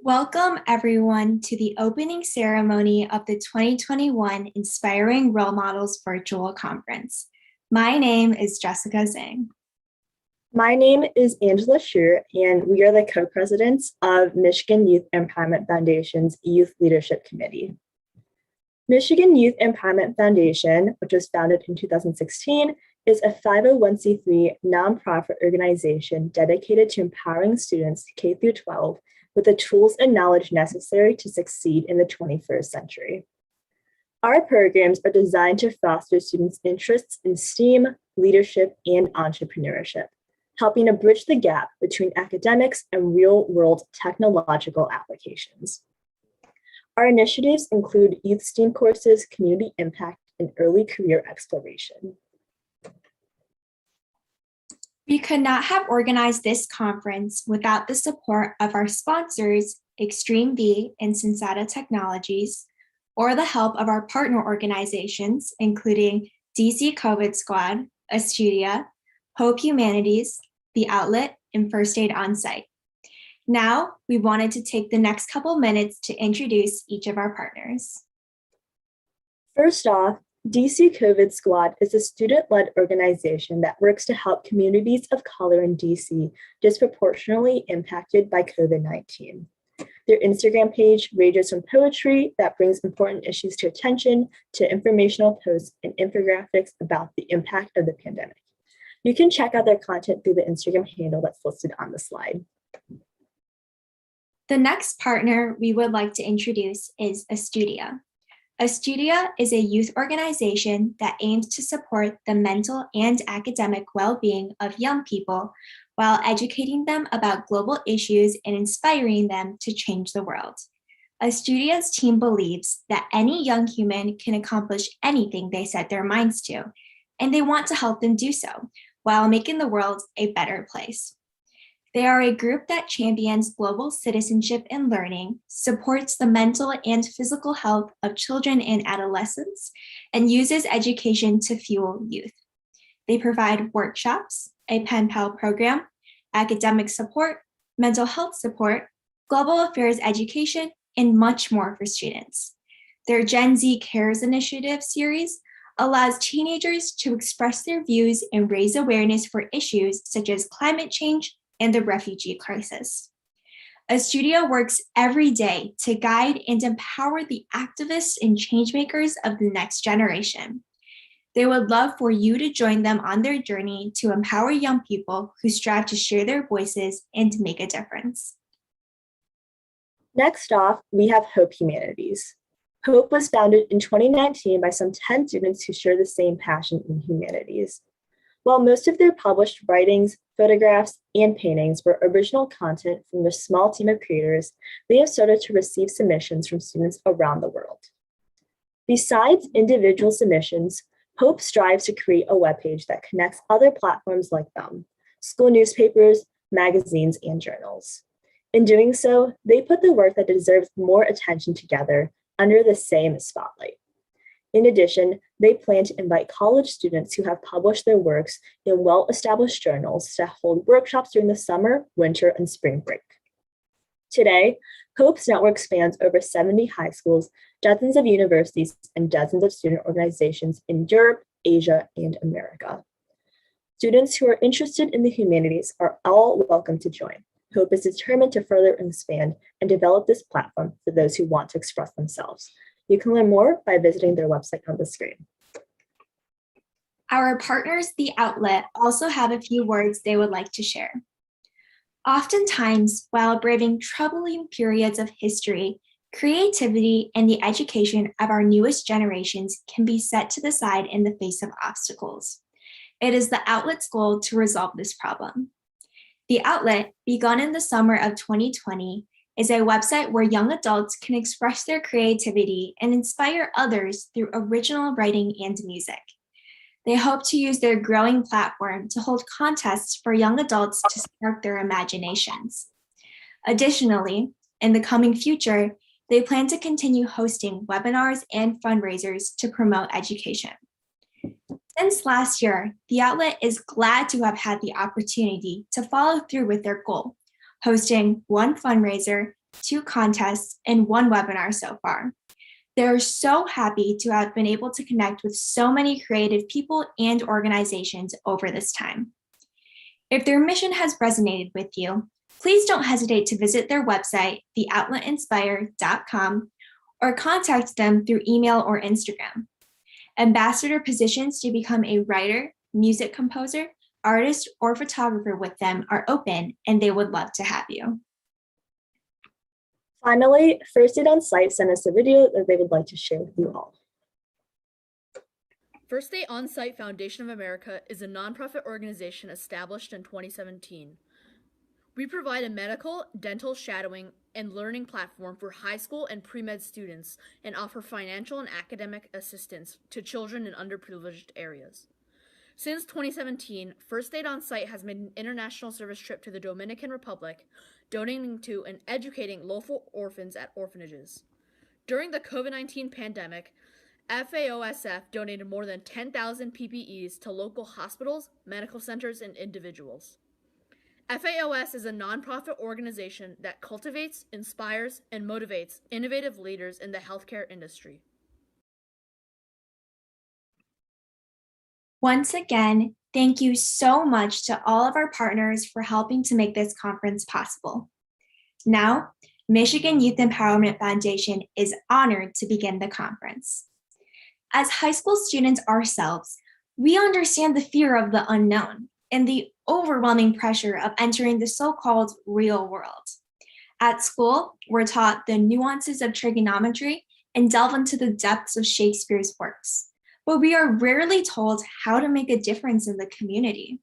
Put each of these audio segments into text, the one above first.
Welcome everyone to the opening ceremony of the 2021 Inspiring Role Models Virtual Conference. My name is Jessica Zhang. My name is Angela Schuer, and we are the co-presidents of Michigan Youth Empowerment Foundation's Youth Leadership Committee. Michigan Youth Empowerment Foundation, which was founded in 2016, is a 501c3 nonprofit organization dedicated to empowering students K through 12 with the tools and knowledge necessary to succeed in the 21st century. Our programs are designed to foster students' interests in STEAM, leadership, and entrepreneurship, helping to bridge the gap between academics and real-world technological applications. Our initiatives include youth STEAM courses, community impact, and early career exploration. We could not have organized this conference without the support of our sponsors, Extreme V and Sensata Technologies, or the help of our partner organizations, including DC COVID Squad, Astudia, Hope Humanities, The Outlet, and First Aid On-Site. Now, we wanted to take the next couple minutes to introduce each of our partners. First off, DC COVID Squad is a student-led organization that works to help communities of color in DC disproportionately impacted by COVID-19. Their Instagram page ranges from poetry that brings important issues to attention to informational posts and infographics about the impact of the pandemic. You can check out their content through the Instagram handle that's listed on the slide. The next partner we would like to introduce is Astudia. Astudia is a youth organization that aims to support the mental and academic well-being of young people while educating them about global issues and inspiring them to change the world. Astudia's team believes that any young human can accomplish anything they set their minds to, and they want to help them do so while making the world a better place. They are a group that champions global citizenship and learning, supports the mental and physical health of children and adolescents, and uses education to fuel youth. They provide workshops, a pen pal program, academic support, mental health support, global affairs education, and much more for students. Their Gen Z Cares initiative series allows teenagers to express their views and raise awareness for issues such as climate change and the refugee crisis. Astudia works every day to guide and empower the activists and changemakers of the next generation. They would love for you to join them on their journey to empower young people who strive to share their voices and make a difference. Next off, we have Hope Humanities. Hope was founded in 2019 by some 10 students who share the same passion in humanities. While most of their published writings, photographs, and paintings were original content from their small team of creators, they have started to receive submissions from students around the world. Besides individual submissions, Hope strives to create a webpage that connects other platforms like them, school newspapers, magazines, and journals. In doing so, they put the work that deserves more attention together under the same spotlight. In addition, they plan to invite college students who have published their works in well-established journals to hold workshops during the summer, winter, and spring break. Today, Hope's network spans over 70 high schools, dozens of universities, and dozens of student organizations in Europe, Asia, and America. Students who are interested in the humanities are all welcome to join. Hope is determined to further expand and develop this platform for those who want to express themselves. You can learn more by visiting their website on the screen. Our partners, The Outlet, also have a few words they would like to share. Oftentimes, while braving troubling periods of history, creativity and the education of our newest generations can be set to the side in the face of obstacles. It is the Outlet's goal to resolve this problem. The Outlet, begun in the summer of 2020, is a website where young adults can express their creativity and inspire others through original writing and music. They hope to use their growing platform to hold contests for young adults to spark their imaginations. Additionally, in the coming future, they plan to continue hosting webinars and fundraisers to promote education. Since last year, the Outlet is glad to have had the opportunity to follow through with their goal, hosting one fundraiser, 2 contests, and 1 webinar so far. They're so happy to have been able to connect with so many creative people and organizations over this time. If their mission has resonated with you, please don't hesitate to visit their website, theoutletinspire.com, or contact them through email or Instagram. Ambassador positions to become a writer, music composer, artist, or photographer with them are open, and they would love to have you. Finally, First Aid on Site sent us a video that they would like to share with you all. First Aid on Site Foundation of America is a nonprofit organization established in 2017. We provide a medical, dental shadowing, and learning platform for high school and pre-med students and offer financial and academic assistance to children in underprivileged areas. Since 2017, First Aid on Site has made an international service trip to the Dominican Republic, donating to and educating local orphans at orphanages. During the COVID-19 pandemic, FAOSF donated more than 10,000 PPEs to local hospitals, medical centers, and individuals. FAOS is a nonprofit organization that cultivates, inspires, and motivates innovative leaders in the healthcare industry. Once again, thank you so much to all of our partners for helping to make this conference possible. Now, Michigan Youth Empowerment Foundation is honored to begin the conference. As high school students ourselves, we understand the fear of the unknown and the overwhelming pressure of entering the so-called real world. At school, we're taught the nuances of trigonometry and delve into the depths of Shakespeare's works, but we are rarely told how to make a difference in the community.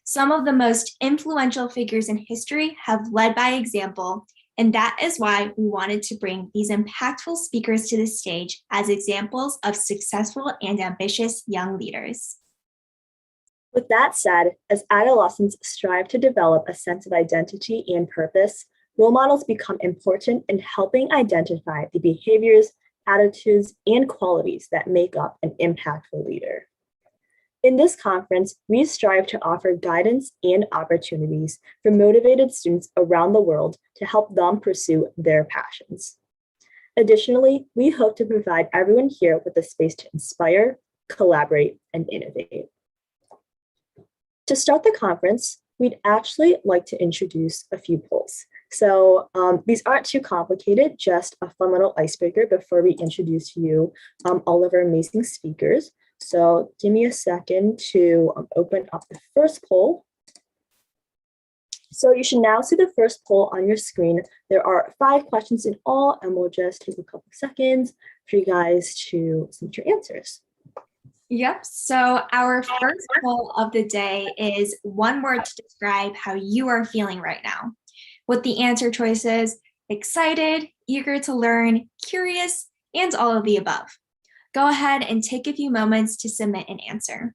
Some of the most influential figures in history have led by example, and that is why we wanted to bring these impactful speakers to the stage as examples of successful and ambitious young leaders. With that said, as adolescents strive to develop a sense of identity and purpose, role models become important in helping identify the behaviors, attitudes, and qualities that make up an impactful leader. In this conference, we strive to offer guidance and opportunities for motivated students around the world to help them pursue their passions. Additionally, we hope to provide everyone here with a space to inspire, collaborate, and innovate. To start the conference, we'd actually like to introduce a few polls. So these aren't too complicated, just a fun little icebreaker before we introduce to you all of our amazing speakers. So give me a second to open up the first poll. So you should now see the first poll on your screen. There are 5 questions in all, and we'll just take a couple of seconds for you guys to submit your answers. Yep, so our first poll of the day is one word to describe how you are feeling right now, with the answer choices excited, eager to learn, curious, and all of the above. Go ahead and take a few moments to submit an answer.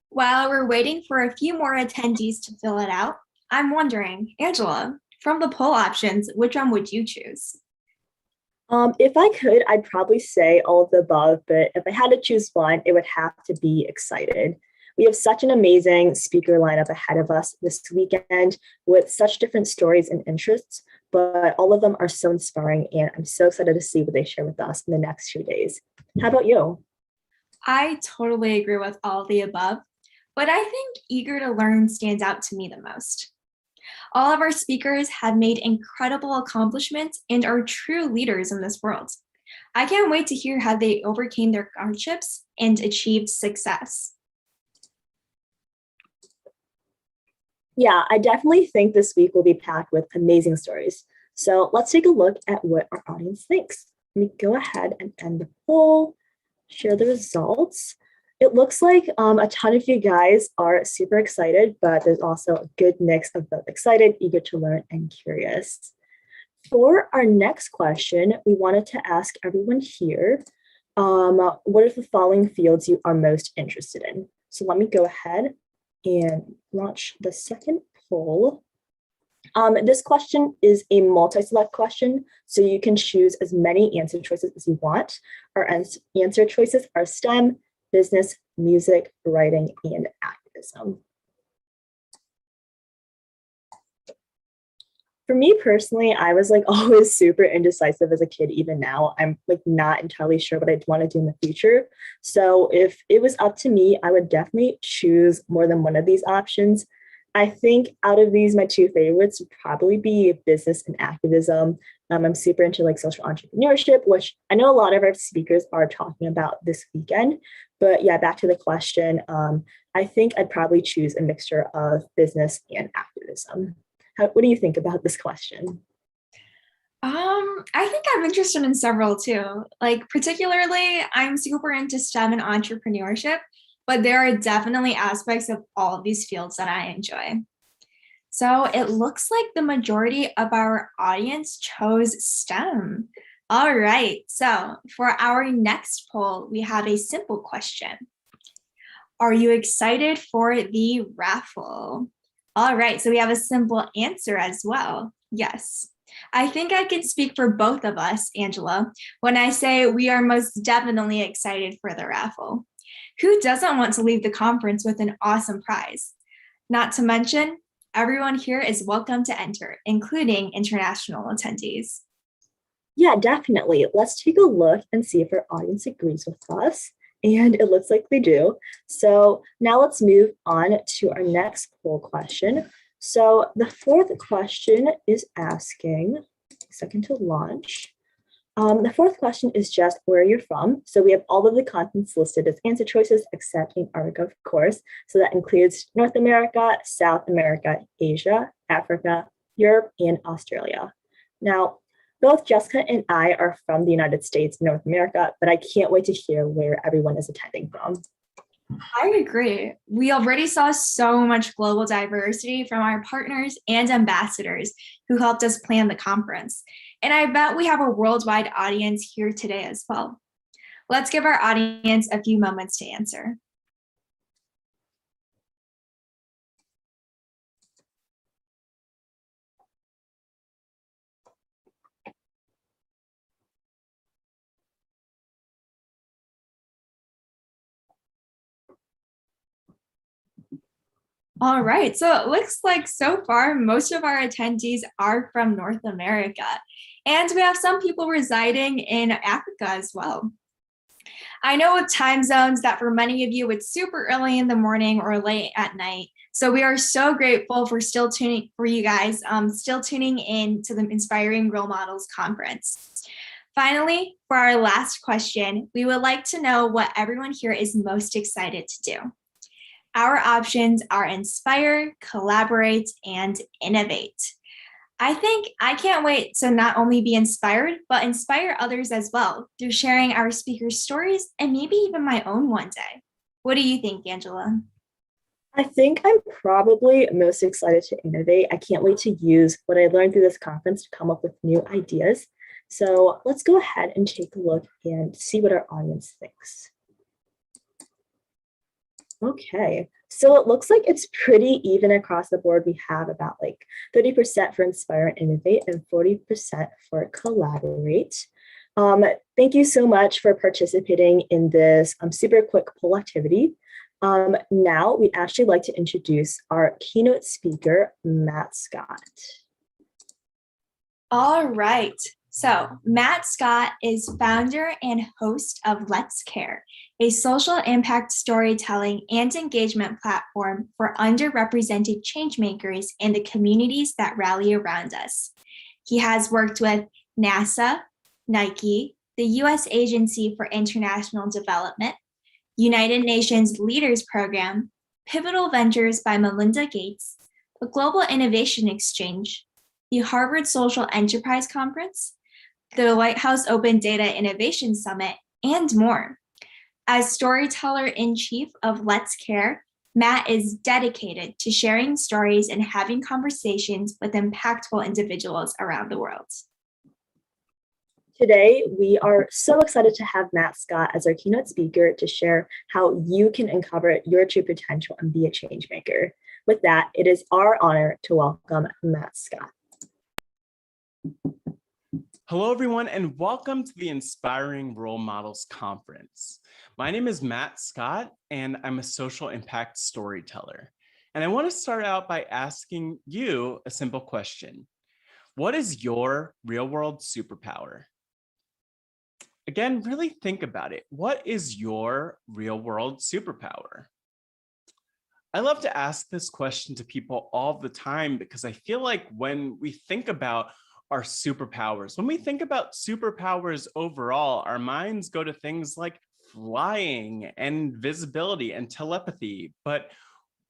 While we're waiting for a few more attendees to fill it out, I'm wondering, Angela, from the poll options, which one would you choose? If I could, I'd probably say all of the above, but if I had to choose one, it would have to be excited. We have such an amazing speaker lineup ahead of us this weekend with such different stories and interests, but all of them are so inspiring, and I'm so excited to see what they share with us in the next few days. How about you? I totally agree with all of the above, but I think eager to learn stands out to me the most. All of our speakers have made incredible accomplishments and are true leaders in this world. I can't wait to hear how they overcame their hardships and achieved success. Yeah, I definitely think this week will be packed with amazing stories. So let's take a look at what our audience thinks. Let me go ahead and end the poll, share the results. It looks like a ton of you guys are super excited, but there's also a good mix of both excited, eager to learn, and curious. For our next question, we wanted to ask everyone here, what are the following fields you are most interested in? So let me go ahead and launch the second poll. This question is a multi-select question, so you can choose as many answer choices as you want. Our answer choices are STEM, business, music, writing, and activism. For me personally, I was like always super indecisive as a kid. Even now, I'm like not entirely sure what I'd want to do in the future. So if it was up to me, I would definitely choose more than one of these options. I think out of these, my 2 favorites would probably be business and activism. I'm super into like social entrepreneurship, which I know a lot of our speakers are talking about this weekend. But yeah, back to the question, I think I'd probably choose a mixture of business and activism. What do you think about this question? I think I'm interested in several too. Like particularly, I'm super into STEM and entrepreneurship, but there are definitely aspects of all of these fields that I enjoy. So it looks like the majority of our audience chose STEM. All right, so for our next poll, we have a simple question. Are you excited for the raffle? All right, so we have a simple answer as well. Yes. I think I can speak for both of us, Angela, when I say we are most definitely excited for the raffle. Who doesn't want to leave the conference with an awesome prize? Not to mention, everyone here is welcome to enter, including international attendees. Yeah, definitely. Let's take a look and see if our audience agrees with us. And it looks like they do. So now let's move on to our next poll question. So the fourth question is asking, second to launch. The fourth question is just where you're from. So we have all of the continents listed as answer choices, except Antarctica, of course. So that includes North America, South America, Asia, Africa, Europe, and Australia. Now, both Jessica and I are from the United States, North America, but I can't wait to hear where everyone is attending from. I agree. We already saw so much global diversity from our partners and ambassadors who helped us plan the conference. And I bet we have a worldwide audience here today as well. Let's give our audience a few moments to answer. All right, so it looks like so far most of our attendees are from North America, and we have some people residing in Africa as well. I know with time zones that for many of you it's super early in the morning or late at night. So we are so grateful for still tuning for you guys, still tuning in to the Inspiring Role Models Conference. Finally, for our last question, we would like to know what everyone here is most excited to do. Our options are inspire, collaborate, and innovate. I think I can't wait to not only be inspired, but inspire others as well through sharing our speakers' stories and maybe even my own one day. What do you think, Angela? I think I'm probably most excited to innovate. I can't wait to use what I learned through this conference to come up with new ideas. So let's go ahead and take a look and see what our audience thinks. Okay, so it looks like it's pretty even across the board. We have about like 30% for inspire and innovate and 40% for collaborate. Thank you so much for participating in this super quick poll activity. Now we'd actually like to introduce our keynote speaker, Matt Scott. All right. So Matt Scott is founder and host of Let's Care, a social impact storytelling and engagement platform for underrepresented changemakers in the communities that rally around us. He has worked with NASA, Nike, the U.S. Agency for International Development, United Nations Leaders Program, Pivotal Ventures by Melinda Gates, the Global Innovation Exchange, the Harvard Social Enterprise Conference, the White House Open Data Innovation Summit, and more. As storyteller-in-chief of Let's Care, Matt is dedicated to sharing stories and having conversations with impactful individuals around the world. Today, we are so excited to have Matt Scott as our keynote speaker to share how you can uncover your true potential and be a change maker. With that, it is our honor to welcome Matt Scott. Hello, everyone, and welcome to the Inspiring Role Models Conference. My name is Matt Scott, and I'm a social impact storyteller. And I want to start out by asking you a simple question. What is your real-world superpower? Again, really think about it. What is your real-world superpower? I love to ask this question to people all the time because I feel like when we think about our superpowers, when we think about superpowers overall, our minds go to things like flying and visibility and telepathy. But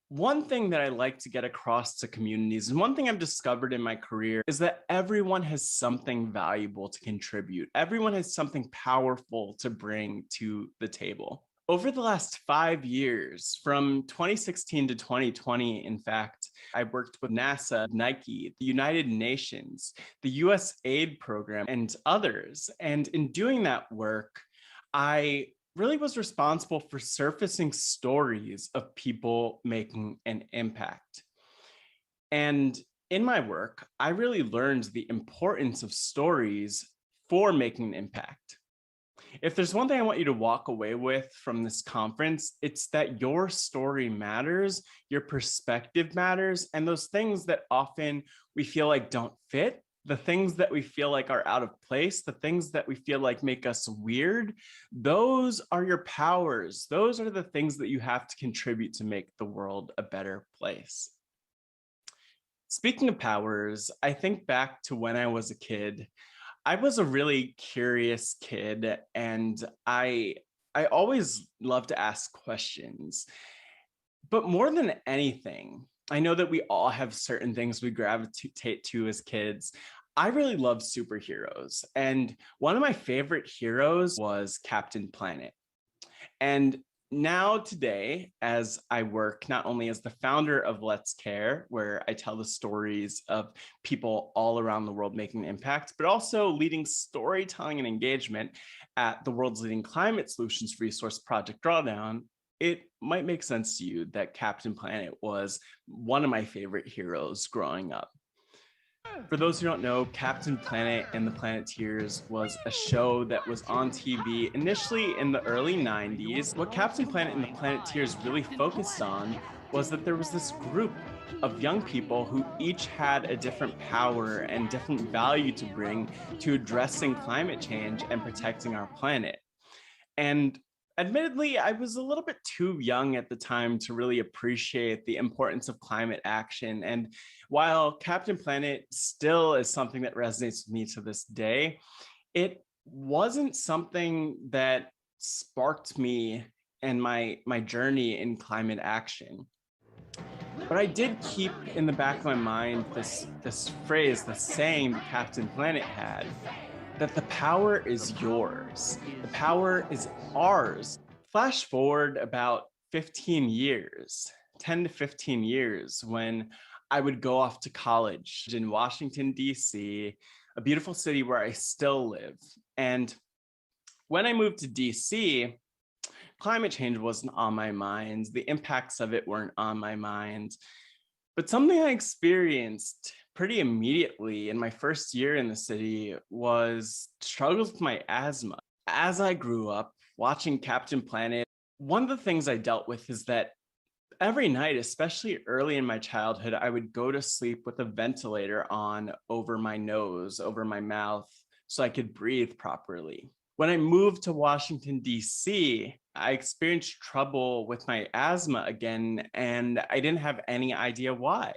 one thing that I like to get across to communities, and one thing I've discovered in my career, is that everyone has something valuable to contribute. Everyone has something powerful to bring to the table. Over the last 5 years, from 2016 to 2020, in fact, I worked with NASA, Nike, the United Nations, the US aid program, and others. And in doing that work, I really was responsible for surfacing stories of people making an impact. And In my work, I really learned the importance of stories for making an impact. If there's one thing I want you to walk away with from this conference, it's that your story matters, your perspective matters, and those things that often we feel like don't fit, the things that we feel like are out of place, the things that we feel like make us weird, those are your powers. Those are the things that you have to contribute to make the world a better place. Speaking of powers, I think back to when I was a kid. I was a really curious kid, and I always loved to ask questions. But more than anything, I know that we all have certain things we gravitate to as kids. I really love superheroes, and one of my favorite heroes was Captain Planet. And now today, as I work not only as the founder of Let's Care, where I tell the stories of people all around the world making an impact, but also leading storytelling and engagement at the world's leading climate solutions resource Project Drawdown, it might make sense to you that Captain Planet was one of my favorite heroes growing up. For those who don't know, Captain Planet and the Planeteers was a show that was on TV initially in the early 90s. What Captain Planet and the Planeteers really focused on was that there was this group of young people who each had a different power and different value to bring to addressing climate change and protecting our planet. And admittedly, I was a little bit too young at the time to really appreciate the importance of climate action. And while Captain Planet still is something that resonates with me to this day, it wasn't something that sparked me and my journey in climate action. But I did keep in the back of my mind this phrase, the saying that Captain Planet had, that the power is yours. The power is ours. Flash forward about 15 years, 10 to 15 years, when I would go off to college in Washington, D.C., a beautiful city where I still live. And when I moved to D.C., climate change wasn't on my mind. The impacts of it weren't on my mind. But something I experienced pretty immediately in my first year in the city was struggles with my asthma. As I grew up watching Captain Planet, one of the things I dealt with is that every night, especially early in my childhood, I would go to sleep with a ventilator on over my nose, over my mouth, so I could breathe properly. When I moved to Washington, D.C., I experienced trouble with my asthma again, and I didn't have any idea why.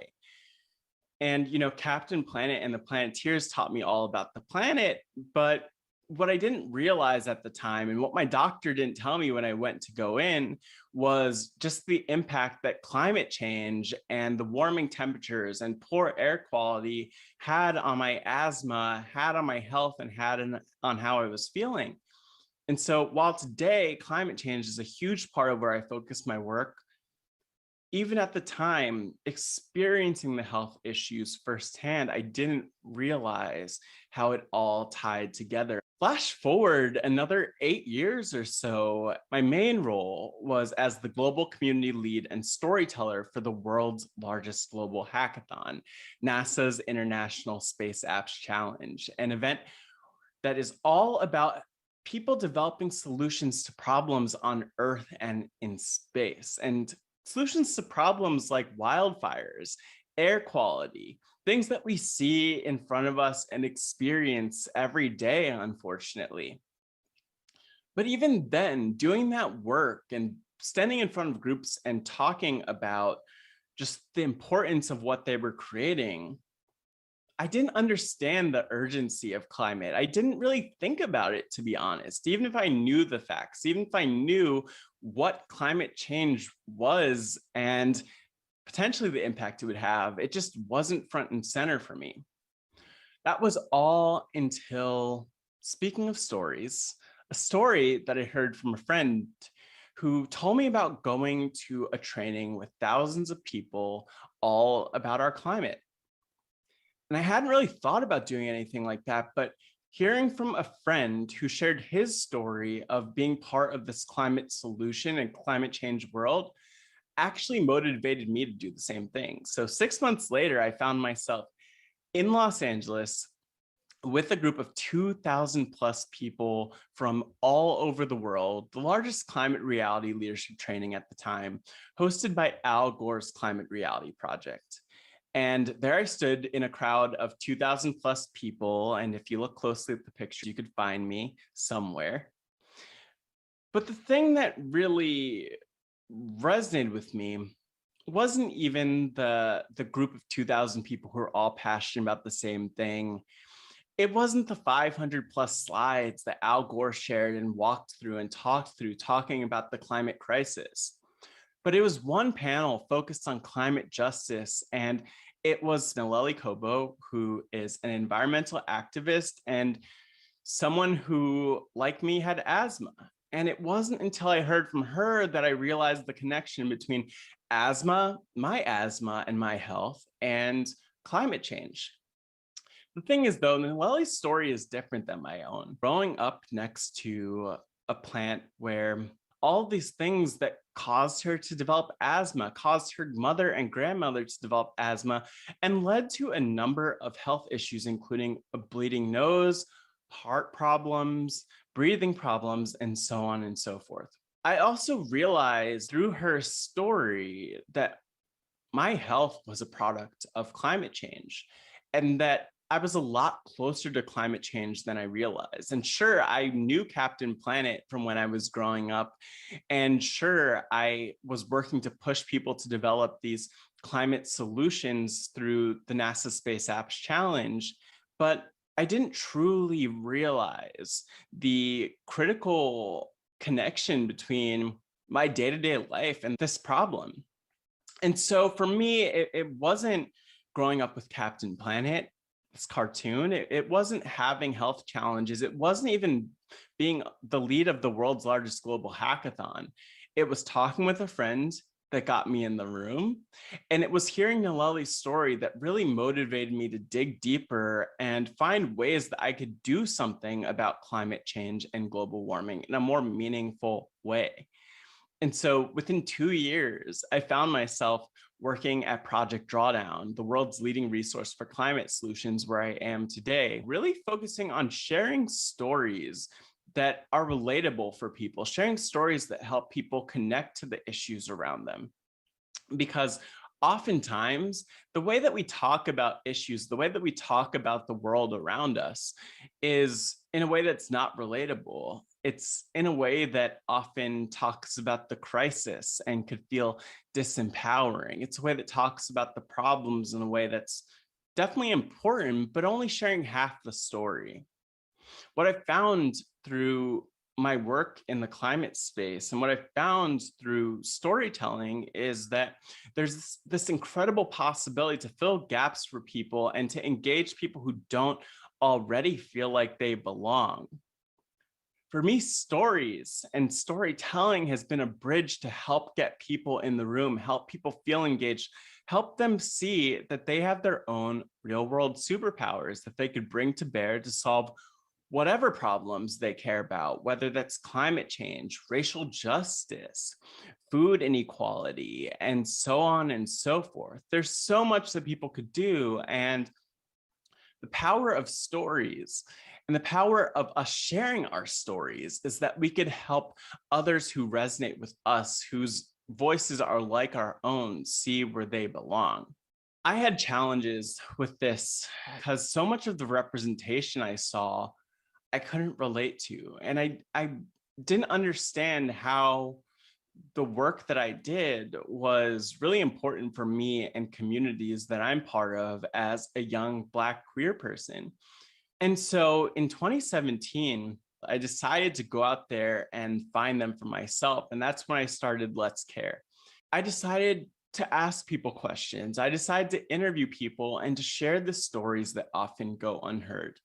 And, Captain Planet and the Planeteers taught me all about the planet, but what I didn't realize at the time, and what my doctor didn't tell me when I went to go in, was just the impact that climate change and the warming temperatures and poor air quality had on my asthma, had on my health, and had on how I was feeling. And so while today climate change is a huge part of where I focus my work, even at the time, experiencing the health issues firsthand, I didn't realize how it all tied together. Flash forward another 8 years or so, my main role was as the global community lead and storyteller for the world's largest global hackathon, NASA's International Space Apps Challenge, an event that is all about people developing solutions to problems on Earth and in space. And solutions to problems like wildfires, air quality, things that we see in front of us and experience every day, unfortunately. But even then, doing that work and standing in front of groups and talking about just the importance of what they were creating, I didn't understand the urgency of climate. I didn't really think about it, to be honest. Even if I knew the facts, even if I knew what climate change was and potentially the impact it would have, it just wasn't front and center for me. That was all until, speaking of stories, a story that I heard from a friend who told me about going to a training with thousands of people all about our climate. And I hadn't really thought about doing anything like that, but hearing from a friend who shared his story of being part of this climate solution and climate change world, actually motivated me to do the same thing. So 6 months later, I found myself in Los Angeles with a group of 2,000 plus people from all over the world, the largest climate reality leadership training at the time, hosted by Al Gore's Climate Reality Project. And there I stood in a crowd of 2,000 plus people. And if you look closely at the picture, you could find me somewhere. But the thing that really resonated with me wasn't even the group of 2,000 people who are all passionate about the same thing. It wasn't the 500 plus slides that Al Gore shared and walked through and talked through talking about the climate crisis. But it was one panel focused on climate justice, and it was Naleli Kobo, who is an environmental activist and someone who, like me, had asthma. And it wasn't until I heard from her that I realized the connection between asthma, and my health, and climate change. The thing is, though, Naleli's story is different than my own. Growing up next to a plant where all these things that caused her to develop asthma, caused her mother and grandmother to develop asthma, and led to a number of health issues, including a bleeding nose, heart problems, breathing problems, and so on and so forth. I also realized through her story that my health was a product of climate change, and that I was a lot closer to climate change than I realized. And sure, I knew Captain Planet from when I was growing up. And sure, I was working to push people to develop these climate solutions through the NASA Space Apps Challenge. But I didn't truly realize the critical connection between my day-to-day life and this problem. And so for me, it wasn't growing up with Captain Planet, this cartoon. It wasn't having health challenges. It wasn't even being the lead of the world's largest global hackathon. It was talking with a friend that got me in the room. And it was hearing Naleli's story that really motivated me to dig deeper and find ways that I could do something about climate change and global warming in a more meaningful way. And so within 2 years, I found myself working at Project Drawdown, the world's leading resource for climate solutions, where I am today, really focusing on sharing stories that are relatable for people, sharing stories that help people connect to the issues around them. Because oftentimes, the way that we talk about issues, the way that we talk about the world around us is in a way that's not relatable. It's in a way that often talks about the crisis and could feel disempowering. It's a way that talks about the problems in a way that's definitely important, but only sharing half the story. What I found through my work in the climate space and what I found through storytelling is that there's this incredible possibility to fill gaps for people and to engage people who don't already feel like they belong. For me, stories and storytelling has been a bridge to help get people in the room, help people feel engaged, help them see that they have their own real world superpowers that they could bring to bear to solve whatever problems they care about, whether that's climate change, racial justice, food inequality, and so on and so forth. There's so much that people could do. And the power of stories and the power of us sharing our stories is that we could help others who resonate with us, whose voices are like our own, see where they belong. I had challenges with this because so much of the representation I saw I couldn't relate to. And I didn't understand how the work that I did was really important for me and communities that I'm part of as a young Black queer person. And so in 2017, I decided to go out there and find them for myself. And that's when I started Let's Care. I decided to ask people questions. I decided to interview people and to share the stories that often go unheard.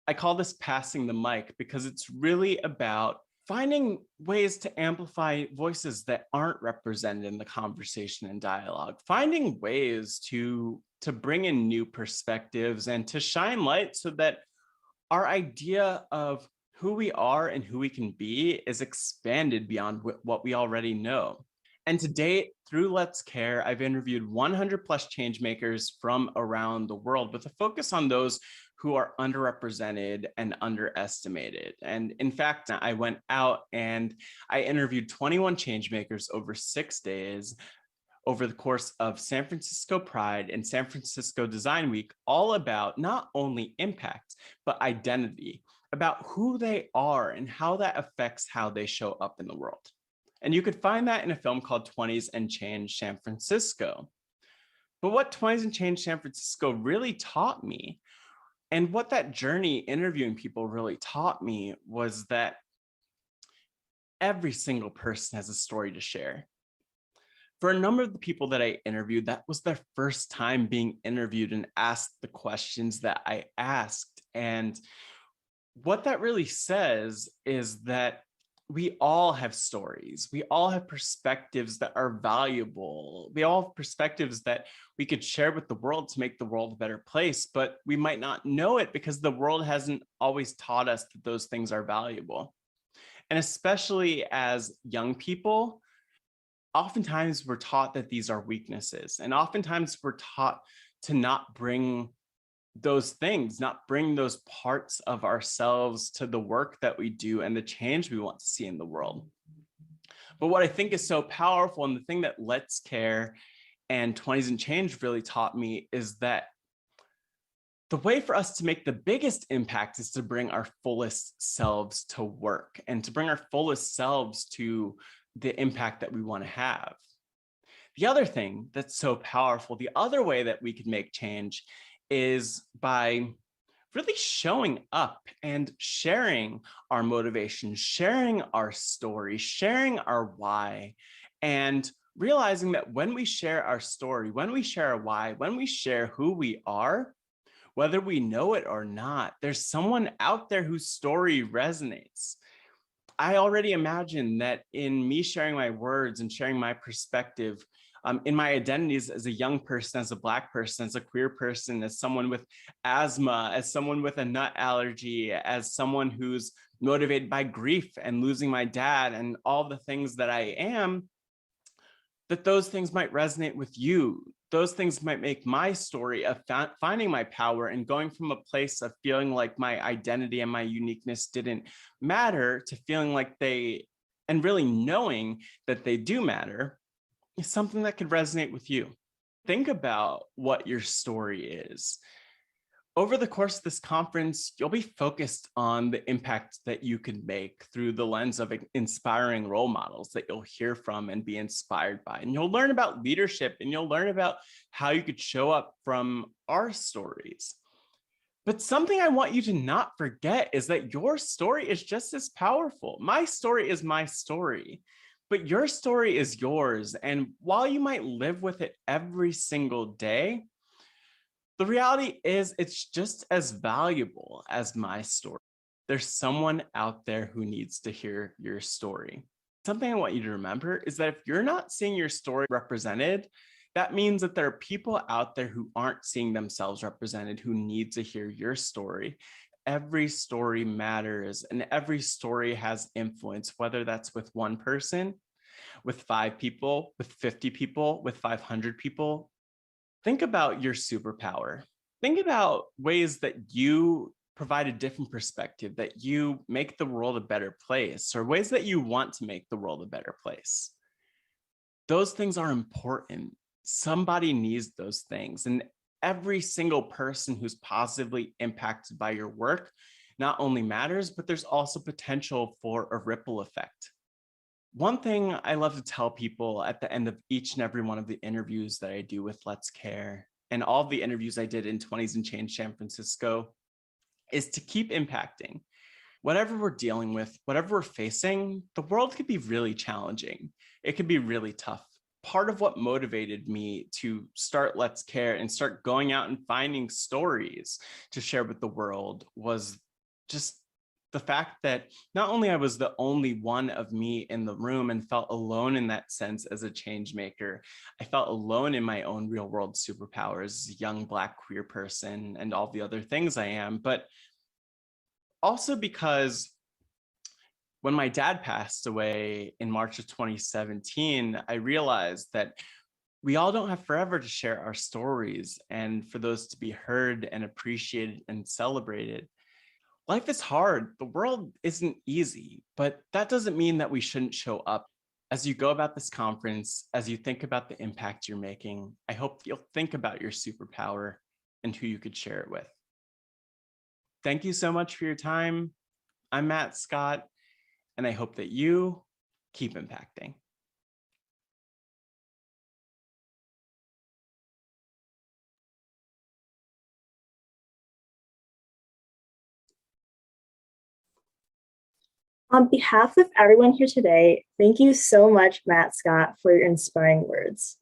I call this passing the mic because it's really about finding ways to amplify voices that aren't represented in the conversation and dialogue, finding ways to bring in new perspectives and to shine light so that our idea of who we are and who we can be is expanded beyond what we already know. And to date, through Let's Care, I've interviewed 100 plus change makers from around the world with a focus on those who are underrepresented and underestimated. And in fact, I went out and I interviewed 21 change makers over 6 days over the course of San Francisco Pride and San Francisco Design Week, all about not only impact, but identity, about who they are and how that affects how they show up in the world. And you could find that in a film called 20s and Change San Francisco. But what 20s and Change San Francisco really taught me, and what that journey interviewing people really taught me, was that every single person has a story to share. For a number of the people that I interviewed, that was their first time being interviewed and asked the questions that I asked. And what that really says is that we all have stories. We all have perspectives that are valuable. We all have perspectives that we could share with the world to make the world a better place, but we might not know it because the world hasn't always taught us that those things are valuable. And especially as young people, oftentimes we're taught that these are weaknesses. And oftentimes we're taught to not bring those things, not bring those parts of ourselves to the work that we do and the change we want to see in the world. But what I think is so powerful, and the thing that Let's Care and 20s and Change really taught me, is that the way for us to make the biggest impact is to bring our fullest selves to work and to bring our fullest selves to the impact that we want to have. The other thing that's so powerful, the other way that we could make change, is by really showing up and sharing our motivation, sharing our story, sharing our why, and realizing that when we share our story, when we share our why, when we share who we are, whether we know it or not, there's someone out there whose story resonates. I already imagine that in me sharing my words and sharing my perspective, in my identities as a young person, as a Black person, as a queer person, as someone with asthma, as someone with a nut allergy, as someone who's motivated by grief and losing my dad and all the things that I am, that those things might resonate with you. Those things might make my story of finding my power and going from a place of feeling like my identity and my uniqueness didn't matter to feeling like they, and really knowing that they do matter, is something that could resonate with you. Think about what your story is. Over the course of this conference, you'll be focused on the impact that you can make through the lens of inspiring role models that you'll hear from and be inspired by. And you'll learn about leadership, and you'll learn about how you could show up from our stories. But something I want you to not forget is that your story is just as powerful. My story is my story, but your story is yours. And while you might live with it every single day, the reality is it's just as valuable as my story. There's someone out there who needs to hear your story. Something I want you to remember is that if you're not seeing your story represented, that means that there are people out there who aren't seeing themselves represented, who need to hear your story. Every story matters, and every story has influence, whether that's with one person, with 5 people, with 50 people, with 500 people. Think about your superpower. Think about ways that you provide a different perspective, that you make the world a better place, or ways that you want to make the world a better place. Those things are important. Somebody needs those things. And every single person who's positively impacted by your work not only matters, but there's also potential for a ripple effect. One thing I love to tell people at the end of each and every one of the interviews that I do with Let's Care, and all of the interviews I did in 20s and Change San Francisco, is to keep impacting. Whatever we're dealing with, whatever we're facing, the world could be really challenging. It could be really tough. Part of what motivated me to start Let's Care and start going out and finding stories to share with the world was just the fact that not only I was the only one of me in the room and felt alone in that sense as a change maker, I felt alone in my own real world superpowers as a young Black queer person and all the other things I am, but also because When my dad passed away in March of 2017, I realized that we all don't have forever to share our stories and for those to be heard and appreciated and celebrated. Life is hard. The world isn't easy, but that doesn't mean that we shouldn't show up. As you go about this conference, as you think about the impact you're making, I hope you'll think about your superpower and who you could share it with. Thank you so much for your time. I'm Matt Scott, and I hope that you keep impacting. On behalf of everyone here today, thank you so much, Matt Scott, for your inspiring words.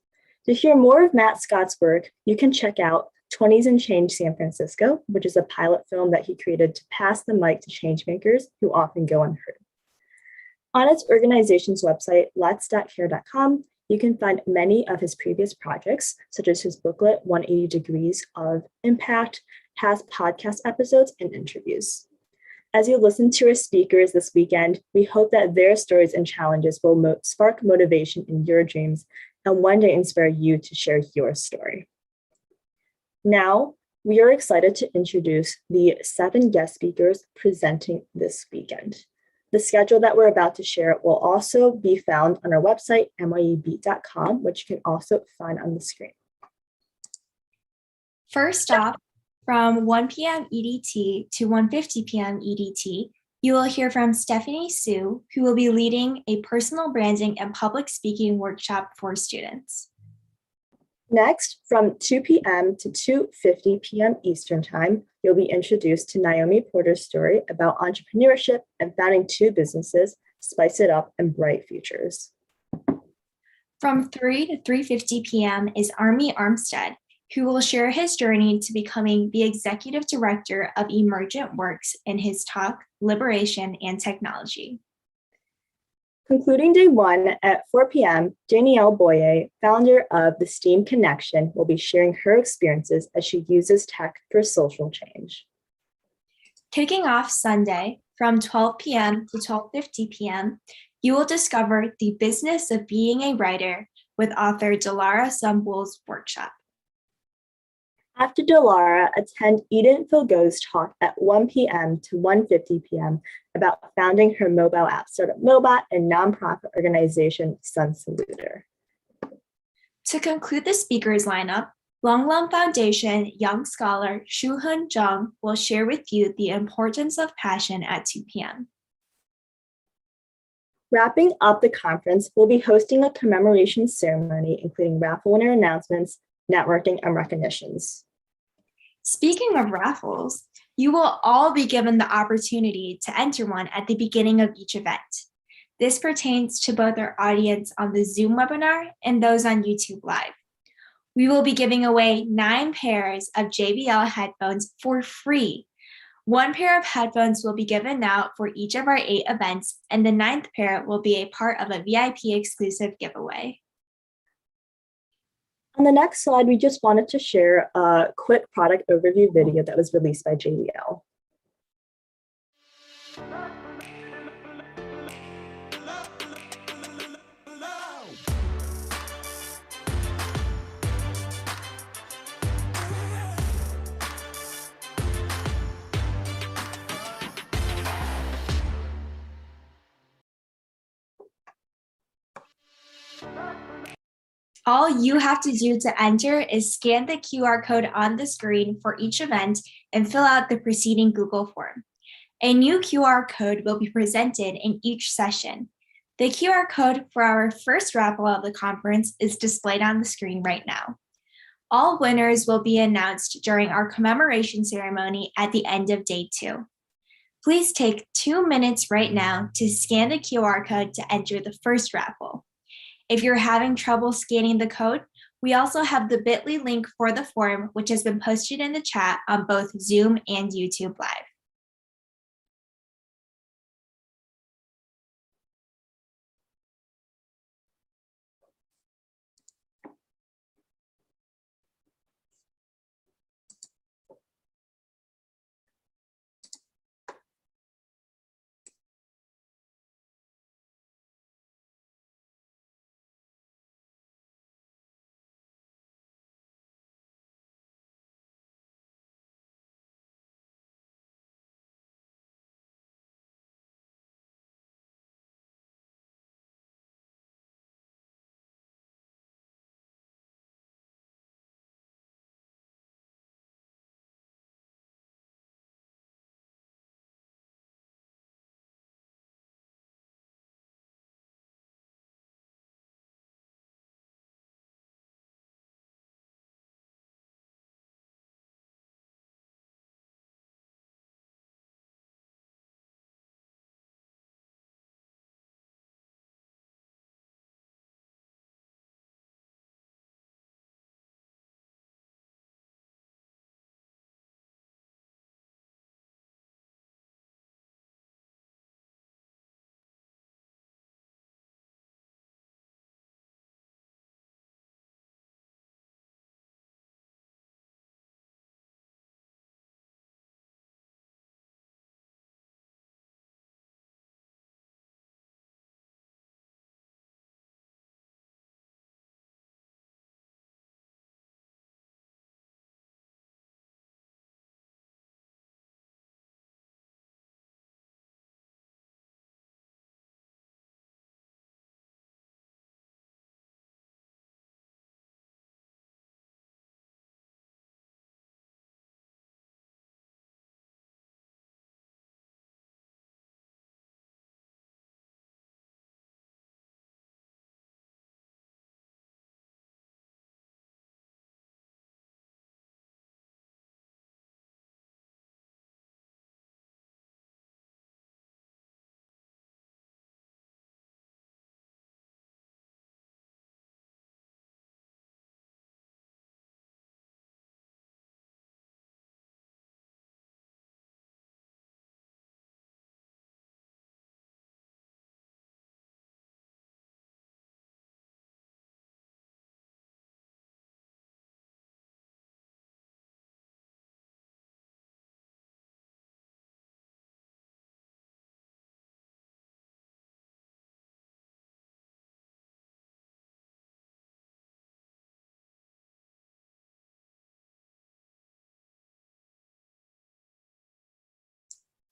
To hear more of Matt Scott's work, you can check out 20s and Change San Francisco, which is a pilot film that he created to pass the mic to changemakers who often go unheard. On its organization's website, lets.care.com, you can find many of his previous projects, such as his booklet, 180 Degrees of Impact, past podcast episodes, and interviews. As you listen to our speakers this weekend, we hope that their stories and challenges will spark motivation in your dreams and one day inspire you to share your story. Now, we are excited to introduce the 7 guest speakers presenting this weekend. The schedule that we're about to share will also be found on our website, nyeb.com, which you can also find on the screen. First off, from 1 p.m. EDT to 1:50 p.m. EDT, you will hear from Stephanie Sue, who will be leading a personal branding and public speaking workshop for students. Next, from 2 p.m. to 2:50 p.m. Eastern Time, you'll be introduced to Naomi Porter's story about entrepreneurship and founding 2 businesses, Spice It Up and Bright Futures. From 3 to 3:50 p.m. is Army Armstead, who will share his journey to becoming the executive director of Emergent Works in his talk, Liberation and Technology. Concluding day 1 at 4 p.m., Danielle Boyer, founder of the STEAM Connection, will be sharing her experiences as she uses tech for social change. Kicking off Sunday from 12 p.m. to 12:50 p.m., you will discover the business of being a writer with author Delara Sumbul's workshop. After Delara, attend Eden Filgo's talk at 1 p.m. to 1:50 p.m. about founding her mobile app startup Mobot and nonprofit organization Sun Saluter. To conclude the speakers lineup, Longlum Foundation young scholar Shuhun Jung will share with you the importance of passion at 2 p.m. Wrapping up the conference, we'll be hosting a commemoration ceremony, including raffle winner announcements, networking, and recognitions. Speaking of raffles, you will all be given the opportunity to enter one at the beginning of each event. This pertains to both our audience on the Zoom webinar and those on YouTube Live. We will be giving away 9 pairs of JBL headphones for free. 1 pair of headphones will be given out for each of our 8 events, and the 9th pair will be a part of a VIP exclusive giveaway. On the next slide, we just wanted to share a quick product overview video that was released by JBL. All you have to do to enter is scan the QR code on the screen for each event and fill out the preceding Google form. A new QR code will be presented in each session. The QR code for our first raffle of the conference is displayed on the screen right now. All winners will be announced during our commemoration ceremony at the end of day 2. Please take 2 minutes right now to scan the QR code to enter the first raffle. If you're having trouble scanning the code, we also have the bit.ly link for the form, which has been posted in the chat on both Zoom and YouTube Live.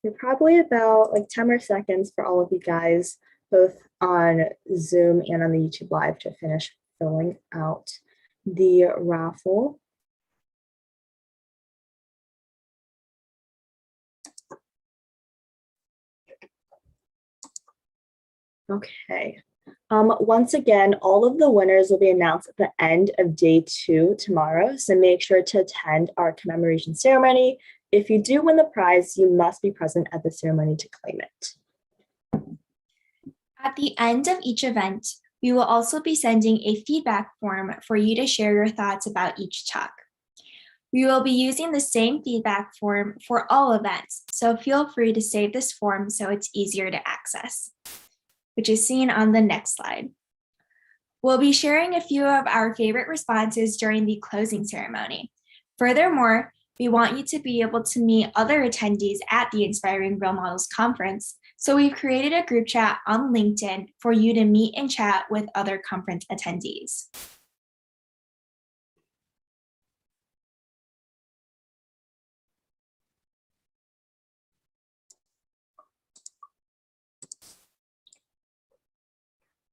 We're probably about like 10 more seconds for all of you guys, both on Zoom and on the YouTube Live, to finish filling out the raffle. Okay. Once again, all of the winners will be announced at the end of day 2 tomorrow, so make sure to attend our commemoration ceremony. If you do win the prize, you must be present at the ceremony to claim it. At the end of each event, we will also be sending a feedback form for you to share your thoughts about each talk. We will be using the same feedback form for all events, so feel free to save this form so it's easier to access, which is seen on the next slide. We'll be sharing a few of our favorite responses during the closing ceremony. Furthermore, we want you to be able to meet other attendees at the Inspiring Role Models Conference, so we've created a group chat on LinkedIn for you to meet and chat with other conference attendees.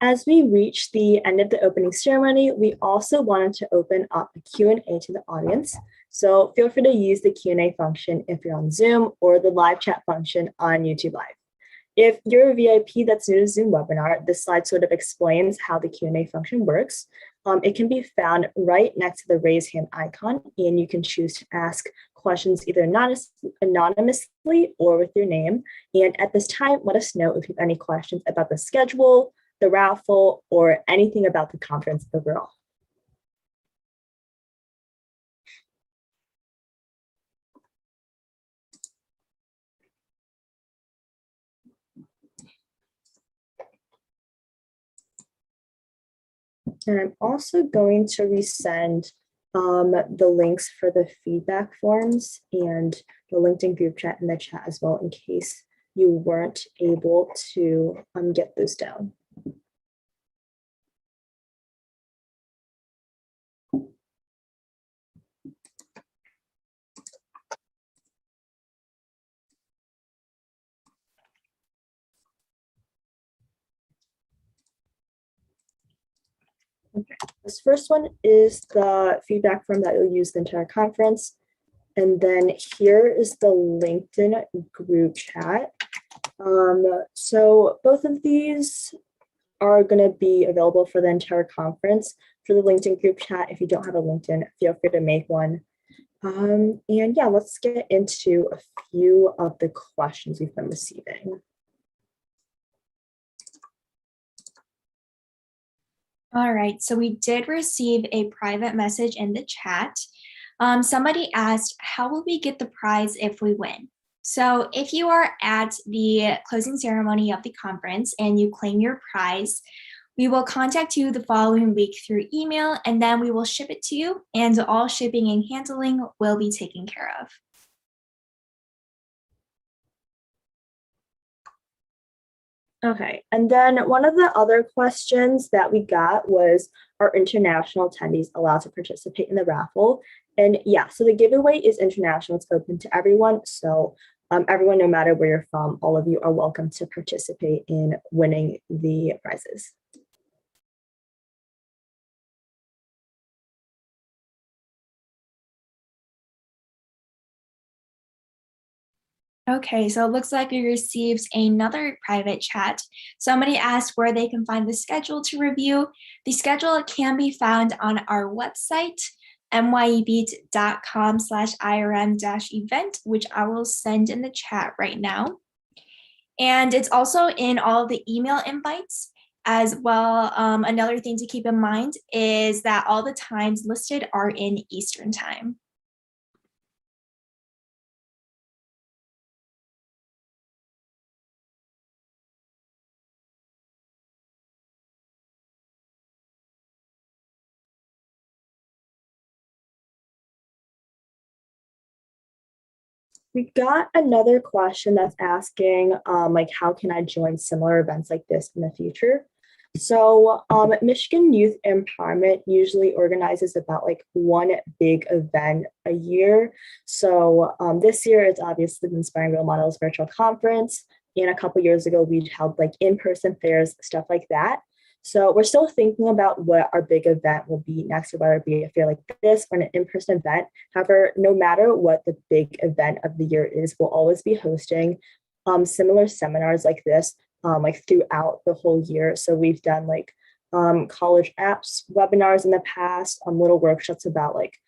As we reach the end of the opening ceremony, we also wanted to open up a Q&A to the audience. So feel free to use the Q&A function if you're on Zoom, or the live chat function on YouTube Live. If you're a VIP that's new to Zoom webinar, this slide sort of explains how the Q&A function works. It can be found right next to the raise hand icon, and you can choose to ask questions either anonymously or with your name. And at this time, let us know if you have any questions about the schedule, the raffle, or anything about the conference overall. And I'm also going to resend the links for the feedback forms and the LinkedIn group chat in the chat as well, in case you weren't able to get those down. Okay. This first one is the feedback form that you'll use the entire conference. And then here is the LinkedIn group chat. So both of these are going to be available for the entire conference. For the LinkedIn group chat, if you don't have a LinkedIn, feel free to make one. And yeah, let's get into a few of the questions we've been receiving. All right, so we did receive a private message in the chat. Somebody asked, how will we get the prize if we win? So if you are at the closing ceremony of the conference and you claim your prize, we will contact you the following week through email, and then we will ship it to you, and all shipping and handling will be taken care of. Okay, and then one of the other questions that we got was, are international attendees allowed to participate in the raffle? And yeah, so the giveaway is international, it's open to everyone. So everyone, no matter where you're from, all of you are welcome to participate in winning the prizes. Okay, so it looks like we received another private chat. Somebody asked where they can find the schedule to review. The schedule can be found on our website, mybeat.com/IRM-event, which I will send in the chat right now. And it's also in all of the email invites as well. Another thing to keep in mind is that all the times listed are in Eastern time. We got another question that's asking, like, how can I join similar events like this in the future? So Michigan Youth Empowerment usually organizes about like one big event a year. So this year it's obviously the Inspiring Role Models Virtual Conference. And a couple years ago, we held like in-person fairs, stuff like that. So we're still thinking about what our big event will be next year, whether it be a fair like this or an in-person event. However, no matter what the big event of the year is, we'll always be hosting similar seminars like this like throughout the whole year. So we've done like college apps webinars in the past, little workshops about like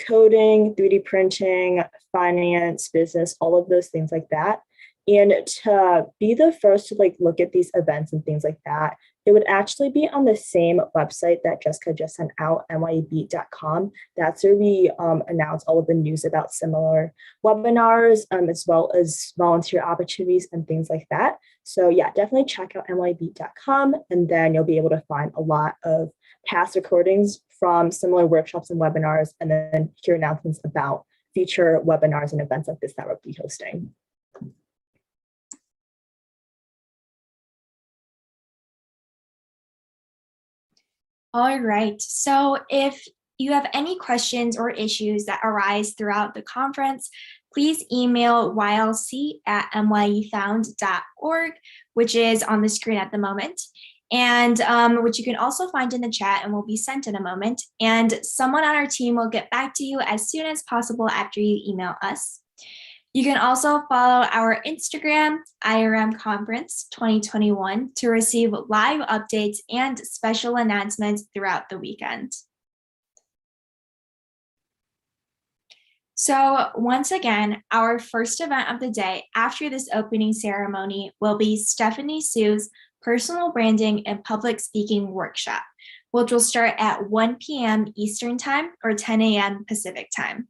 coding, 3D printing, finance, business, all of those things like that. And to be the first to like look at these events and things like that, it would actually be on the same website that Jessica just sent out, nyebeat.com. That's where we announce all of the news about similar webinars, as well as volunteer opportunities and things like that. So yeah, definitely check out nyebeat.com, and then you'll be able to find a lot of past recordings from similar workshops and webinars, and then hear announcements about future webinars and events like this that we'll be hosting. All right, so if you have any questions or issues that arise throughout the conference, please email ylc@nyufound.org, which is on the screen at the moment, and which you can also find in the chat and will be sent in a moment. And someone on our team will get back to you as soon as possible after you email us. You can also follow our Instagram, IRM Conference 2021, to receive live updates and special announcements throughout the weekend. So once again, our first event of the day after this opening ceremony will be Stephanie Sue's Personal Branding and Public Speaking Workshop, which will start at 1 p.m. Eastern Time or 10 a.m. Pacific Time.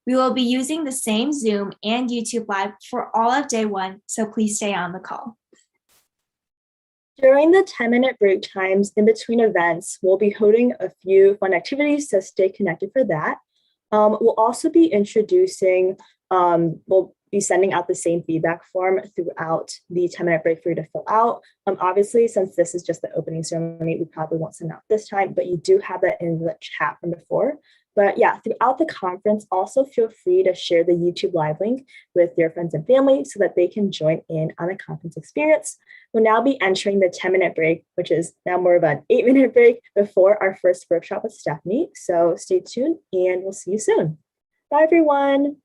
We will be using the same Zoom and YouTube Live for all of day one, so please stay on the call. During the 10-minute break times in between events, we'll be holding a few fun activities to stay connected for that. We'll also be introducing, we'll be sending out the same feedback form throughout the 10-minute break for you to fill out. Obviously, since this is just the opening ceremony, we probably won't send out this time, but you do have that in the chat from before. But yeah, throughout the conference, also feel free to share the YouTube live link with your friends and family so that they can join in on the conference experience. We'll now be entering the 10-minute break, which is now more of an 8-minute break before our first workshop with Stephanie. So stay tuned and we'll see you soon. Bye, everyone.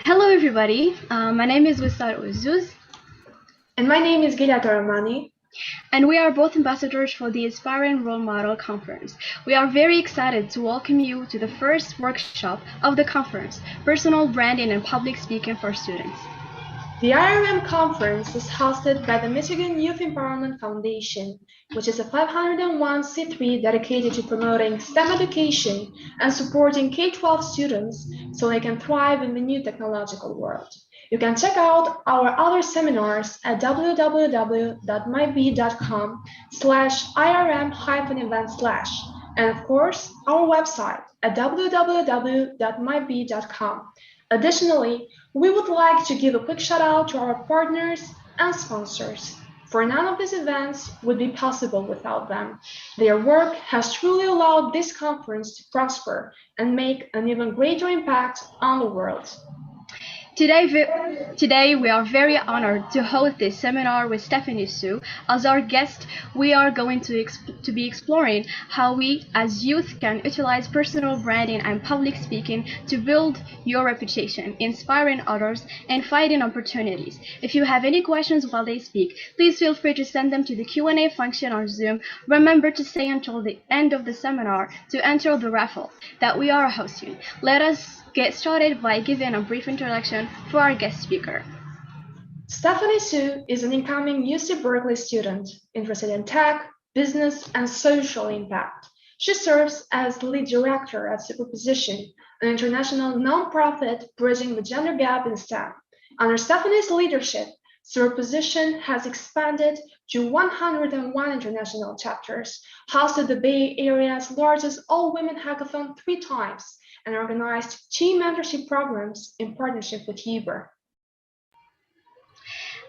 Hello, everybody. My name is Wissar Uzuz, And my name is Gila Ramani. and we are both ambassadors for the Inspiring Role Model Conference. We are very excited to welcome you to the first workshop of the conference, Personal Branding and Public Speaking for Students. The IRM conference is hosted by the Michigan Youth Empowerment Foundation, which is a 501c3 dedicated to promoting STEM education and supporting K-12 students so they can thrive in the new technological world. You can check out our other seminars at www.myb.com/IRM-event/ and of course, our website at www.myb.com. Additionally, we would like to give a quick shout out to our partners and sponsors, for none of these events would be possible without them. Their work has truly allowed this conference to prosper and make an even greater impact on the world. Today, we are very honored to host this seminar with Stephanie Sue. As our guest, we are going to be exploring how we as youth can utilize personal branding and public speaking to build your reputation, inspiring others, and finding opportunities. If you have any questions while they speak, please feel free to send them to the Q&A function on Zoom. Remember to stay until the end of the seminar to enter the raffle that we are hosting. Let us get started by giving a brief introduction for our guest speaker. Stephanie Sue is an incoming UC Berkeley student interested in tech, business, and social impact. She serves as the lead director at Superposition, an international nonprofit bridging the gender gap in STEM. Under Stephanie's leadership, Superposition has expanded to 101 international chapters, hosted the Bay Area's largest all-women hackathon 3 times, and organized team mentorship programs in partnership with Uber.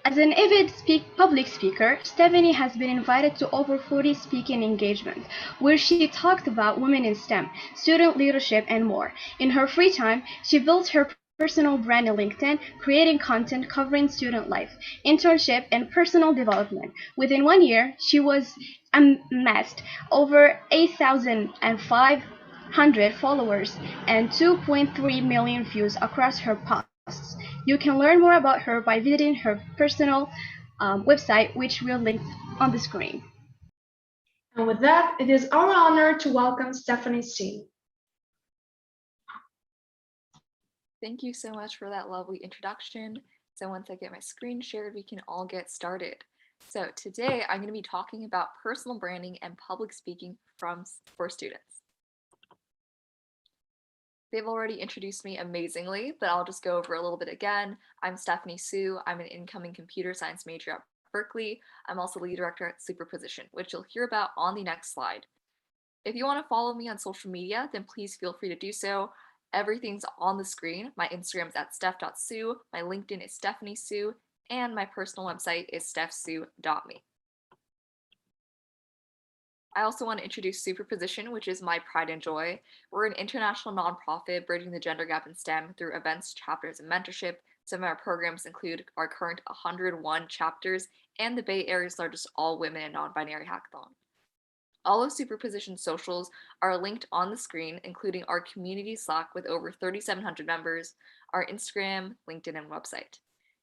As an avid public speaker, Stephanie has been invited to over 40 speaking engagements, where she talked about women in STEM, student leadership, and more. In her free time, she built her personal brand on LinkedIn, creating content covering student life, internship, and personal development. Within 1 year, she was amassed over 8,500 followers and 2.3 million views across her posts. You can learn more about her by visiting her personal website, which we'll link on the screen. And with that, it is our honor to welcome Stephanie Sue. Thank you so much for that lovely introduction. So once I get my screen shared, we can all get started. So today I'm going to be talking about personal branding and public speaking for students. They've already introduced me amazingly, but I'll just go over a little bit again. I'm Stephanie Sue. I'm an incoming computer science major at Berkeley. I'm also lead director at Superposition, which you'll hear about on the next slide. If you want to follow me on social media, then please feel free to do so. Everything's on the screen. My Instagram is at steph.sue, my LinkedIn is Stephanie Sue, and my personal website is stephsue.me. I also want to introduce Superposition, which is my pride and joy. We're an international nonprofit bridging the gender gap in STEM through events, chapters, and mentorship. Some of our programs include our current 101 chapters and the Bay Area's largest all-women and non-binary hackathon. All of Superposition's socials are linked on the screen, including our community Slack with over 3,700 members, our Instagram, LinkedIn, and website.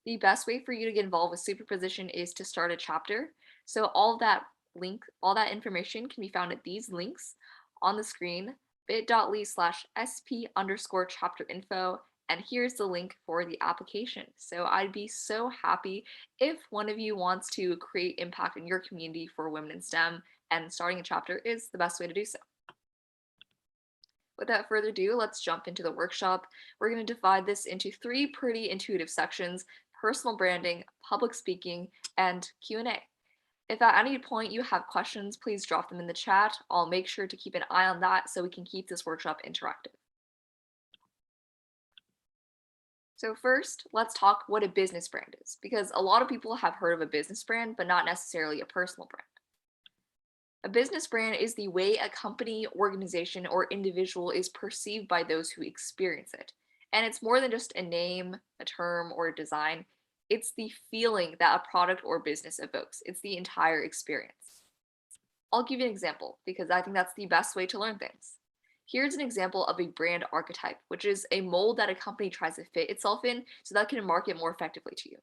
The best way for you to get involved with Superposition is to start a chapter. So all that information can be found at these links on the screen, bit.ly/sp_chapter-info, and here's the link for the application. So I'd be so happy if one of you wants to create impact in your community for women in STEM, and starting a chapter is the best way to do so. Without further ado, let's jump into the workshop. We're going to divide this into 3 pretty intuitive sections: personal branding, public speaking, and Q&A. If at any point you have questions, please drop them in the chat. I'll make sure to keep an eye on that so we can keep this workshop interactive. So first, let's talk what a business brand is, because a lot of people have heard of a business brand, but not necessarily a personal brand. A business brand is the way a company, organization, or individual is perceived by those who experience it. And it's more than just a name, a term, or a design. It's the feeling that a product or business evokes. It's the entire experience. I'll give you an example because I think that's the best way to learn things. Here's an example of a brand archetype, which is a mold that a company tries to fit itself in so that it can market more effectively to you.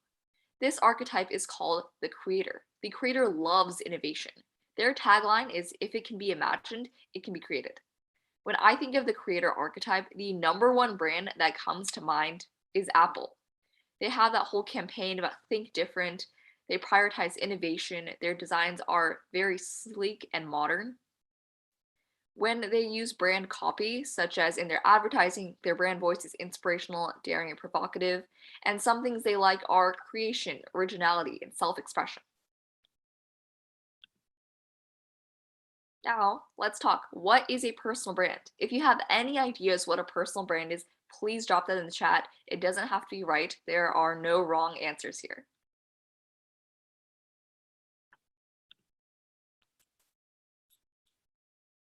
This archetype is called the creator. The creator loves innovation. Their tagline is, if it can be imagined, it can be created. When I think of the creator archetype, the number one brand that comes to mind is Apple. They have that whole campaign about think different. They prioritize innovation. Their designs are very sleek and modern. When they use brand copy, such as in their advertising, their brand voice is inspirational, daring, and provocative. And some things they like are creation, originality, and self-expression. Now, let's talk. What is a personal brand? If you have any ideas what a personal brand is, please drop that in the chat. It doesn't have to be right. There are no wrong answers here.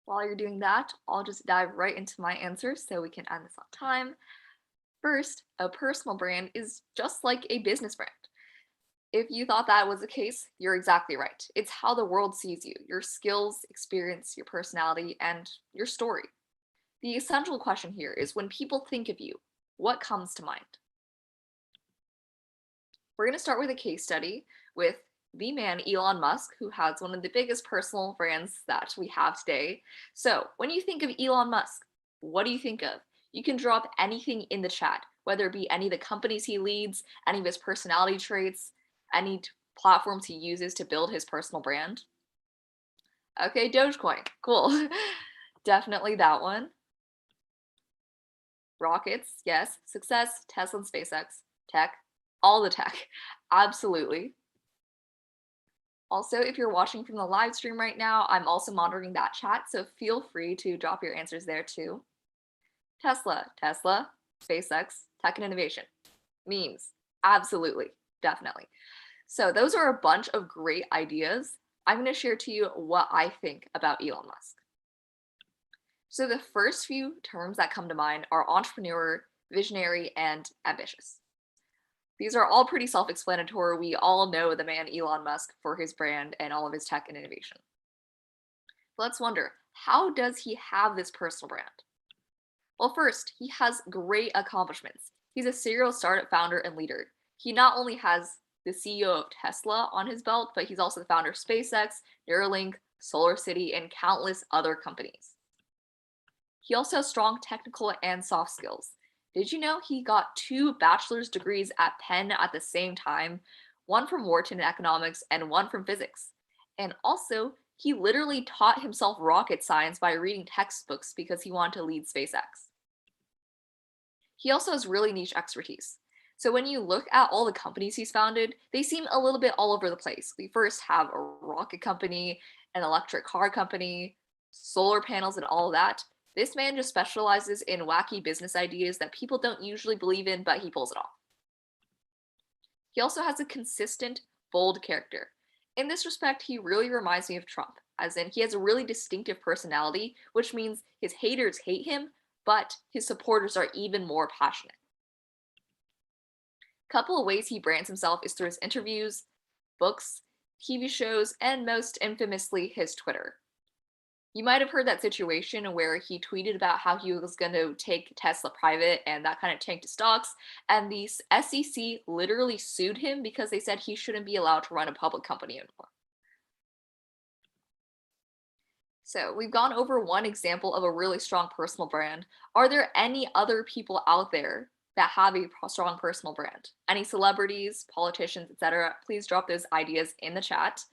While you're doing that, I'll just dive right into my answers so we can end this on time. First, a personal brand is just like a business brand. If you thought that was the case, you're exactly right. It's how the world sees you, your skills, experience, your personality, and your story. The essential question here is, when people think of you, what comes to mind? We're going to start with a case study with the man Elon Musk, who has one of the biggest personal brands that we have today. So when you think of Elon Musk, what do you think of? You can drop anything in the chat, whether it be any of the companies he leads, any of his personality traits, any platforms he uses to build his personal brand. Okay, Dogecoin, cool. Definitely that one. Rockets, yes. Success, Tesla and SpaceX. Tech, all the tech, absolutely. Also, if you're watching from the live stream right now, I'm also monitoring that chat, so feel free to drop your answers there too. Tesla, SpaceX, tech and innovation. Memes, absolutely, definitely. So those are a bunch of great ideas. I'm going to share to you what I think about Elon Musk. So the first few terms that come to mind are entrepreneur, visionary, and ambitious. These are all pretty self-explanatory. We all know the man Elon Musk for his brand and all of his tech and innovation. Let's wonder, how does he have this personal brand? Well, first, he has great accomplishments. He's a serial startup founder and leader. He not only has the CEO of Tesla on his belt, but he's also the founder of SpaceX, Neuralink, SolarCity, and countless other companies. He also has strong technical and soft skills. Did you know he got 2 bachelor's degrees at Penn at the same time? One from Wharton in economics and one from physics. And also, he literally taught himself rocket science by reading textbooks because he wanted to lead SpaceX. He also has really niche expertise. So when you look at all the companies he's founded, they seem a little bit all over the place. We first have a rocket company, an electric car company, solar panels, and all of that. This man just specializes in wacky business ideas that people don't usually believe in, but he pulls it off. He also has a consistent, bold character. In this respect, he really reminds me of Trump, as in he has a really distinctive personality, which means his haters hate him, but his supporters are even more passionate. A couple of ways he brands himself is through his interviews, books, TV shows, and most infamously, his Twitter. You might have heard that situation where he tweeted about how he was going to take Tesla private and that kind of tanked his stocks, and the SEC literally sued him because they said he shouldn't be allowed to run a public company anymore. So we've gone over one example of a really strong personal brand. Are there any other people out there that have a strong personal brand? Any celebrities, politicians, etc.? Please drop those ideas in the chat.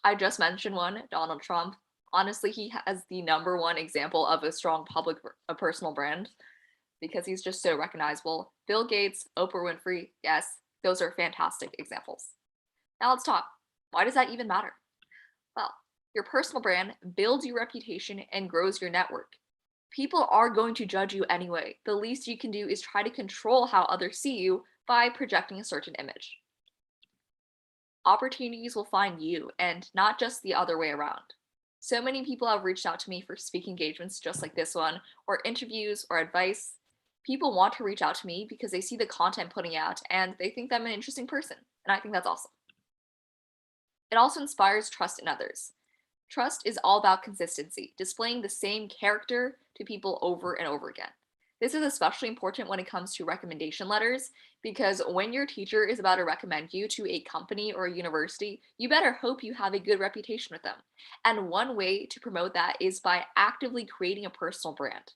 I just mentioned one, Donald Trump. Honestly, he has the #1 example of a strong personal brand because he's just so recognizable. Bill Gates, Oprah Winfrey, yes, those are fantastic examples. Now let's talk. Why does that even matter? Well, your personal brand builds your reputation and grows your network. People are going to judge you anyway. The least you can do is try to control how others see you by projecting a certain image. Opportunities will find you and not just the other way around. So many people have reached out to me for speaking engagements just like this one, or interviews or advice. People want to reach out to me because they see the content putting out and they think that I'm an interesting person, and I think that's awesome. It also inspires trust in others. Trust is all about consistency, displaying the same character to people over and over again. This is especially important when it comes to recommendation letters, because when your teacher is about to recommend you to a company or a university, you better hope you have a good reputation with them. And one way to promote that is by actively creating a personal brand.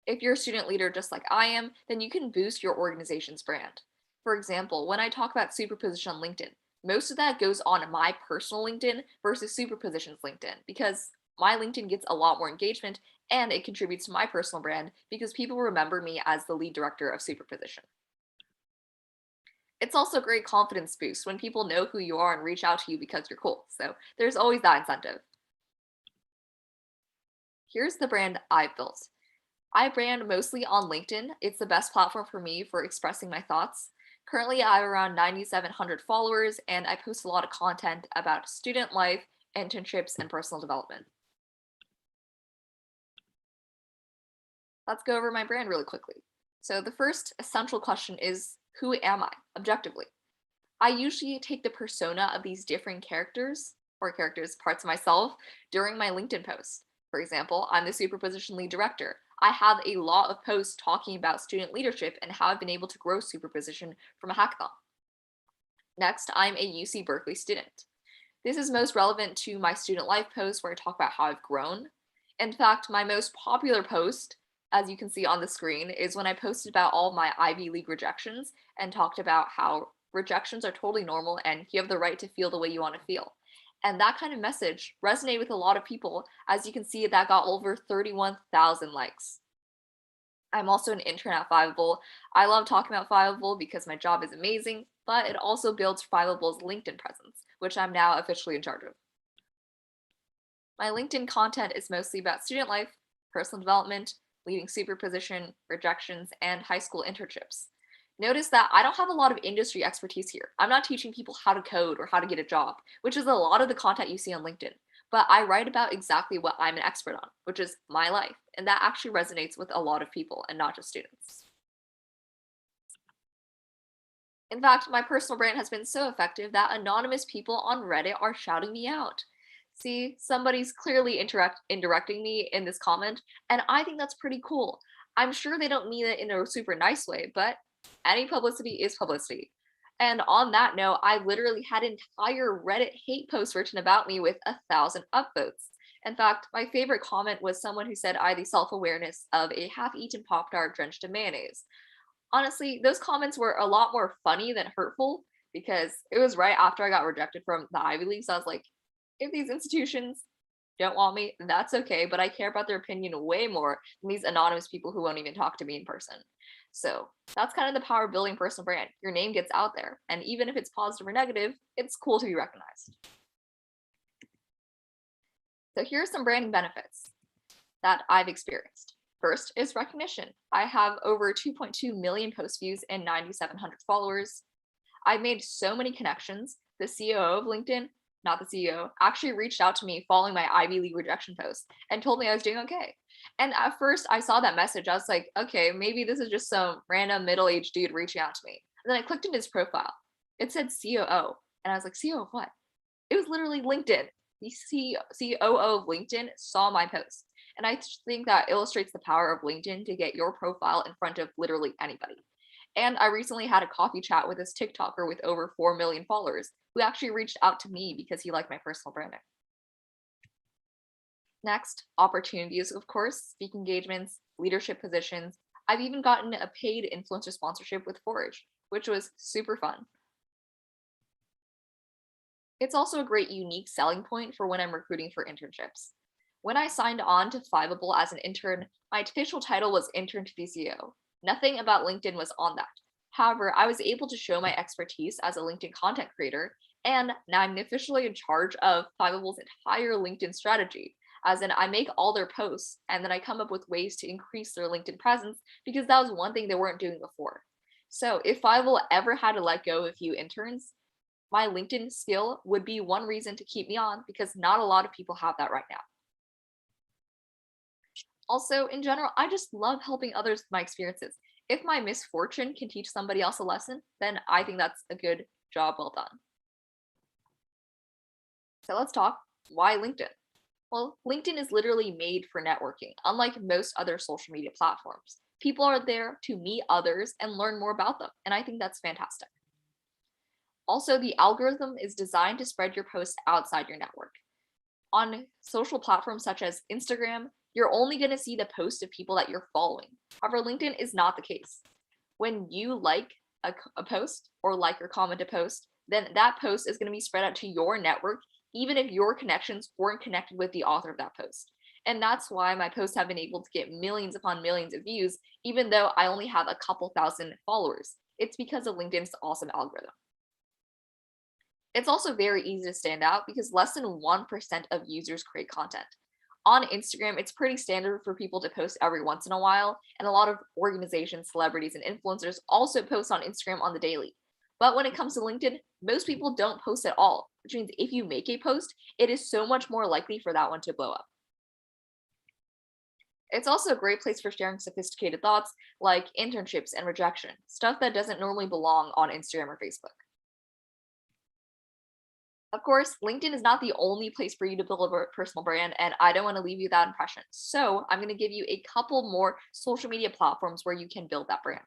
If you're a student leader just like I am, then you can boost your organization's brand. For example, when I talk about superposition on LinkedIn, most of that goes on my personal LinkedIn versus Superposition's LinkedIn, because my LinkedIn gets a lot more engagement and it contributes to my personal brand because people remember me as the lead director of Superposition. It's also a great confidence boost when people know who you are and reach out to you because you're cool. So there's always that incentive. Here's the brand I've built. I brand mostly on LinkedIn. It's the best platform for me for expressing my thoughts. Currently, I have around 9,700 followers, and I post a lot of content about student life, internships, and personal development. Let's go over my brand really quickly. So the first essential question is, who am I, objectively? I usually take the persona of these different characters, or parts of myself, during my LinkedIn posts. For example, I'm the Superposition lead director. I have a lot of posts talking about student leadership and how I've been able to grow Superposition from a hackathon. Next, I'm a UC Berkeley student. This is most relevant to my student life posts where I talk about how I've grown. In fact, my most popular post, as you can see on the screen, is when I posted about all my Ivy League rejections and talked about how rejections are totally normal and you have the right to feel the way you want to feel. And that kind of message resonated with a lot of people. As you can see, that got over 31,000 likes. I'm also an intern at Fiveable. I love talking about Fiveable because my job is amazing, but it also builds Fiveable's LinkedIn presence, which I'm now officially in charge of. My LinkedIn content is mostly about student life, personal development, leading Superposition, rejections, and high school internships. Notice that I don't have a lot of industry expertise here. I'm not teaching people how to code or how to get a job, which is a lot of the content you see on LinkedIn. But I write about exactly what I'm an expert on, which is my life. And that actually resonates with a lot of people and not just students. In fact, my personal brand has been so effective that anonymous people on Reddit are shouting me out. See, somebody's clearly indirecting me in this comment, and I think that's pretty cool. I'm sure they don't mean it in a super nice way, but any publicity is publicity. And on that note, I literally had entire Reddit hate posts written about me with 1,000 upvotes. In fact, my favorite comment was someone who said I had the self-awareness of a half-eaten Pop-Tart drenched in mayonnaise. Honestly, those comments were a lot more funny than hurtful because it was right after I got rejected from the Ivy League. So I was like, if these institutions don't want me, that's okay, but I care about their opinion way more than these anonymous people who won't even talk to me in person. So that's kind of the power of building personal brand. Your name gets out there, and even if it's positive or negative, it's cool to be recognized. So here are some branding benefits that I've experienced. First is recognition. I have over 2.2 million post views and 9,700 followers. I've made so many connections. The CEO of LinkedIn, not the CEO, actually reached out to me following my Ivy League rejection post and told me I was doing okay. And at first I saw that message, I was like, okay, maybe this is just some random middle-aged dude reaching out to me. And then I clicked into his profile. It said COO. And I was like, COO of what? It was literally LinkedIn. The COO of LinkedIn saw my post. And I think that illustrates the power of LinkedIn to get your profile in front of literally anybody. And I recently had a coffee chat with this TikToker with over 4 million followers who actually reached out to me because he liked my personal branding. Next, opportunities, of course, speaking engagements, leadership positions. I've even gotten a paid influencer sponsorship with Forage, which was super fun. It's also a great unique selling point for when I'm recruiting for internships. When I signed on to Fiveable as an intern, my official title was Intern to the CEO. Nothing about LinkedIn was on that. However, I was able to show my expertise as a LinkedIn content creator, and now I'm officially in charge of Fiveable's entire LinkedIn strategy, as in I make all their posts, and then I come up with ways to increase their LinkedIn presence, because that was one thing they weren't doing before. So if Fiveable ever had to let go of a few interns, my LinkedIn skill would be one reason to keep me on, because not a lot of people have that right now. Also, in general, I just love helping others with my experiences. If my misfortune can teach somebody else a lesson, then I think that's a good job well done. So let's talk why LinkedIn. Well, LinkedIn is literally made for networking, unlike most other social media platforms. People are there to meet others and learn more about them, and I think that's fantastic. Also, the algorithm is designed to spread your posts outside your network. On social platforms such as Instagram, you're only going to see the posts of people that you're following. However, LinkedIn is not the case. When you like a post or like or comment a post, then that post is going to be spread out to your network, even if your connections weren't connected with the author of that post. And that's why my posts have been able to get millions upon millions of views, even though I only have a couple thousand followers. It's because of LinkedIn's awesome algorithm. It's also very easy to stand out because less than 1% of users create content. On Instagram, it's pretty standard for people to post every once in a while, and a lot of organizations, celebrities, and influencers also post on Instagram on the daily. But when it comes to LinkedIn, most people don't post at all, which means if you make a post, it is so much more likely for that one to blow up. It's also a great place for sharing sophisticated thoughts like internships and rejection, stuff that doesn't normally belong on Instagram or Facebook. Of course, LinkedIn is not the only place for you to build a personal brand, and I don't want to leave you that impression. So I'm going to give you a couple more social media platforms where you can build that brand.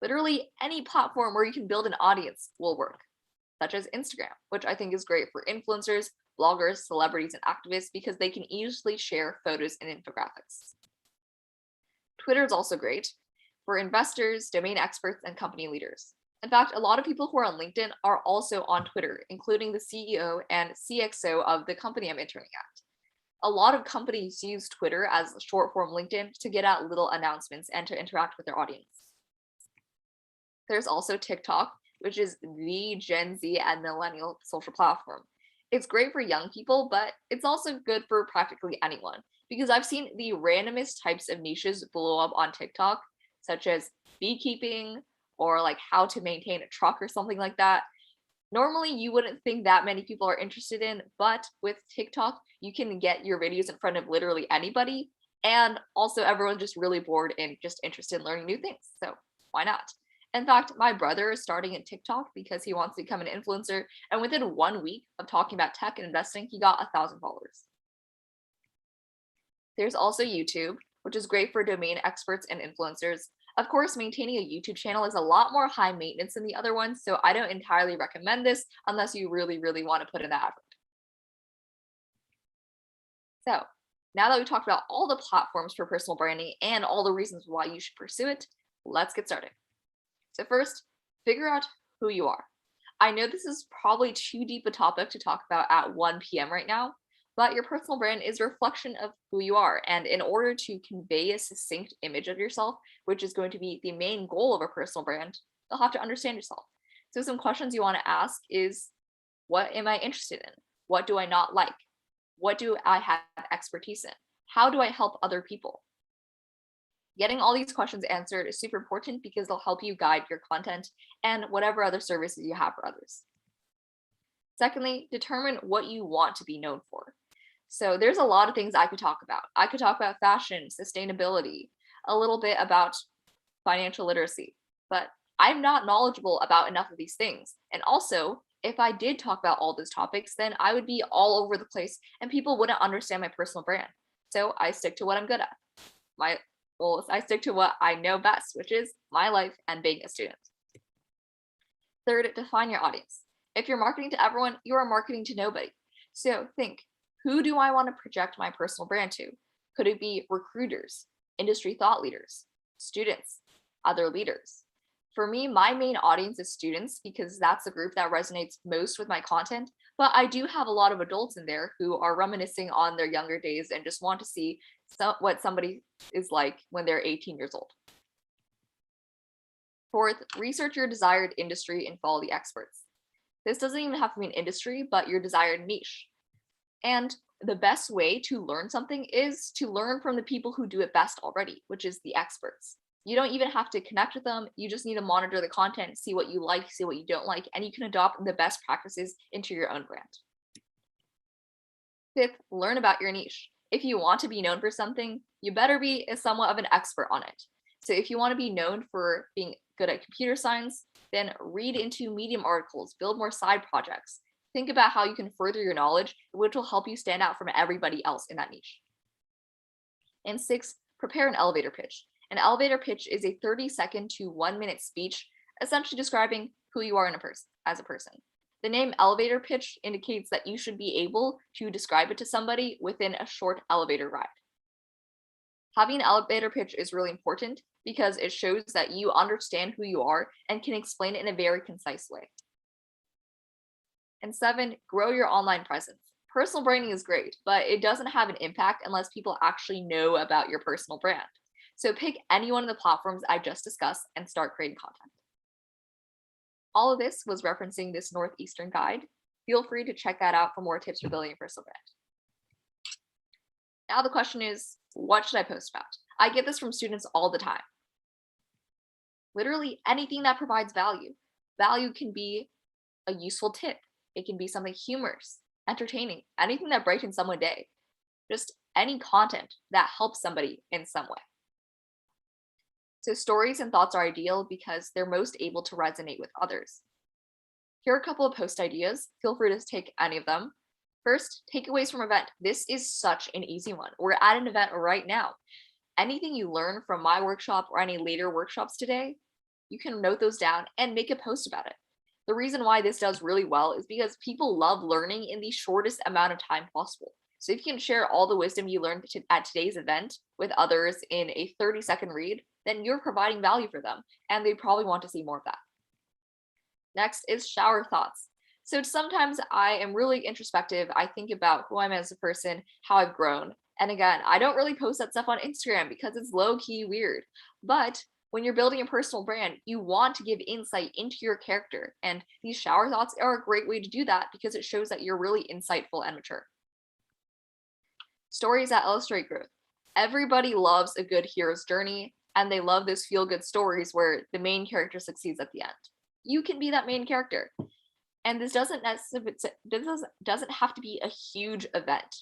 Literally any platform where you can build an audience will work, such as Instagram, which I think is great for influencers, bloggers, celebrities, and activists because they can easily share photos and infographics. Twitter is also great for investors, domain experts, and company leaders. In fact, a lot of people who are on LinkedIn are also on Twitter, including the CEO and CXO of the company I'm interning at. A lot of companies use Twitter as short form LinkedIn to get out little announcements and to interact with their audience. There's also TikTok, which is the Gen Z and millennial social platform. It's great for young people, but it's also good for practically anyone because I've seen the randomest types of niches blow up on TikTok, such as beekeeping, or like how to maintain a truck or something like that. Normally, you wouldn't think that many people are interested in, but with TikTok, you can get your videos in front of literally anybody. And also everyone's just really bored and just interested in learning new things. So why not? In fact, my brother is starting in TikTok because he wants to become an influencer. And within 1 week of talking about tech and investing, he got 1,000 followers. There's also YouTube, which is great for domain experts and influencers. Of course, maintaining a YouTube channel is a lot more high maintenance than the other ones, so I don't entirely recommend this unless you really, really want to put in the effort. So now that we talked about all the platforms for personal branding and all the reasons why you should pursue it, let's get started. So first, figure out who you are. I know this is probably too deep a topic to talk about at 1 p.m. right now, but your personal brand is a reflection of who you are. And in order to convey a succinct image of yourself, which is going to be the main goal of a personal brand, you'll have to understand yourself. So some questions you want to ask is, what am I interested in? What do I not like? What do I have expertise in? How do I help other people? Getting all these questions answered is super important because they'll help you guide your content and whatever other services you have for others. Secondly, determine what you want to be known for. So there's a lot of things I could talk about. I could talk about fashion, sustainability, a little bit about financial literacy, but I'm not knowledgeable about enough of these things. And also, if I did talk about all those topics, then I would be all over the place and people wouldn't understand my personal brand. So I stick to what I'm good at. I stick to what I know best, which is my life and being a student. Third, define your audience. If you're marketing to everyone, you are marketing to nobody. So think, who do I want to project my personal brand to? Could it be recruiters, industry thought leaders, students, other leaders? For me, my main audience is students because that's the group that resonates most with my content. But I do have a lot of adults in there who are reminiscing on their younger days and just want to see what somebody is like when they're 18 years old. Fourth, research your desired industry and follow the experts. This doesn't even have to be an industry, but your desired niche. And the best way to learn something is to learn from the people who do it best already, which is the experts. You don't even have to connect with them. You just need to monitor the content, see what you like, see what you don't like, and you can adopt the best practices into your own brand. Fifth, learn about your niche. If you want to be known for something, you better be somewhat of an expert on it. So if you want to be known for being good at computer science, then read into Medium articles, build more side projects, Think about how you can further your knowledge, which will help you stand out from everybody else in that niche. And 6, prepare an elevator pitch. An elevator pitch is a 30-second to 1-minute speech, essentially describing who you are as a person. The name elevator pitch indicates that you should be able to describe it to somebody within a short elevator ride. Having an elevator pitch is really important because it shows that you understand who you are and can explain it in a very concise way. And 7, grow your online presence. Personal branding is great, but it doesn't have an impact unless people actually know about your personal brand. So pick any one of the platforms I just discussed and start creating content. All of this was referencing this Northeastern guide. Feel free to check that out for more tips for building your personal brand. Now the question is, what should I post about? I get this from students all the time. Literally anything that provides value. Value can be a useful tip. It can be something humorous, entertaining, anything that brightens someone's day. Just any content that helps somebody in some way. So stories and thoughts are ideal because they're most able to resonate with others. Here are a couple of post ideas. Feel free to take any of them. First, takeaways from event. This is such an easy one. We're at an event right now. Anything you learn from my workshop or any later workshops today, you can note those down and make a post about it. The reason why this does really well is because people love learning in the shortest amount of time possible. So if you can share all the wisdom you learned at today's event with others in a 30-second read, then you're providing value for them, and they probably want to see more of that. Next is shower thoughts. So sometimes I am really introspective. I think about who I am as a person, how I've grown. And again, I don't really post that stuff on Instagram because it's low-key weird. But when you're building a personal brand, you want to give insight into your character. And these shower thoughts are a great way to do that because it shows that you're really insightful and mature. Stories that illustrate growth. Everybody loves a good hero's journey, and they love those feel-good stories where the main character succeeds at the end. You can be that main character. And this doesn't have to be a huge event.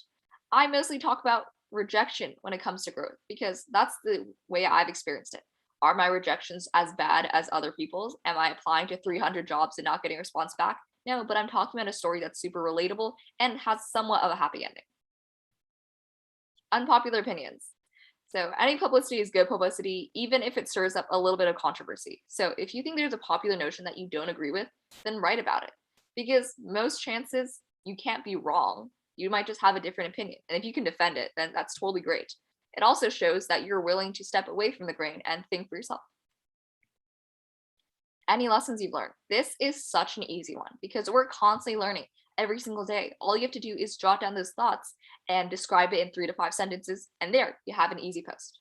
I mostly talk about rejection when it comes to growth because that's the way I've experienced it. Are my rejections as bad as other people's? Am I applying to 300 jobs and not getting a response back? No, but I'm talking about a story that's super relatable and has somewhat of a happy ending. Unpopular opinions. So any publicity is good publicity, even if it stirs up a little bit of controversy. So if you think there's a popular notion that you don't agree with, then write about it. Because most chances you can't be wrong. You might just have a different opinion. And if you can defend it, then that's totally great. It also shows that you're willing to step away from the grain and think for yourself. Any lessons you've learned. This is such an easy one because we're constantly learning every single day. All you have to do is jot down those thoughts and describe it in 3 to 5 sentences. And there, you have an easy post.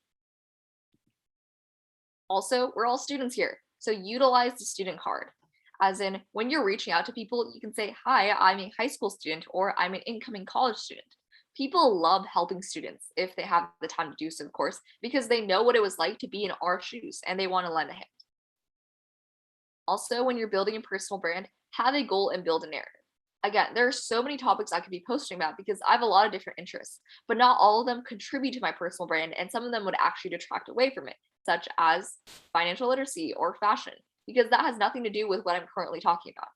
Also, we're all students here. So utilize the student card. As in, when you're reaching out to people, you can say, hi, I'm a high school student, or I'm an incoming college student. People love helping students if they have the time to do so, of course, because they know what it was like to be in our shoes and they want to lend a hand. Also, when you're building a personal brand, have a goal and build a narrative. Again, there are so many topics I could be posting about because I have a lot of different interests, but not all of them contribute to my personal brand, and some of them would actually detract away from it, such as financial literacy or fashion, because that has nothing to do with what I'm currently talking about.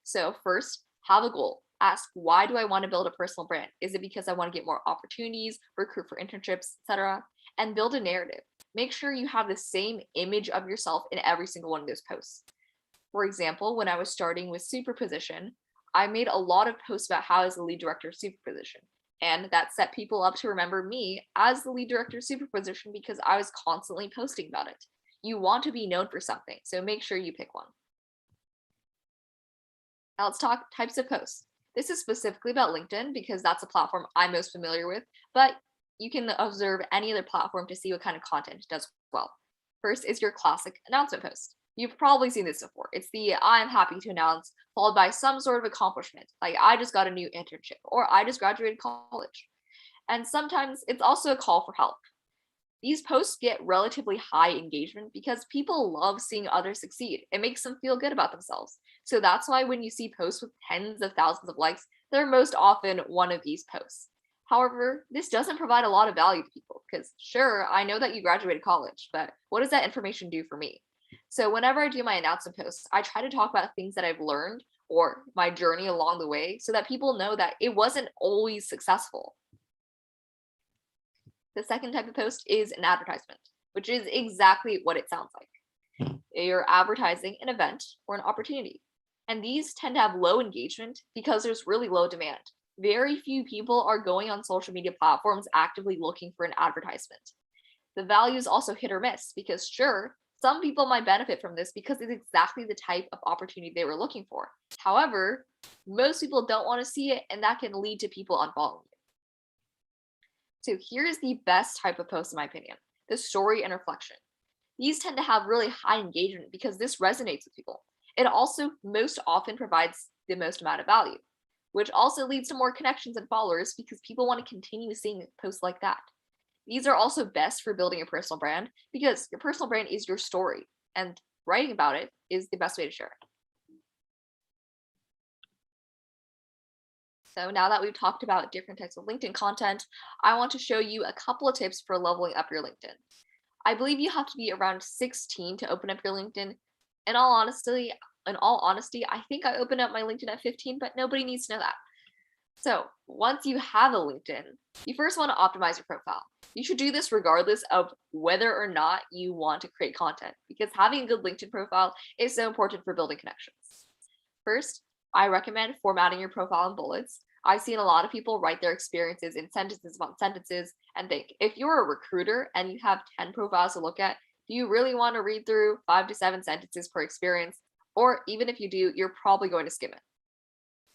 So first, have a goal. Ask, why do I want to build a personal brand? Is it because I want to get more opportunities, recruit for internships, etc.? And build a narrative. Make sure you have the same image of yourself in every single one of those posts. For example, when I was starting with Superposition, I made a lot of posts about how I was the lead director of Superposition. And that set people up to remember me as the lead director of Superposition because I was constantly posting about it. You want to be known for something, so make sure you pick one. Now let's talk types of posts. This is specifically about LinkedIn because that's a platform I'm most familiar with, but you can observe any other platform to see what kind of content it does well. First is your classic announcement post. You've probably seen this before. It's the I'm happy to announce followed by some sort of accomplishment, like I just got a new internship or I just graduated college. And sometimes it's also a call for help. These posts get relatively high engagement because people love seeing others succeed. It makes them feel good about themselves. So that's why when you see posts with tens of thousands of likes, they're most often one of these posts. However, this doesn't provide a lot of value to people because sure, I know that you graduated college, but what does that information do for me? So whenever I do my announcement posts, I try to talk about things that I've learned or my journey along the way so that people know that it wasn't always successful. The second type of post is an advertisement, which is exactly what it sounds like. You're advertising an event or an opportunity. And these tend to have low engagement because there's really low demand. Very few people are going on social media platforms actively looking for an advertisement. The value is also hit or miss because sure, some people might benefit from this because it's exactly the type of opportunity they were looking for. However, most people don't want to see it, and that can lead to people unfollowing you. So here's the best type of post in my opinion, the story and reflection. These tend to have really high engagement because this resonates with people. It also most often provides the most amount of value, which also leads to more connections and followers because people want to continue seeing posts like that. These are also best for building a personal brand because your personal brand is your story, and writing about it is the best way to share it. So now that we've talked about different types of LinkedIn content, I want to show you a couple of tips for leveling up your LinkedIn. I believe you have to be around 16 to open up your LinkedIn. In all honesty, I think I opened up my LinkedIn at 15, but nobody needs to know that. So once you have a LinkedIn, you first want to optimize your profile. You should do this regardless of whether or not you want to create content, because having a good LinkedIn profile is so important for building connections. First, I recommend formatting your profile in bullets. I've seen a lot of people write their experiences in sentences upon sentences and think, if you're a recruiter and you have 10 profiles to look at, do you really want to read through 5 to 7 sentences per experience? Or even if you do, you're probably going to skim it.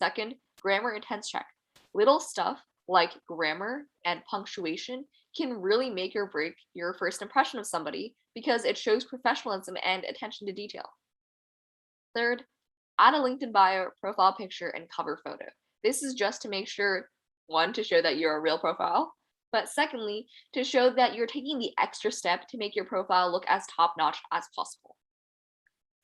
Second, grammar and tense check. Little stuff like grammar and punctuation can really make or break your first impression of somebody because it shows professionalism and attention to detail. Third, add a LinkedIn bio, profile picture, and cover photo. This is just to make sure, one, to show that you're a real profile, but secondly, to show that you're taking the extra step to make your profile look as top-notch as possible.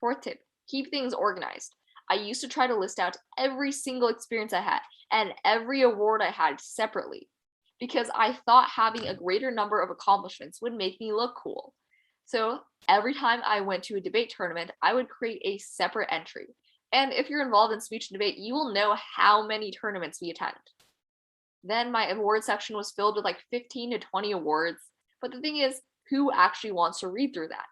Fourth tip, keep things organized. I used to try to list out every single experience I had and every award I had separately because I thought having a greater number of accomplishments would make me look cool. So every time I went to a debate tournament, I would create a separate entry. And if you're involved in speech and debate, you will know how many tournaments we attend. Then my award section was filled with like 15 to 20 awards. But the thing is, who actually wants to read through that?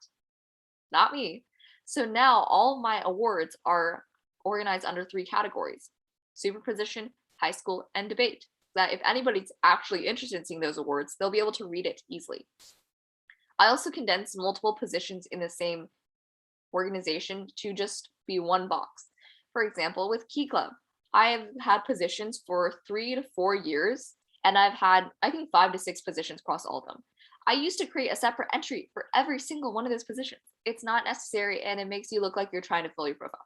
Not me. So now all my awards are organized under 3 categories: superposition, high school, and debate. That if anybody's actually interested in seeing those awards, they'll be able to read it easily. I also condensed multiple positions in the same organization to just be one box. For example, with Key Club, I have had positions for 3 to 4 years, and I've had, I think, 5 to 6 positions across all of them. I used to create a separate entry for every single one of those positions. It's not necessary, and it makes you look like you're trying to fill your profile.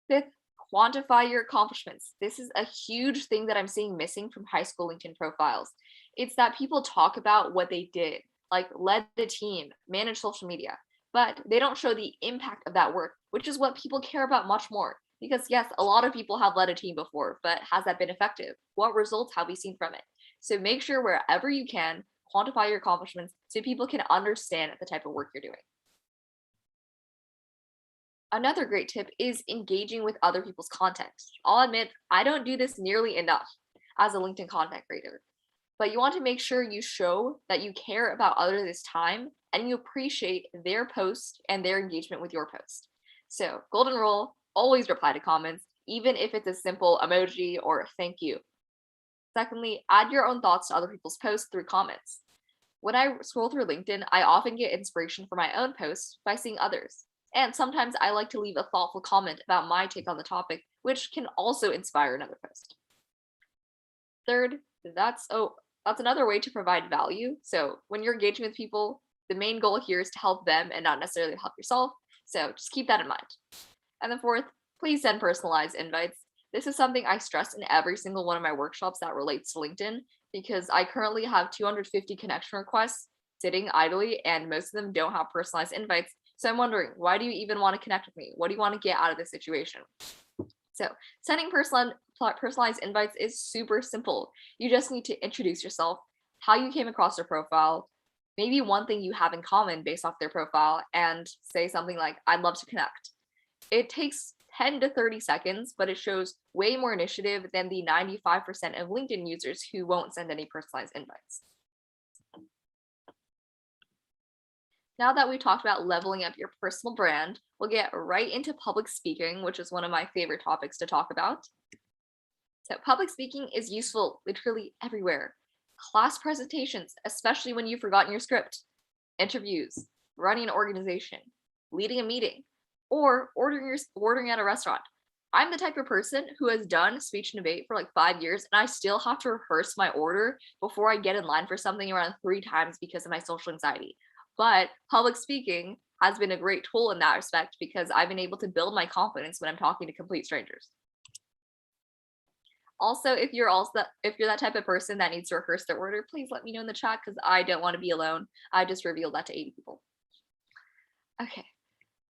Fifth, quantify your accomplishments. This is a huge thing that I'm seeing missing from high school LinkedIn profiles. It's that people talk about what they did, like led the team, managed social media, but they don't show the impact of that work, which is what people care about much more. Because yes, a lot of people have led a team before, but has that been effective? What results have we seen from it? So make sure wherever you can, quantify your accomplishments so people can understand the type of work you're doing. Another great tip is engaging with other people's content. I'll admit, I don't do this nearly enough as a LinkedIn content creator, but you want to make sure you show that you care about others' time and you appreciate their post and their engagement with your post. So, golden rule, always reply to comments, even if it's a simple emoji or thank you. Secondly, add your own thoughts to other people's posts through comments. When I scroll through LinkedIn, I often get inspiration for my own posts by seeing others. And sometimes I like to leave a thoughtful comment about my take on the topic, which can also inspire another post. Third, that's another way to provide value. So when you're engaging with people, the main goal here is to help them and not necessarily help yourself. So just keep that in mind. And then fourth, please send personalized invites. This is something I stress in every single one of my workshops that relates to LinkedIn, because I currently have 250 connection requests sitting idly, and most of them don't have personalized invites. So I'm wondering, why do you even want to connect with me? What do you want to get out of this situation? So sending personalized invites is super simple. You just need to introduce yourself, how you came across their profile, maybe one thing you have in common based off their profile, and say something like, I'd love to connect. It takes 10 to 30 seconds, but it shows way more initiative than the 95% of LinkedIn users who won't send any personalized invites. Now that we talked about leveling up your personal brand, we'll get right into public speaking, which is one of my favorite topics to talk about. So public speaking is useful literally everywhere. Class presentations, especially when you've forgotten your script, interviews, running an organization, leading a meeting, or ordering at a restaurant. I'm the type of person who has done speech and debate for like 5 years, and I still have to rehearse my order before I get in line for something around 3 times because of my social anxiety. But public speaking has been a great tool in that respect because I've been able to build my confidence when I'm talking to complete strangers. Also, if you're that type of person that needs to rehearse their order, please let me know in the chat because I don't want to be alone. I just revealed that to 80 people. Okay,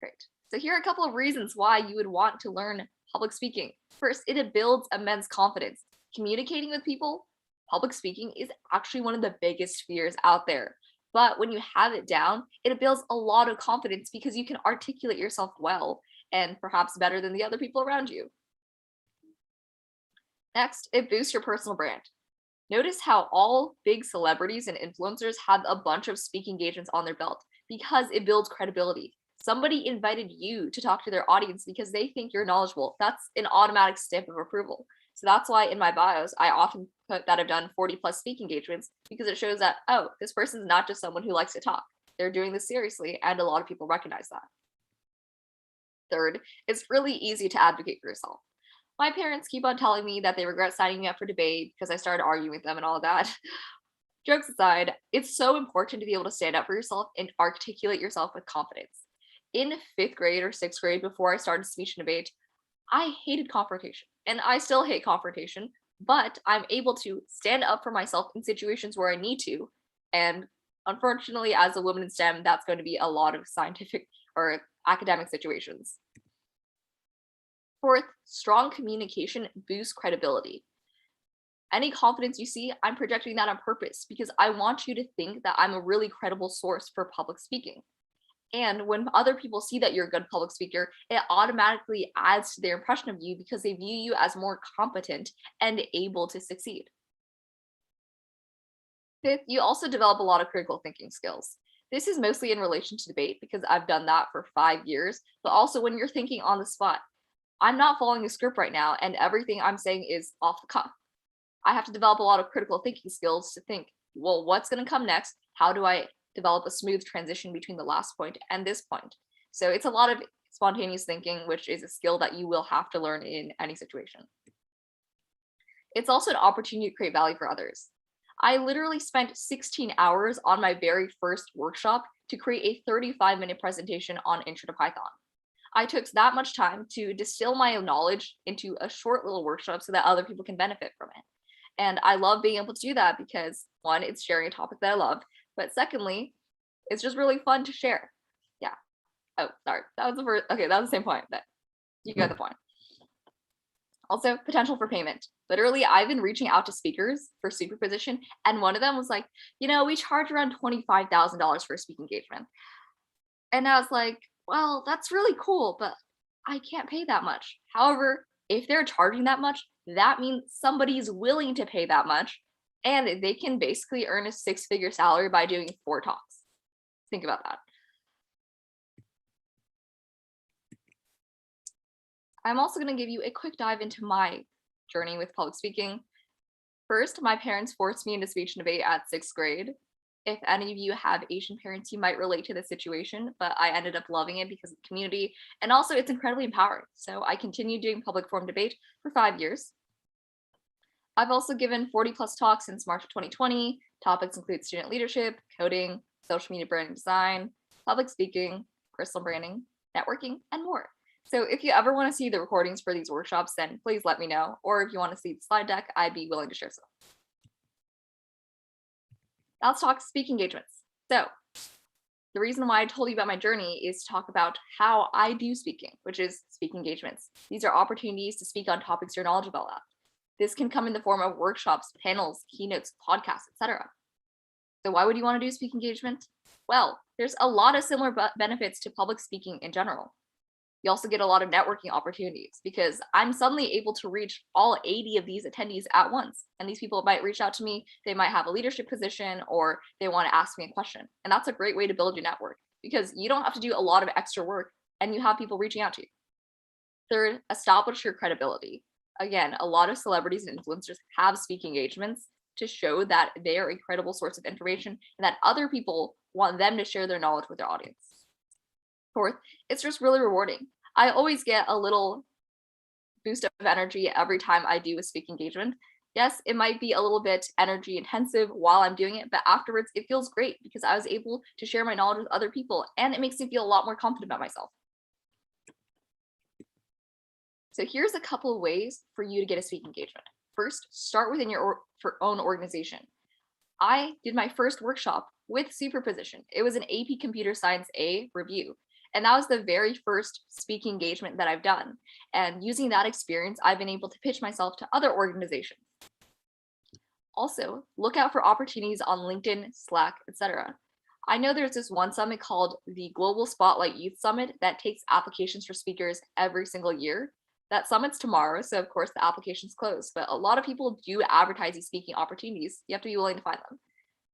great. So here are a couple of reasons why you would want to learn public speaking. First, it builds immense confidence. Communicating with people, public speaking is actually one of the biggest fears out there. But when you have it down, it builds a lot of confidence because you can articulate yourself well and perhaps better than the other people around you. Next, it boosts your personal brand. Notice how all big celebrities and influencers have a bunch of speaking engagements on their belt because it builds credibility. Somebody invited you to talk to their audience because they think you're knowledgeable. That's an automatic stamp of approval. So that's why in my bios, I often put that I've done 40 plus speaking engagements because it shows that, oh, this person's not just someone who likes to talk. They're doing this seriously, and a lot of people recognize that. Third, it's really easy to advocate for yourself. My parents keep on telling me that they regret signing me up for debate because I started arguing with them and all that. Jokes aside, it's so important to be able to stand up for yourself and articulate yourself with confidence. In 5th grade or 6th grade, before I started speech and debate, I hated confrontation, and I still hate confrontation, but I'm able to stand up for myself in situations where I need to. And unfortunately, as a woman in STEM, that's going to be a lot of scientific or academic situations. Fourth, strong communication boosts credibility. Any confidence you see, I'm projecting that on purpose because I want you to think that I'm a really credible source for public speaking. And when other people see that you're a good public speaker, it automatically adds to their impression of you because they view you as more competent and able to succeed. Fifth, you also develop a lot of critical thinking skills. This is mostly in relation to debate because I've done that for 5 years, but also when you're thinking on the spot. I'm not following a script right now, and everything I'm saying is off the cuff. I have to develop a lot of critical thinking skills to think, well, what's going to come next? How do I develop a smooth transition between the last point and this point? So it's a lot of spontaneous thinking, which is a skill that you will have to learn in any situation. It's also an opportunity to create value for others. I literally spent 16 hours on my very first workshop to create a 35-minute presentation on Intro to Python. I took that much time to distill my knowledge into a short little workshop so that other people can benefit from it. And I love being able to do that because, one, it's sharing a topic that I love, but secondly, it's just really fun to share. Yeah. Oh, sorry. That was the first. Okay, that was the same point, but you got the point. Also, potential for payment. Literally, I've been reaching out to speakers for superposition, and one of them was like, we charge around $25,000 for a speaking engagement. And I was like, well, that's really cool, but I can't pay that much. However, if they're charging that much, that means somebody's willing to pay that much, and they can basically earn a 6-figure salary by doing 4 talks. Think about that. I'm also going to give you a quick dive into my journey with public speaking. First, my parents forced me into speech and debate at 6th grade. If any of you have Asian parents, you might relate to this situation, but I ended up loving it because of the community, and also it's incredibly empowering. So I continued doing public forum debate for 5 years. I've also given 40 plus talks since March of 2020. Topics include student leadership, coding, social media branding design, public speaking, personal branding, networking, and more. So if you ever want to see the recordings for these workshops, then please let me know. Or if you want to see the slide deck, I'd be willing to share some. Now let's talk speaking engagements. So the reason why I told you about my journey is to talk about how I do speaking, which is speaking engagements. These are opportunities to speak on topics you're knowledgeable about. This can come in the form of workshops, panels, keynotes, podcasts, etc. So why would you want to do speaking engagement? Well, there's a lot of similar benefits to public speaking in general. You also get a lot of networking opportunities because I'm suddenly able to reach all 80 of these attendees at once. And these people might reach out to me, they might have a leadership position, or they want to ask me a question. And that's a great way to build your network because you don't have to do a lot of extra work and you have people reaching out to you. Third, establish your credibility. Again, a lot of celebrities and influencers have speaking engagements to show that they are a credible source of information and that other people want them to share their knowledge with their audience. Fourth, it's just really rewarding. I always get a little boost of energy every time I do a speaking engagement. Yes, it might be a little bit energy intensive while I'm doing it, but afterwards it feels great because I was able to share my knowledge with other people and it makes me feel a lot more confident about myself. So here's a couple of ways for you to get a speaking engagement. First, start within your own organization. I did my first workshop with superposition. It was an AP Computer Science A review. And that was the very first speaking engagement that I've done. And using that experience, I've been able to pitch myself to other organizations. Also, look out for opportunities on LinkedIn, Slack, etc. I know there's this one summit called the Global Spotlight Youth Summit that takes applications for speakers every single year. That summit's tomorrow, so of course the application's closed, but a lot of people do advertise these speaking opportunities. You have to be willing to find them.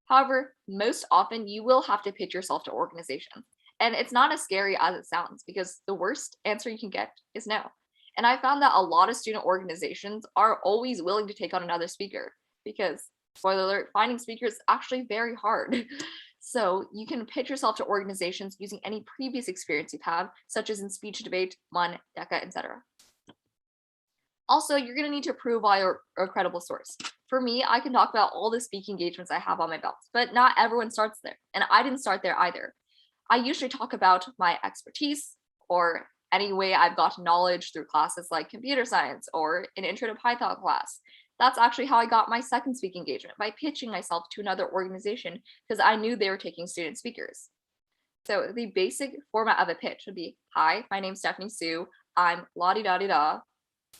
However, most often you will have to pitch yourself to organizations. And it's not as scary as it sounds because the worst answer you can get is no. And I found that a lot of student organizations are always willing to take on another speaker because, spoiler alert, finding speakers is actually very hard. So you can pitch yourself to organizations using any previous experience you've had, such as in speech debate, MUN, DECA, etc. Also, you're going to need to prove why you're a credible source. For me, I can talk about all the speaking engagements I have on my belt, but not everyone starts there. And I didn't start there either. I usually talk about my expertise or any way I've gotten knowledge through classes like computer science or an intro to Python class. That's actually how I got my second speaking engagement, by pitching myself to another organization because I knew they were taking student speakers. So the basic format of a pitch would be, hi, my name's Stephanie Sue. I'm la-di-da-di-da.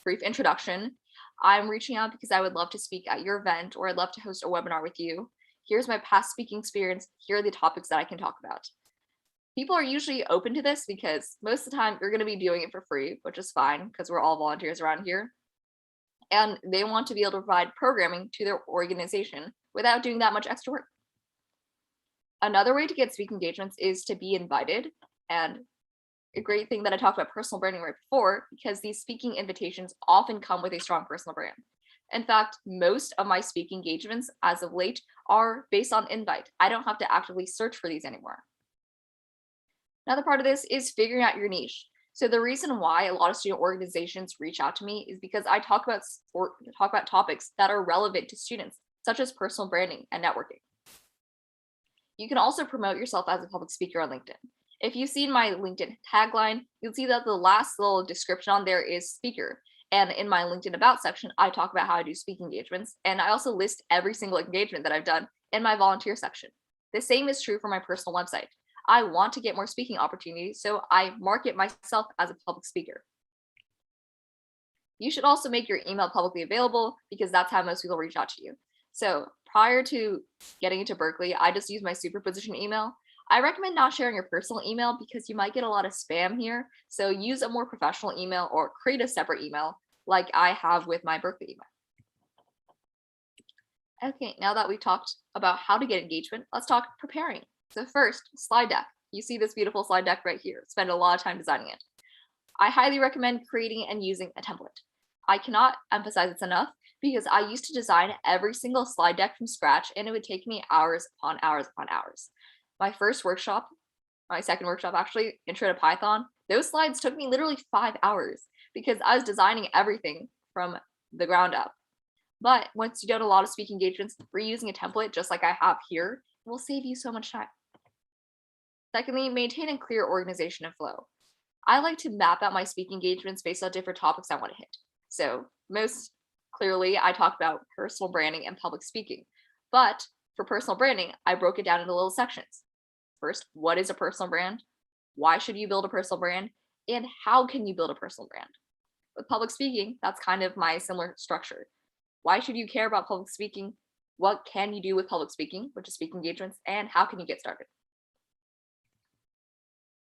Brief introduction. I'm reaching out because I would love to speak at your event or I'd love to host a webinar with you. Here's my past speaking experience. Here are the topics that I can talk about. People are usually open to this because most of the time you're going to be doing it for free, which is fine because we're all volunteers around here. And they want to be able to provide programming to their organization without doing that much extra work. Another way to get speaking engagements is to be invited. And a great thing that I talked about personal branding right before, because these speaking invitations often come with a strong personal brand. In fact, most of my speaking engagements as of late are based on invite. I don't have to actively search for these anymore. Another part of this is figuring out your niche. So the reason why a lot of student organizations reach out to me is because I talk about topics that are relevant to students, such as personal branding and networking. You can also promote yourself as a public speaker on LinkedIn. If you've seen my LinkedIn tagline, you'll see that the last little description on there is speaker. And in my LinkedIn About section, I talk about how I do speaking engagements. And I also list every single engagement that I've done in my volunteer section. The same is true for my personal website. I want to get more speaking opportunities, so I market myself as a public speaker. You should also make your email publicly available because that's how most people reach out to you. So prior to getting into Berkeley, I just use my superposition email. I recommend not sharing your personal email because you might get a lot of spam here. So use a more professional email or create a separate email like I have with my Berkeley email. Okay, now that we've talked about how to get engagement, let's talk preparing. So first, slide deck. You see this beautiful slide deck right here. Spend a lot of time designing it. I highly recommend creating and using a template. I cannot emphasize this enough because I used to design every single slide deck from scratch and it would take me hours upon hours upon hours. My second workshop actually, Intro to Python, those slides took me literally 5 hours because I was designing everything from the ground up. But once you've done a lot of speaking engagements, reusing a template just like I have here will save you so much time. Secondly, maintain a clear organization and flow. I like to map out my speaking engagements based on different topics I want to hit. So most clearly, I talked about personal branding and public speaking. But for personal branding, I broke it down into little sections. First, what is a personal brand? Why should you build a personal brand? And how can you build a personal brand? With public speaking, that's kind of my similar structure. Why should you care about public speaking? What can you do with public speaking, which is speaking engagements, and how can you get started?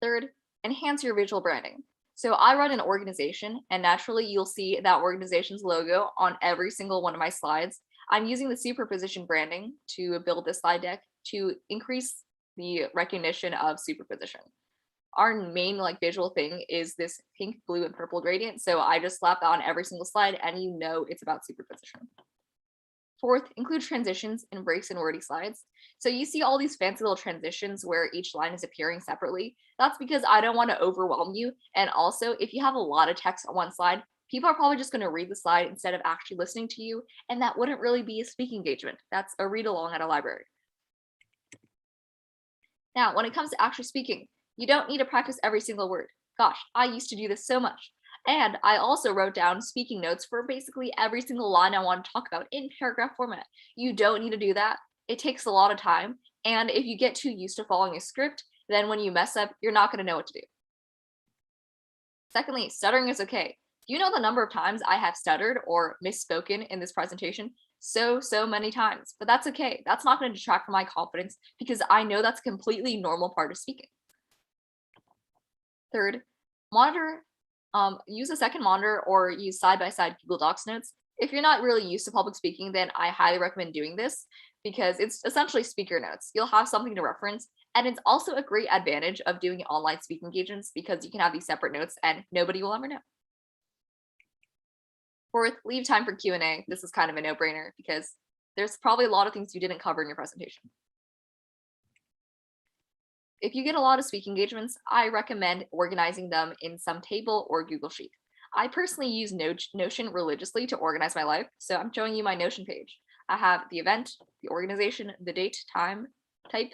Third, enhance your visual branding. So I run an organization, and naturally you'll see that organization's logo on every single one of my slides. I'm using the superposition branding to build this slide deck to increase the recognition of superposition. Our main visual thing is this pink, blue, and purple gradient. So I just slap that on every single slide and you know it's about superposition. Fourth, include transitions and breaks in wordy slides. So you see all these fancy little transitions where each line is appearing separately. That's because I don't want to overwhelm you. And also, if you have a lot of text on one slide, people are probably just going to read the slide instead of actually listening to you. And that wouldn't really be a speaking engagement. That's a read along at a library. Now, when it comes to actually speaking, you don't need to practice every single word. Gosh, I used to do this so much. And I also wrote down speaking notes for basically every single line I want to talk about in paragraph format. You don't need to do that. It takes a lot of time. And if you get too used to following a script, then when you mess up, you're not going to know what to do. Secondly, stuttering is okay. Do you know the number of times I have stuttered or misspoken in this presentation? So many times, but that's okay. That's not going to detract from my confidence because I know that's a completely normal part of speaking. Third, use a second monitor or use side-by-side Google Docs notes. If you're not really used to public speaking, then I highly recommend doing this because it's essentially speaker notes. You'll have something to reference, and it's also a great advantage of doing online speaking engagements because you can have these separate notes and nobody will ever know. Fourth, leave time for Q&A. This is kind of a no-brainer because there's probably a lot of things you didn't cover in your presentation. If you get a lot of speaking engagements, I recommend organizing them in some table or Google Sheet. I personally use Notion religiously to organize my life, so I'm showing you my Notion page. I have the event, the organization, the date, time, type,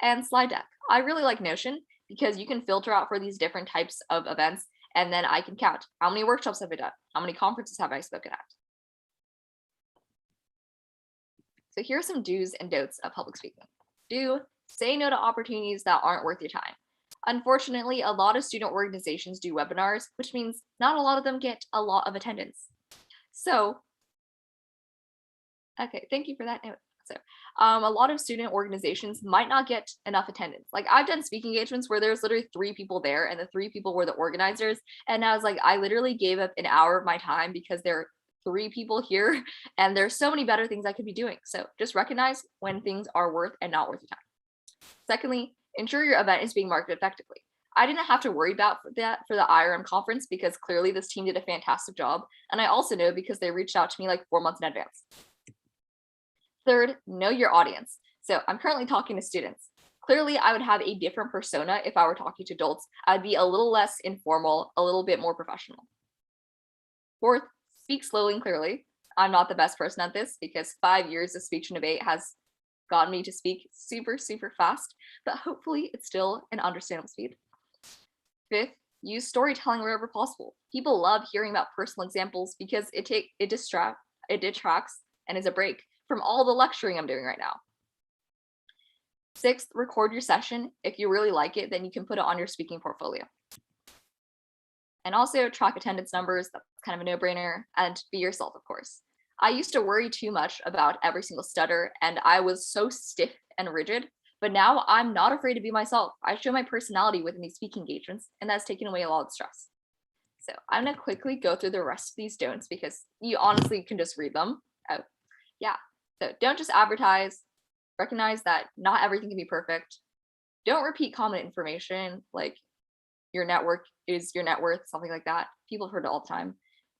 and slide deck. I really like Notion because you can filter out for these different types of events, and then I can count how many workshops have I done, how many conferences have I spoken at. So here are some do's and don'ts of public speaking. Do say no to opportunities that aren't worth your time. Unfortunately, a lot of student organizations do webinars, which means not a lot of them get a lot of attendance. So, okay, thank you for that note. So, a lot of student organizations might not get enough attendance. Like I've done speaking engagements where there's literally 3 people there and the 3 people were the organizers. And I was like, I literally gave up an hour of my time because there are 3 people here and there's so many better things I could be doing. So just recognize when things are worth and not worth your time. Secondly, ensure your event is being marketed effectively. I didn't have to worry about that for the IRM conference because clearly this team did a fantastic job. And I also know because they reached out to me like 4 months in advance. Third, know your audience. So I'm currently talking to students. Clearly, I would have a different persona if I were talking to adults. I'd be a little less informal, a little bit more professional. Fourth, speak slowly and clearly. I'm not the best person at this because 5 years of speech and debate has gotten me to speak super fast, but hopefully it's still an understandable speed. Fifth, use storytelling wherever possible. People love hearing about personal examples because it detracts and is a break from all the lecturing I'm doing right now. Sixth, record your session. If you really like it, then you can put it on your speaking portfolio. And also track attendance numbers. That's kind of a no-brainer. And be yourself, of course. I used to worry too much about every single stutter, and I was so stiff and rigid. But now I'm not afraid to be myself. I show my personality within these speaking engagements, and that's taken away a lot of stress. So I'm going to quickly go through the rest of these don'ts because you honestly can just read them. So don't just advertise. Recognize that not everything can be perfect. Don't repeat common information like your network is your net worth, something like that. People have heard it all the time.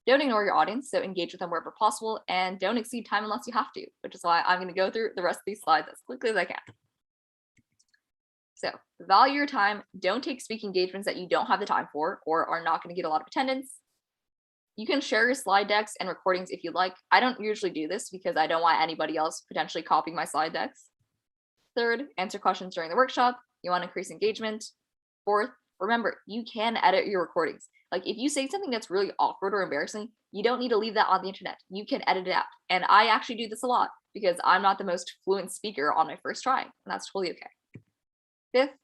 Don't ignore your audience, so engage with them wherever possible, and don't exceed time unless you have to, which is why I'm going to go through the rest of these slides as quickly as I can. So value your time. Don't take speaking engagements that you don't have the time for or are not going to get a lot of attendance. You can share your slide decks and recordings if you'd like. I don't usually do this because I don't want anybody else potentially copying my slide decks. Third, answer questions during the workshop. You want to increase engagement. Fourth, remember, you can edit your recordings. Like if you say something that's really awkward or embarrassing, you don't need to leave that on the internet. You can edit it out. And I actually do this a lot because I'm not the most fluent speaker on my first try, and that's totally okay. Fifth,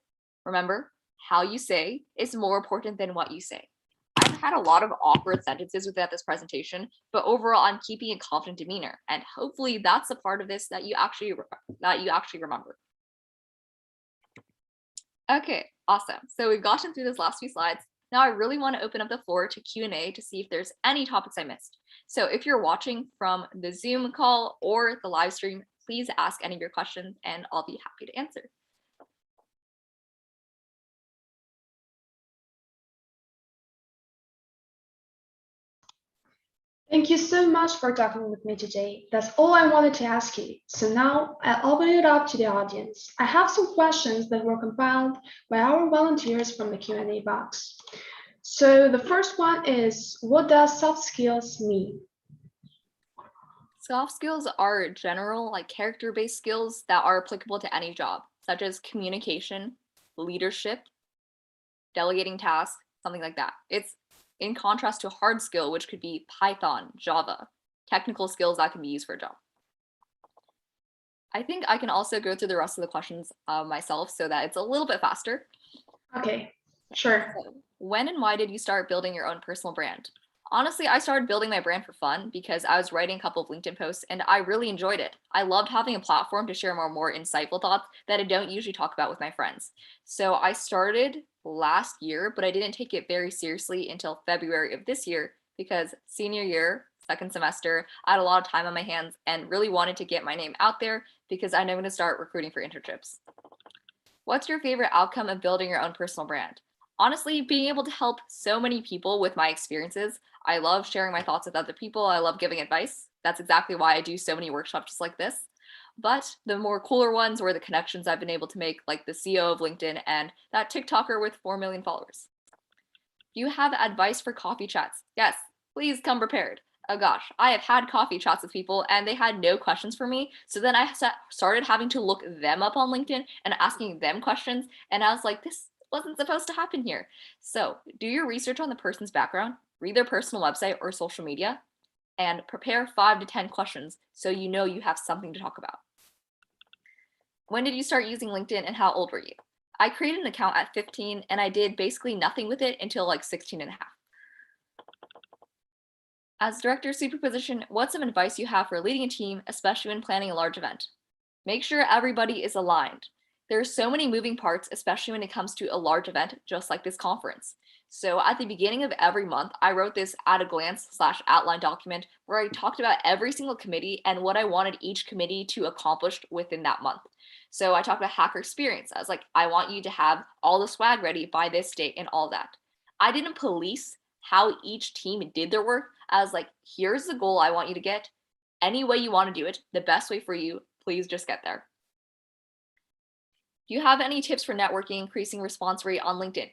remember, how you say is more important than what you say. I've had a lot of awkward sentences within this presentation, but overall I'm keeping a confident demeanor, and hopefully that's a part of this that you actually remember. Okay, awesome. So we've gotten through this last few slides. Now I really want to open up the floor to Q&A to see if there's any topics I missed. So if you're watching from the Zoom call or the live stream, please ask any of your questions and I'll be happy to answer. Thank you so much for talking with me today. That's all I wanted to ask you. So now I'll open it up to the audience. I have some questions that were compiled by our volunteers from the Q&A box. So the first one is, what does soft skills mean? Soft skills are general, like character-based skills that are applicable to any job, such as communication, leadership, delegating tasks, something like that. It's in contrast to hard skill, which could be Python, Java, technical skills that can be used for a job. I think I can also go through the rest of the questions myself so that it's a little bit faster. Okay, sure. So, when and why did you start building your own personal brand? Honestly, I started building my brand for fun because I was writing a couple of LinkedIn posts and I really enjoyed it. I loved having a platform to share more insightful thoughts that I don't usually talk about with my friends. So I started last year, but I didn't take it very seriously until February of this year because senior year, second semester, I had a lot of time on my hands and really wanted to get my name out there because I know I'm going to start recruiting for internships. What's your favorite outcome of building your own personal brand? Honestly, being able to help so many people with my experiences. I love sharing my thoughts with other people. I love giving advice. That's exactly why I do so many workshops just like this. But the more cooler ones were the connections I've been able to make, like the CEO of LinkedIn and that TikToker with 4 million followers. Do you have advice for coffee chats? Yes, please come prepared. Oh gosh, I have had coffee chats with people and they had no questions for me. So then I started having to look them up on LinkedIn and asking them questions. And I was like, this wasn't supposed to happen here. So do your research on the person's background, read their personal website or social media, and prepare 5 to 10 questions so you know you have something to talk about. When did you start using LinkedIn and how old were you? I created an account at 15 and I did basically nothing with it until like 16 and a half. As director of superposition, what's some advice you have for leading a team, especially when planning a large event? Make sure everybody is aligned. There are so many moving parts, especially when it comes to a large event, just like this conference. So at the beginning of every month, I wrote this at a glance / outline document where I talked about every single committee and what I wanted each committee to accomplish within that month. So I talked about hacker experience. I was like, I want you to have all the swag ready by this date and all that. I didn't police how each team did their work. I was like, here's the goal I want you to get. Any way you want to do it, the best way for you, please just get there. Do you have any tips for networking, increasing response rate on LinkedIn?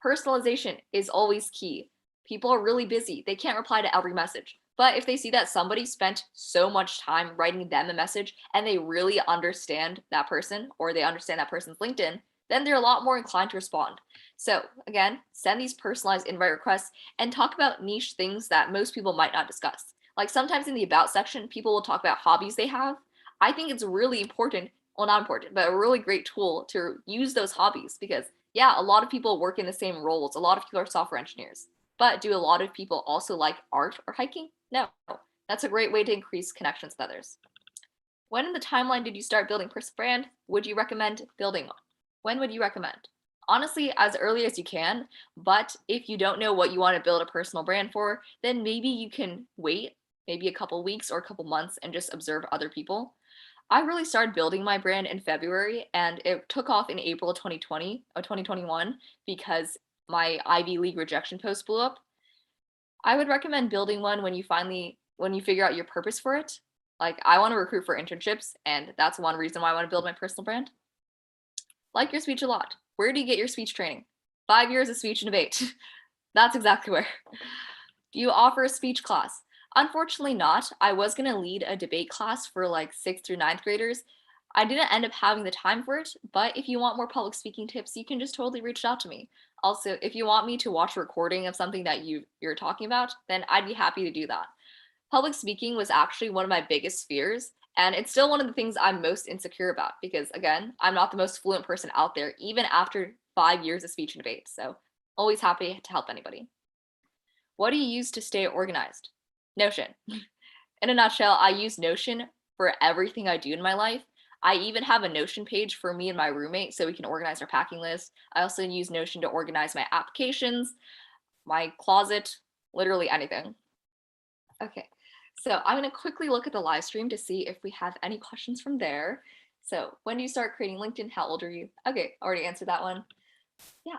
Personalization is always key. People are really busy. They can't reply to every message. But if they see that somebody spent so much time writing them a message and they really understand that person or they understand that person's LinkedIn, then they're a lot more inclined to respond. So again, send these personalized invite requests and talk about niche things that most people might not discuss. Like sometimes in the about section, people will talk about hobbies they have. I think it's really important, well, not important, but a really great tool to use those hobbies because yeah, a lot of people work in the same roles. A lot of people are software engineers, but do a lot of people also like art or hiking? No, that's a great way to increase connections with others. When in the timeline did you start building personal brand? Would you recommend building one? When would you recommend? Honestly, as early as you can, but if you don't know what you want to build a personal brand for, then maybe you can wait maybe a couple weeks or a couple months and just observe other people. I really started building my brand in February and it took off in April 2020 or 2021 because my Ivy League rejection post blew up. I would recommend building one when you figure out your purpose for it. Like I want to recruit for internships and that's one reason why I want to build my personal brand. Like your speech a lot. Where do you get your speech training? 5 years of speech and debate. That's exactly where. Do you offer a speech class? Unfortunately not. I was going to lead a debate class for like 6th through 9th graders. I didn't end up having the time for it, but if you want more public speaking tips, you can just totally reach out to me. Also, if you want me to watch a recording of something that you're talking about, then I'd be happy to do that. Public speaking was actually one of my biggest fears, and it's still one of the things I'm most insecure about because, again, I'm not the most fluent person out there, even after 5 years of speech and debate. So always happy to help anybody. What do you use to stay organized? Notion. In a nutshell, I use Notion for everything I do in my life. I even have a Notion page for me and my roommate so we can organize our packing list. I also use Notion to organize my applications, my closet, literally anything. Okay, so I'm going to quickly look at the live stream to see if we have any questions from there. So when do you start creating LinkedIn? How old are you? Okay, already answered that one. Yeah.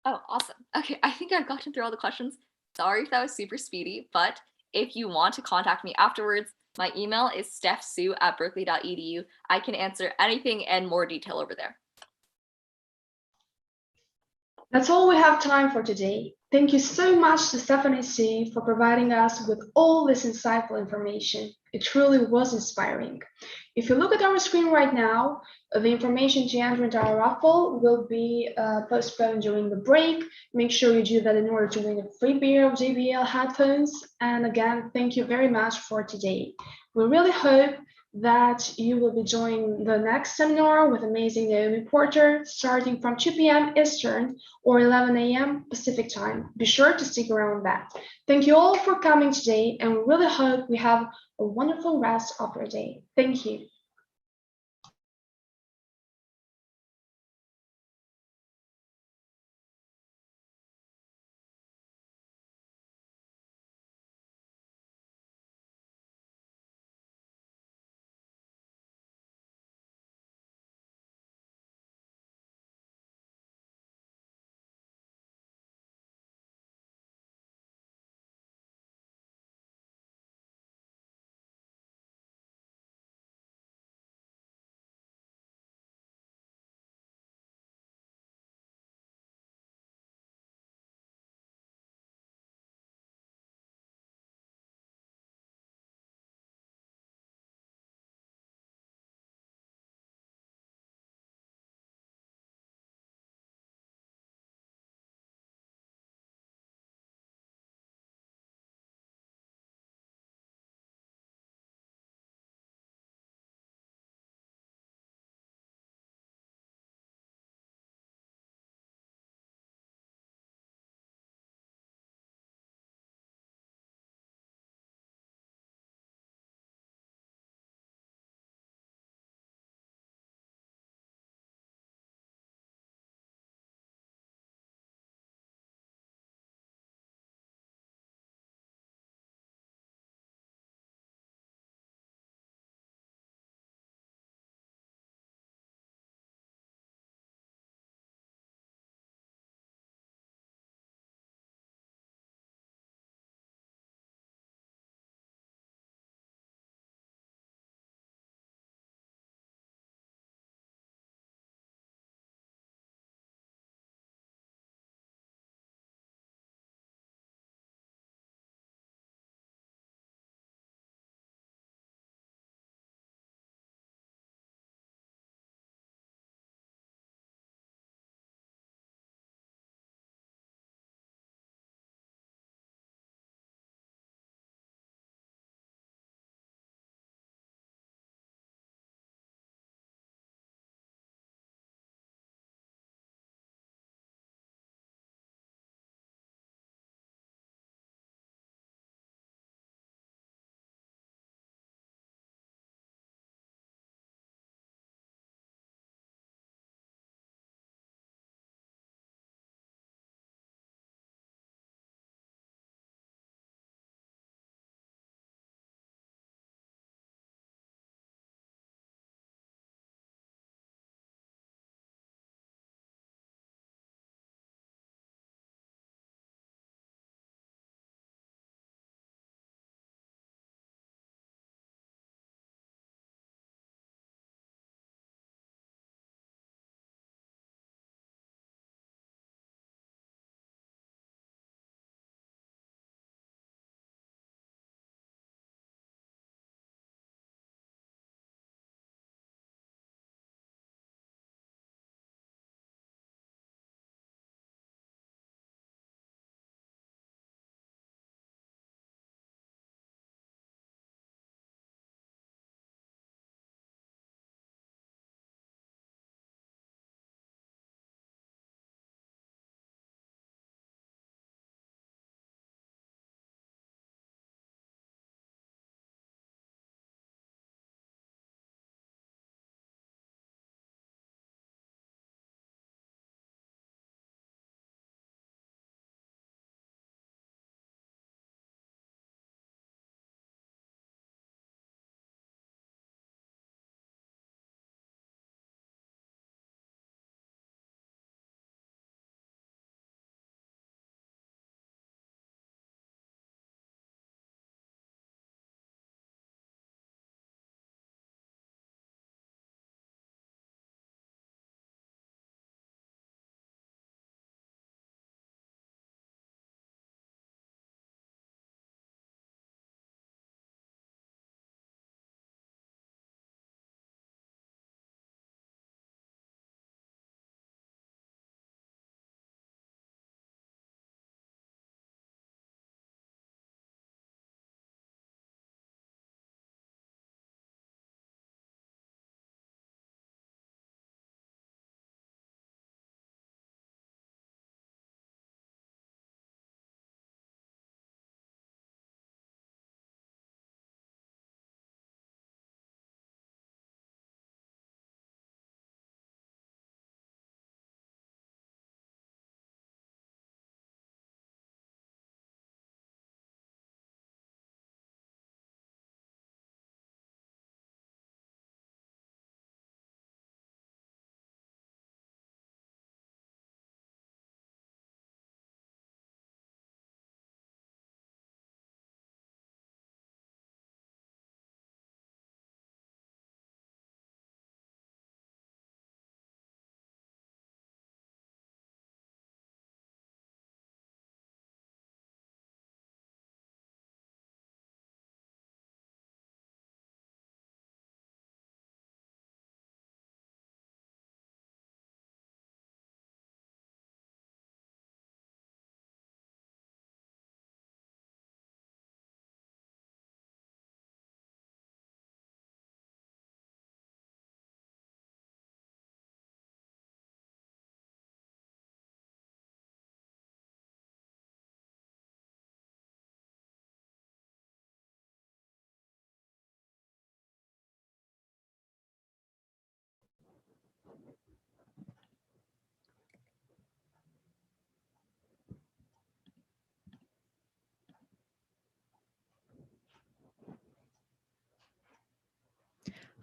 Oh, awesome. Okay, I think I've gotten through all the questions. Sorry if that was super speedy, but if you want to contact me afterwards, my email is stephsue@berkeley.edu. I can answer anything and more detail over there. That's all we have time for today. Thank you so much to Stephanie Sue for providing us with all this insightful information. It truly was inspiring. If you look at our screen right now, the information to enter into our raffle will be postponed during the break. Make sure you do that in order to win a free pair of JBL headphones. And again, thank you very much for today. We really hope that you will be joining the next seminar with amazing Naomi Porter starting from 2 p.m. Eastern or 11 a.m. Pacific time. Be sure to stick around that. Thank you all for coming today, and we really hope we have a wonderful rest of your day. Thank you.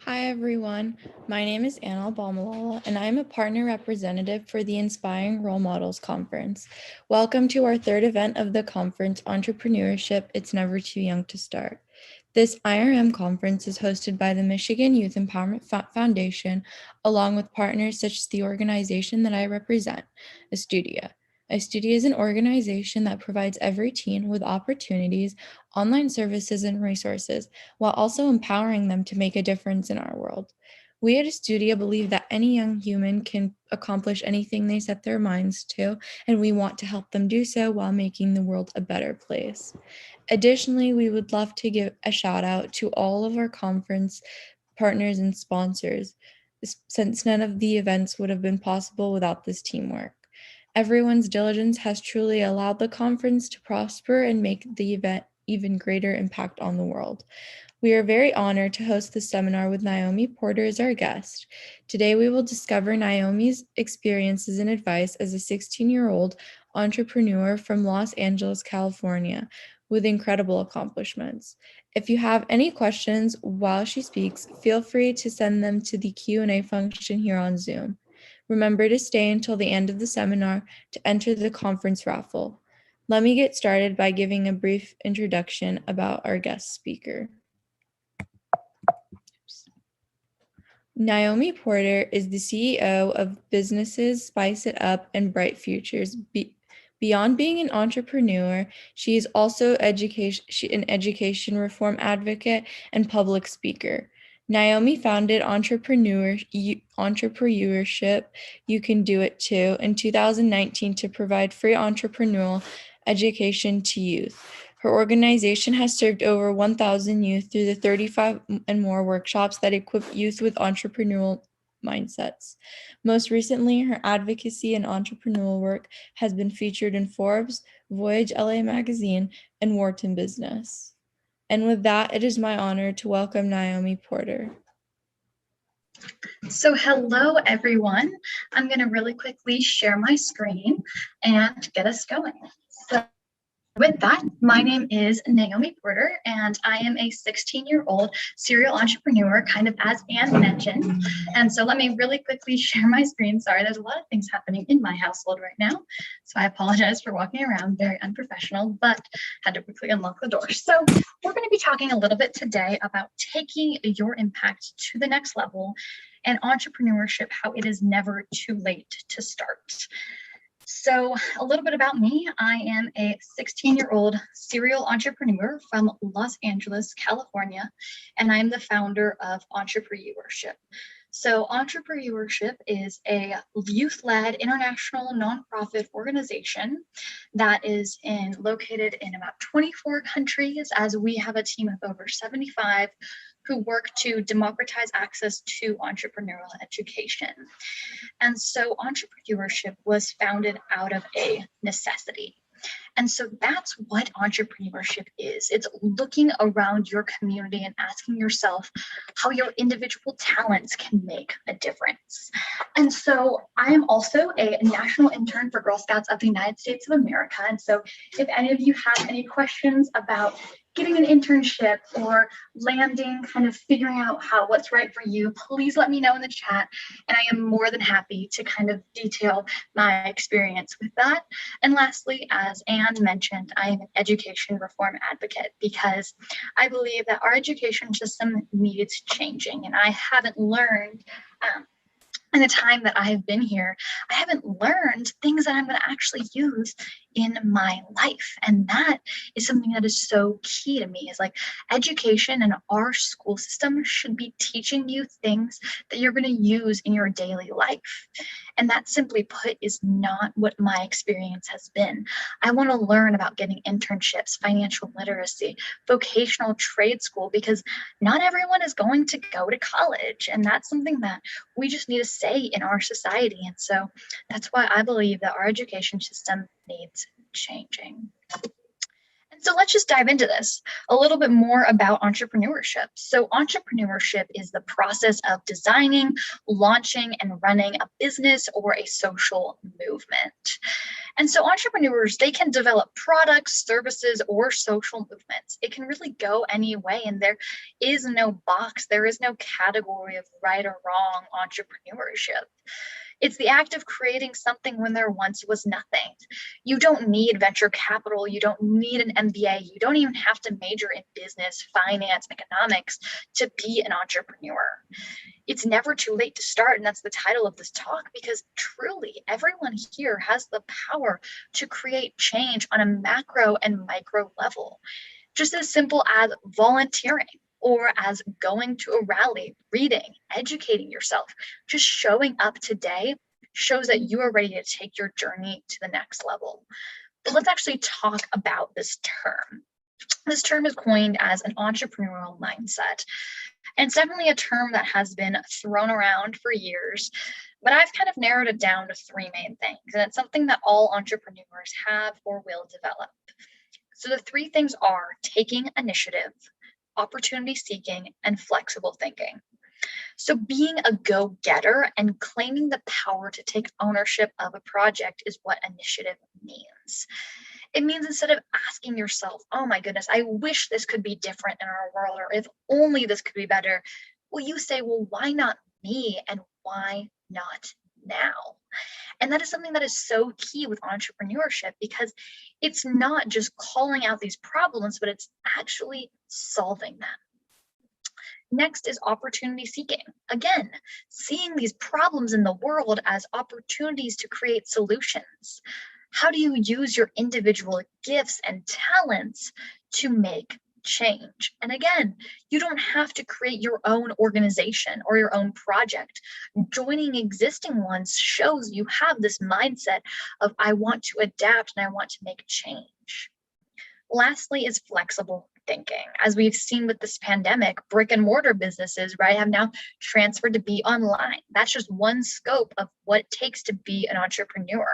Hi everyone, my name is Anna Balmalala and I am a partner representative for the Inspiring Role Models Conference. Welcome to our third event of the conference, Entrepreneurship, It's Never Too Young to Start. This IRM conference is hosted by the Michigan Youth Empowerment Foundation, along with partners such as the organization that I represent, Astudia. Astudia is an organization that provides every teen with opportunities, online services, and resources, while also empowering them to make a difference in our world. We at Astudia believe that any young human can accomplish anything they set their minds to, and we want to help them do so while making the world a better place. Additionally, we would love to give a shout out to all of our conference partners and sponsors, since none of the events would have been possible without this teamwork. Everyone's diligence has truly allowed the conference to prosper and make the event even greater impact on the world. We are very honored to host this seminar with Naomi Porter as our guest. Today, we will discover Naomi's experiences and advice as a 16-year-old entrepreneur from Los Angeles, California, with incredible accomplishments. If you have any questions while she speaks, feel free to send them to the Q&A function here on Zoom. Remember to stay until the end of the seminar to enter the conference raffle. Let me get started by giving a brief introduction about our guest speaker. Naomi Porter is the CEO of businesses Spice It Up and Bright Futures. Beyond being an entrepreneur, she is also an education reform advocate and public speaker. Naomi founded Entrepreneurship, You Can Do It Too, in 2019 to provide free entrepreneurial education to youth. Her organization has served over 1,000 youth through the 35 and more workshops that equip youth with entrepreneurial mindsets. Most recently, her advocacy and entrepreneurial work has been featured in Forbes, Voyage LA Magazine, and Wharton Business. And with that, it is my honor to welcome Naomi Porter. So hello, everyone. I'm going to really quickly share my screen and get us going. So with that, my name is Naomi Porter, and I am a 16-year-old serial entrepreneur, kind of as Anne mentioned. And so let me really quickly share my screen. Sorry, there's a lot of things happening in my household right now. So I apologize for walking around very unprofessional, but had to quickly unlock the door. So we're going to be talking a little bit today about taking your impact to the next level and entrepreneurship, how it is never too late to start. So a little bit about me. I am a 16-year-old serial entrepreneur from Los Angeles, California, and I'm the founder of Entrepreneurship. So Entrepreneurship is a youth-led international nonprofit organization that is located in about 24 countries, as we have a team of over 75 who work to democratize access to entrepreneurial education. And so entrepreneurship was founded out of a necessity. And so that's what entrepreneurship is. It's looking around your community and asking yourself how your individual talents can make a difference. And so I am also a national intern for Girl Scouts of the United States of America. And so if any of you have any questions about getting an internship or landing, kind of figuring out what's right for you, please let me know in the chat. And I am more than happy to kind of detail my experience with that. And lastly, as Anne mentioned, I am an education reform advocate because I believe that our education system needs changing. And I haven't learned in the time that I have been here, I haven't learned things that I'm going to actually use in my life. And that is something that is so key to me, is like education and our school system should be teaching you things that you're going to use in your daily life. And that, simply put, is not what my experience has been. I want to learn about getting internships, financial literacy, vocational trade school, because not everyone is going to go to college. And that's something that we just need to say in our society. And so that's why I believe that our education system needs changing. And so let's just dive into this a little bit more about entrepreneurship. So entrepreneurship is the process of designing, launching, and running a business or a social movement. And so entrepreneurs, they can develop products, services, or social movements. It can really go any way, and there is no box, there is no category of right or wrong entrepreneurship. It's the act of creating something when there once was nothing. You don't need venture capital. You don't need an MBA. You don't even have to major in business, finance, economics to be an entrepreneur. It's never too late to start. And that's the title of this talk, because truly everyone here has the power to create change on a macro and micro level. Just as simple as volunteering, or as going to a rally, reading, educating yourself. Just showing up today shows that you are ready to take your journey to the next level. But let's actually talk about this term. This term is coined as an entrepreneurial mindset. And it's definitely a term that has been thrown around for years, but I've kind of narrowed it down to three main things. And it's something that all entrepreneurs have or will develop. So the three things are taking initiative, opportunity seeking, and flexible thinking. So being a go-getter and claiming the power to take ownership of a project is what initiative means. It means instead of asking yourself, oh my goodness, I wish this could be different in our world, or if only this could be better, well, you say, well, why not me, and why not now? And that is something that is so key with entrepreneurship, because it's not just calling out these problems, but it's actually solving them. Next is opportunity seeking. Again, seeing these problems in the world as opportunities to create solutions. How do you use your individual gifts and talents to make change? And again, you don't have to create your own organization or your own project. Joining existing ones shows you have this mindset of, I want to adapt and I want to make change. Lastly is flexible thinking. As we've seen with this pandemic, brick and mortar businesses, right, have now transferred to be online. That's just one scope of what it takes to be an entrepreneur.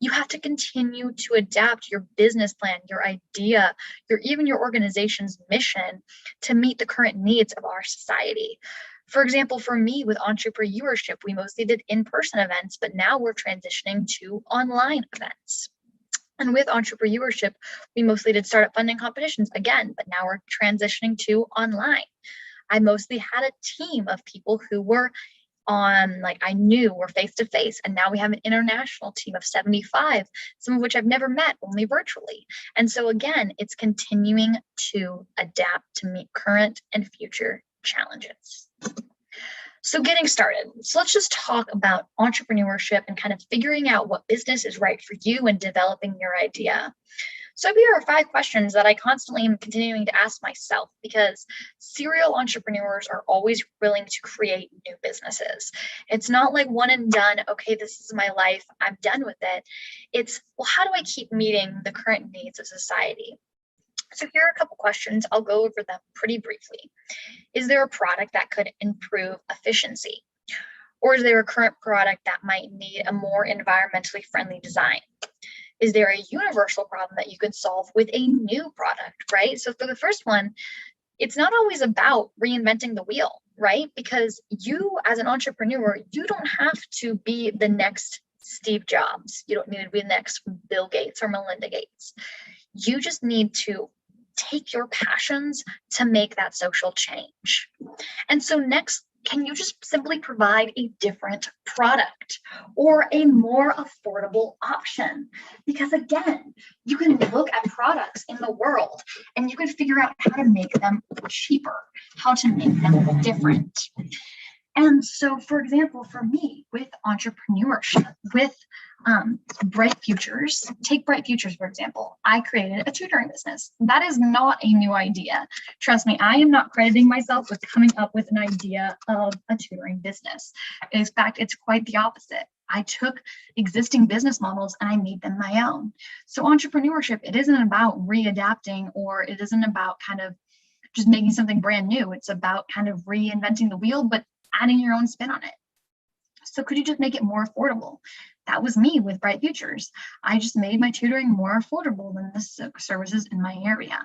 You have to continue to adapt your business plan, your idea, even your organization's mission to meet the current needs of our society. For example, for me with entrepreneurship, we mostly did in-person events, but now we're transitioning to online events. And with entrepreneurship, we mostly did startup funding competitions again, but now we're transitioning to online. I mostly had a team of people who were on, I knew were face-to-face, and now we have an international team of 75, some of which I've never met, only virtually. And so again, it's continuing to adapt to meet current and future challenges. So getting started, so let's just talk about entrepreneurship and kind of figuring out what business is right for you and developing your idea. So here are 5 questions that I constantly am continuing to ask myself, because serial entrepreneurs are always willing to create new businesses. It's not like one and done, okay, this is my life, I'm done with it. It's, well, how do I keep meeting the current needs of society? So here are a couple questions. I'll go over them pretty briefly. Is there a product that could improve efficiency? Or is there a current product that might need a more environmentally friendly design? Is there a universal problem that you could solve with a new product, right? So for the first one, it's not always about reinventing the wheel, right? Because you as an entrepreneur, you don't have to be the next Steve Jobs. You don't need to be the next Bill Gates or Melinda Gates. You just need to take your passions to make that social change. And so next, can you just simply provide a different product or a more affordable option? Because again, you can look at products in the world and you can figure out how to make them cheaper, how to make them different. And so, for example, for me with entrepreneurship, with Bright Futures, take Bright Futures, for example, I created a tutoring business. That is not a new idea. Trust me, I am not crediting myself with coming up with an idea of a tutoring business. In fact, it's quite the opposite. I took existing business models and I made them my own. So entrepreneurship, it isn't about readapting, or it isn't about kind of just making something brand new. It's about kind of reinventing the wheel, but adding your own spin on it. So could you just make it more affordable? That was me with Bright Futures. I just made my tutoring more affordable than the services in my area.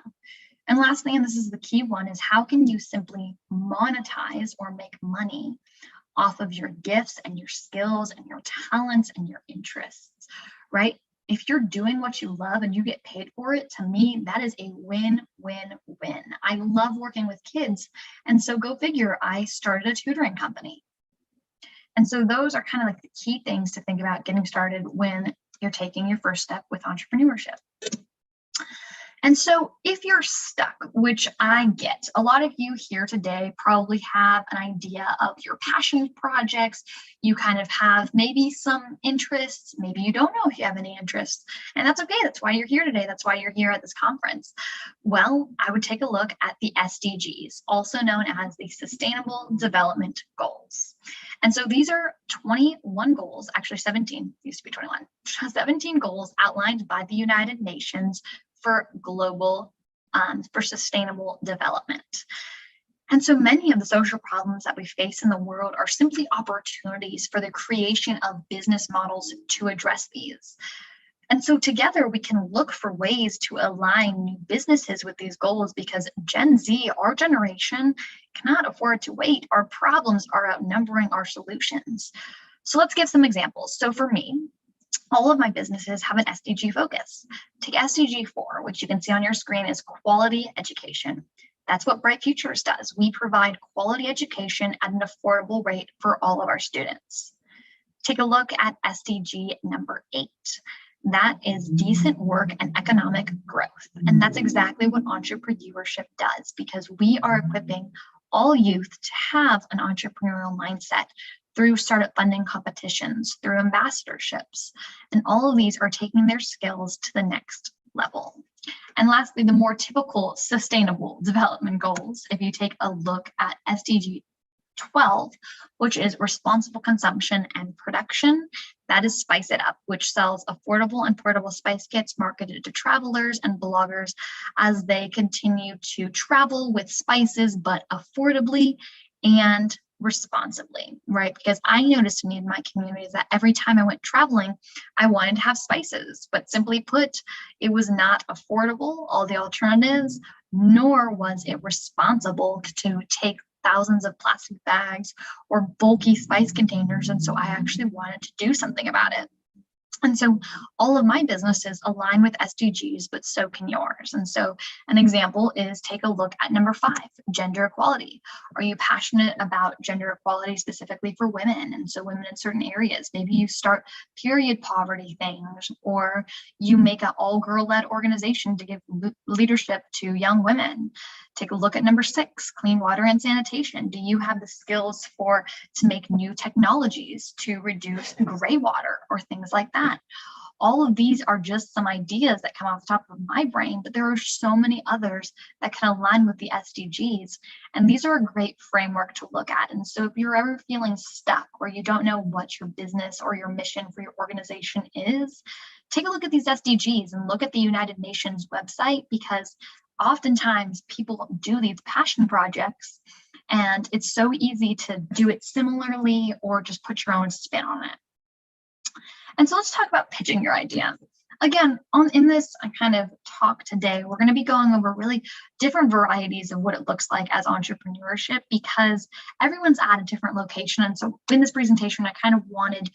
And lastly, and this is the key one, is how can you simply monetize or make money off of your gifts and your skills and your talents and your interests, right? if you're doing what you love and you get paid for it, to me, that is a win-win-win. I love working with kids. And so go figure, I started a tutoring company. And so those are kind of like the key things to think about getting started when you're taking your first step with entrepreneurship. And so if you're stuck, which I get, a lot of you here today probably have an idea of your passion projects. You kind of have maybe some interests. Maybe you don't know if you have any interests, and that's okay. That's why you're here today. That's why you're here at this conference. Well, I would take a look at the SDGs, also known as the Sustainable Development Goals. And so these are 21 goals, actually 17, used to be 21, 17 goals outlined by the United Nations for global, for sustainable development. And so many of the social problems that we face in the world are simply opportunities for the creation of business models to address these. And so together we can look for ways to align new businesses with these goals, because Gen Z, our generation, cannot afford to wait. Our problems are outnumbering our solutions. So let's give some examples. So for me, all of my businesses have an SDG focus. Take SDG 4, which you can see on your screen, is quality education. That's what Bright Futures does. We provide quality education at an affordable rate for all of our students. Take a look at SDG number 8. That is decent work and economic growth. And that's exactly what entrepreneurship does, because we are equipping all youth to have an entrepreneurial mindset through startup funding competitions, through ambassadorships. And all of these are taking their skills to the next level. And lastly, the more typical sustainable development goals, if you take a look at SDG 12, which is responsible consumption and production, that is Spice It Up, which sells affordable and portable spice kits marketed to travelers and bloggers as they continue to travel with spices, but affordably and responsibly, right? Because I noticed a need in my community is that every time I went traveling, I wanted to have spices, but simply put, it was not affordable, all the alternatives, nor was it responsible to take thousands of plastic bags or bulky spice containers. And so I actually wanted to do something about it. And so all of my businesses align with SDGs, but so can yours. And so an example is, take a look at number 5, gender equality. Are you passionate about gender equality specifically for women? And so women in certain areas, maybe you start period poverty things, or you make an all-girl-led organization to give leadership to young women. Take a look at number 6, clean water and sanitation. Do you have the skills to make new technologies to reduce gray water or things like that? All of these are just some ideas that come off the top of my brain, but there are so many others that can align with the SDGs. And these are a great framework to look at. And so if you're ever feeling stuck or you don't know what your business or your mission for your organization is, take a look at these SDGs and look at the United Nations website, because oftentimes people do these passion projects and it's so easy to do it similarly or just put your own spin on it. And so let's talk about pitching your idea. Again, in this kind of talk today, we're going to be going over really different varieties of what it looks like as entrepreneurship, because everyone's at a different location. And so in this presentation, I kind of wanted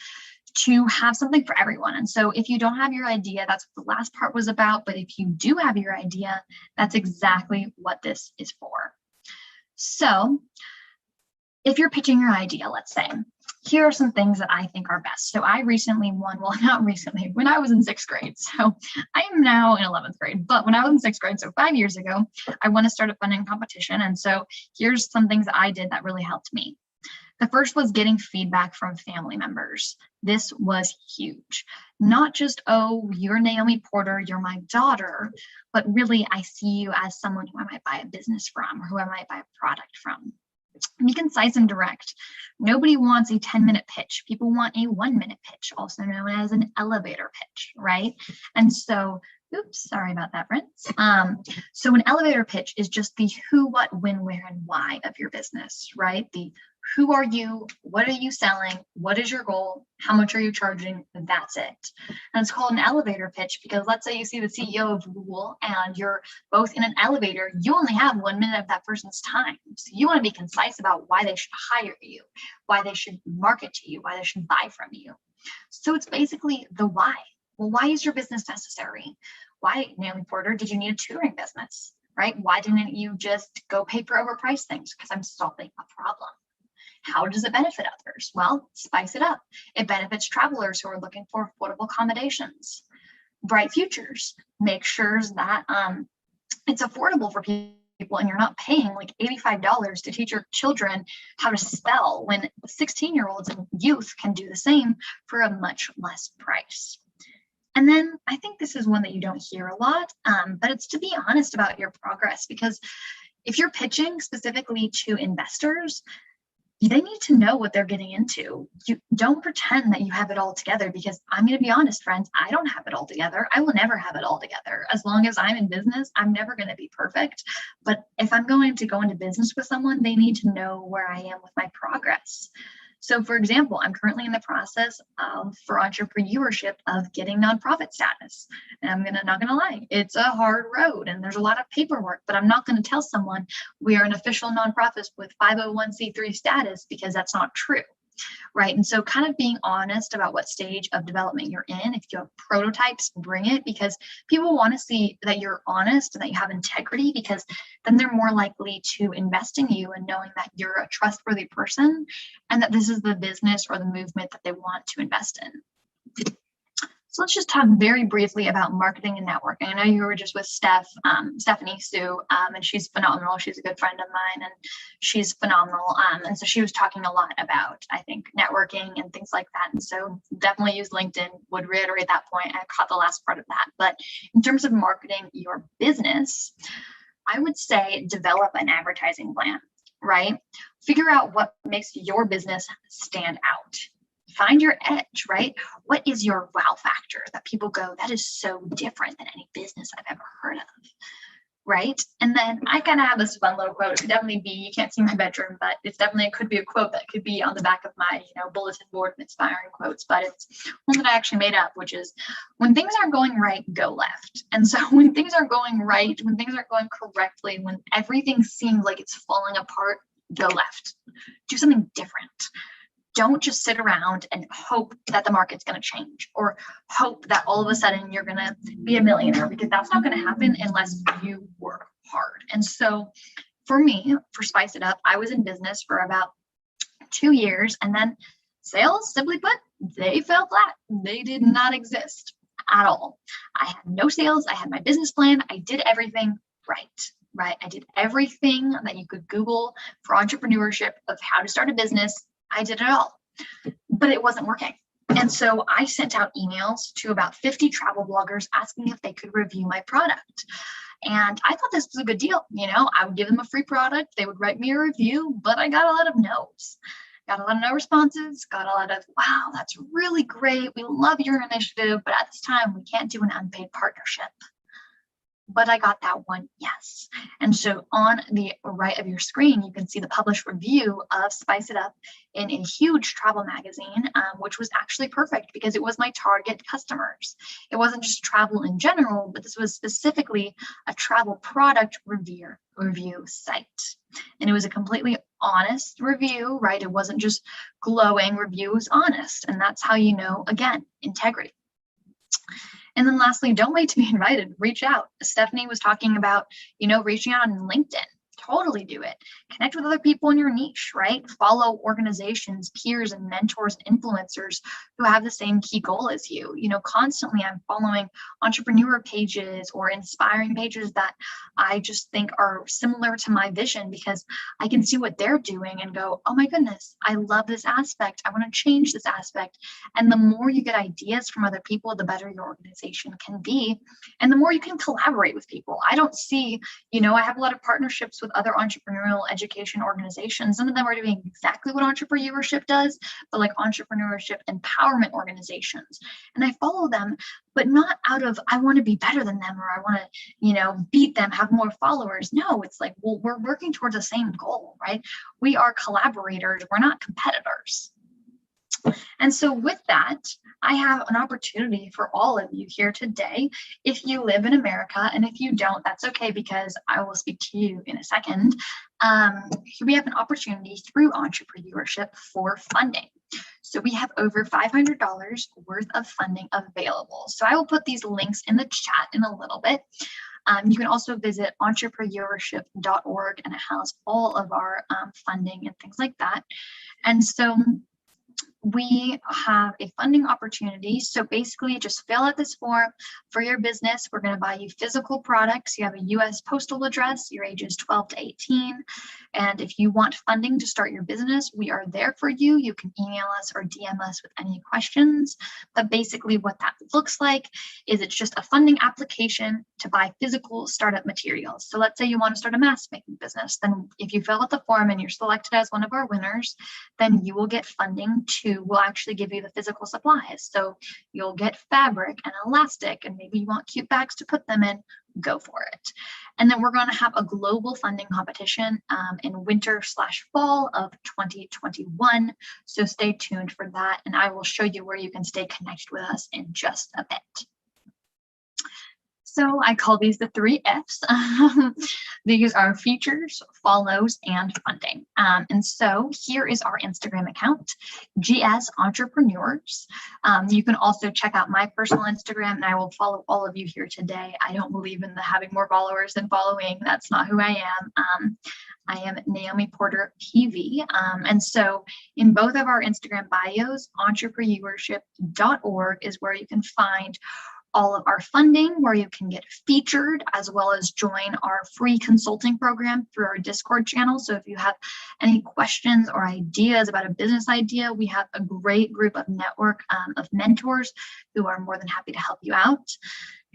to have something for everyone. And so if you don't have your idea, that's what the last part was about. But if you do have your idea, that's exactly what this is for. So if you're pitching your idea, let's say, here are some things that I think are best. So I recently won, well, not recently, when I was in 6th grade. So I am now in 11th grade, but when I was in 6th grade, so 5 years ago, I won a startup funding competition. And so here's some things that I did that really helped me. The first was getting feedback from family members. This was huge. Not just, oh, you're Naomi Porter, you're my daughter, but really I see you as someone who I might buy a business from or who I might buy a product from. Be concise and direct. Nobody wants a 10-minute pitch. People want a 1-minute pitch, also known as an elevator pitch, right? And so, oops, sorry about that, friends. So an elevator pitch is just the who, what, when, where, and why of your business, right? The who are you? What are you selling? What is your goal? How much are you charging? That's it. And it's called an elevator pitch because let's say you see the CEO of Google and you're both in an elevator, you only have 1 minute of that person's time. So you want to be concise about why they should hire you, why they should market to you, why they should buy from you. So it's basically the why. Well, why is your business necessary? Why, Naomi Porter, did you need a tutoring business, right? Why didn't you just go paper overpriced things? Because I'm solving a problem. How does it benefit others? Well, spice it up. It benefits travelers who are looking for affordable accommodations. Bright futures, make sure that it's affordable for people and you're not paying like $85 to teach your children how to spell when 16-year-olds and youth can do the same for a much less price. And then I think this is one that you don't hear a lot, but it's to be honest about your progress, because if you're pitching specifically to investors, they need to know what they're getting into. You don't pretend that you have it all together, because I'm going to be honest, friends, I don't have it all together. I will never have it all together. As long as I'm in business, I'm never going to be perfect. But if I'm going to go into business with someone, they need to know where I am with my progress. So for example, I'm currently in the process of, for entrepreneurship, of getting nonprofit status. And I'm not gonna lie, it's a hard road and there's a lot of paperwork, but I'm not gonna tell someone we are an official nonprofit with 501c3 status, because that's not true. Right. And so kind of being honest about what stage of development you're in. If you have prototypes, bring it, because people want to see that you're honest and that you have integrity, because then they're more likely to invest in you and knowing that you're a trustworthy person and that this is the business or the movement that they want to invest in. So let's just talk very briefly about marketing and networking. I know you were just with Stephanie Sue, and she's phenomenal. She's a good friend of mine, and she's phenomenal. And so she was talking a lot about, I think, networking and things like that. And so definitely use LinkedIn, would reiterate that point. I caught the last part of that. But in terms of marketing your business, I would say develop an advertising plan, right? Figure out what makes your business stand out. Find your edge, right? What is your wow factor that people go, that is so different than any business I've ever heard of, right? And then I kind of have this fun little quote. It could definitely be, you can't see my bedroom, but it could be a quote that could be on the back of my, bulletin board of inspiring quotes, but it's one that I actually made up, which is, when things aren't going right, go left. And so when things are going right, when things aren't going correctly, when everything seems like it's falling apart, go left. Do something different. Don't just sit around and hope that the market's going to change, or hope that all of a sudden you're going to be a millionaire, because that's not going to happen unless you work hard. And so for me, for Spice It Up, I was in business for about 2 years, and then sales, simply put, they fell flat. They did not exist at all. I had no sales. I had my business plan. I did everything right. I did everything that you could Google for entrepreneurship of how to start a business. I did it all, but it wasn't working. And so I sent out emails to about 50 travel bloggers asking if they could review my product. And I thought this was a good deal. I would give them a free product. They would write me a review, but I got a lot of no's. Got a lot of no responses, got a lot of, wow, that's really great. We love your initiative, but at this time we can't do an unpaid partnership. But I got that one yes. And so on the right of your screen, you can see the published review of Spice It Up in a huge travel magazine, which was actually perfect because it was my target customers. It wasn't just travel in general, but this was specifically a travel product review site. And it was a completely honest review, right? It wasn't just glowing review, it was honest. And that's how you know, again, integrity. And then lastly, don't wait to be invited, reach out. Stephanie was talking about, reaching out on LinkedIn. Totally do it. Connect with other people in your niche, right? Follow organizations, peers, and mentors, and influencers who have the same key goal as you. Constantly I'm following entrepreneur pages or inspiring pages that I just think are similar to my vision, because I can see what they're doing and go, oh my goodness, I love this aspect. I want to change this aspect. And the more you get ideas from other people, the better your organization can be. And the more you can collaborate with people. I don't see, I have a lot of partnerships with other entrepreneurial education organizations. Some of them are doing exactly what entrepreneurship does, but like entrepreneurship empowerment organizations. And I follow them, but not out of, I want to be better than them, or I want to, beat them, have more followers. No, it's like, well, we're working towards the same goal, right? We are collaborators. We're not competitors. And so with that, I have an opportunity for all of you here today. If you live in America, and if you don't, that's okay, because I will speak to you in a second. We have an opportunity through entrepreneurship for funding. So we have over $500 worth of funding available. So I will put these links in the chat in a little bit. You can also visit entrepreneurship.org, and it has all of our funding and things like that. And so we have a funding opportunity. So basically just fill out this form for your business. We're going to buy you physical products. You have a US postal address, your age is 12 to 18. And if you want funding to start your business, we are there for you. You can email us or DM us with any questions. But basically what that looks like is it's just a funding application to buy physical startup materials. So let's say you want to start a mask making business. Then if you fill out the form and you're selected as one of our winners, then you will get funding we'll actually give you the physical supplies. So you'll get fabric and elastic, and maybe you want cute bags to put them in, go for it. And then we're going to have a global funding competition in winter/fall of 2021. So stay tuned for that. And I will show you where you can stay connected with us in just a bit. So I call these the 3 Fs. These are features, follows, and funding. And so here is our Instagram account, GS Entrepreneurs. You can also check out my personal Instagram, and I will follow all of you here today. I don't believe in having more followers than following. That's not who I am. I am Naomi Porter PV. And so in both of our Instagram bios, entrepreneurship.org is where you can find all of our funding, where you can get featured, as well as join our free consulting program through our Discord channel. So if you have any questions or ideas about a business idea, we have a great group of network of mentors who are more than happy to help you out.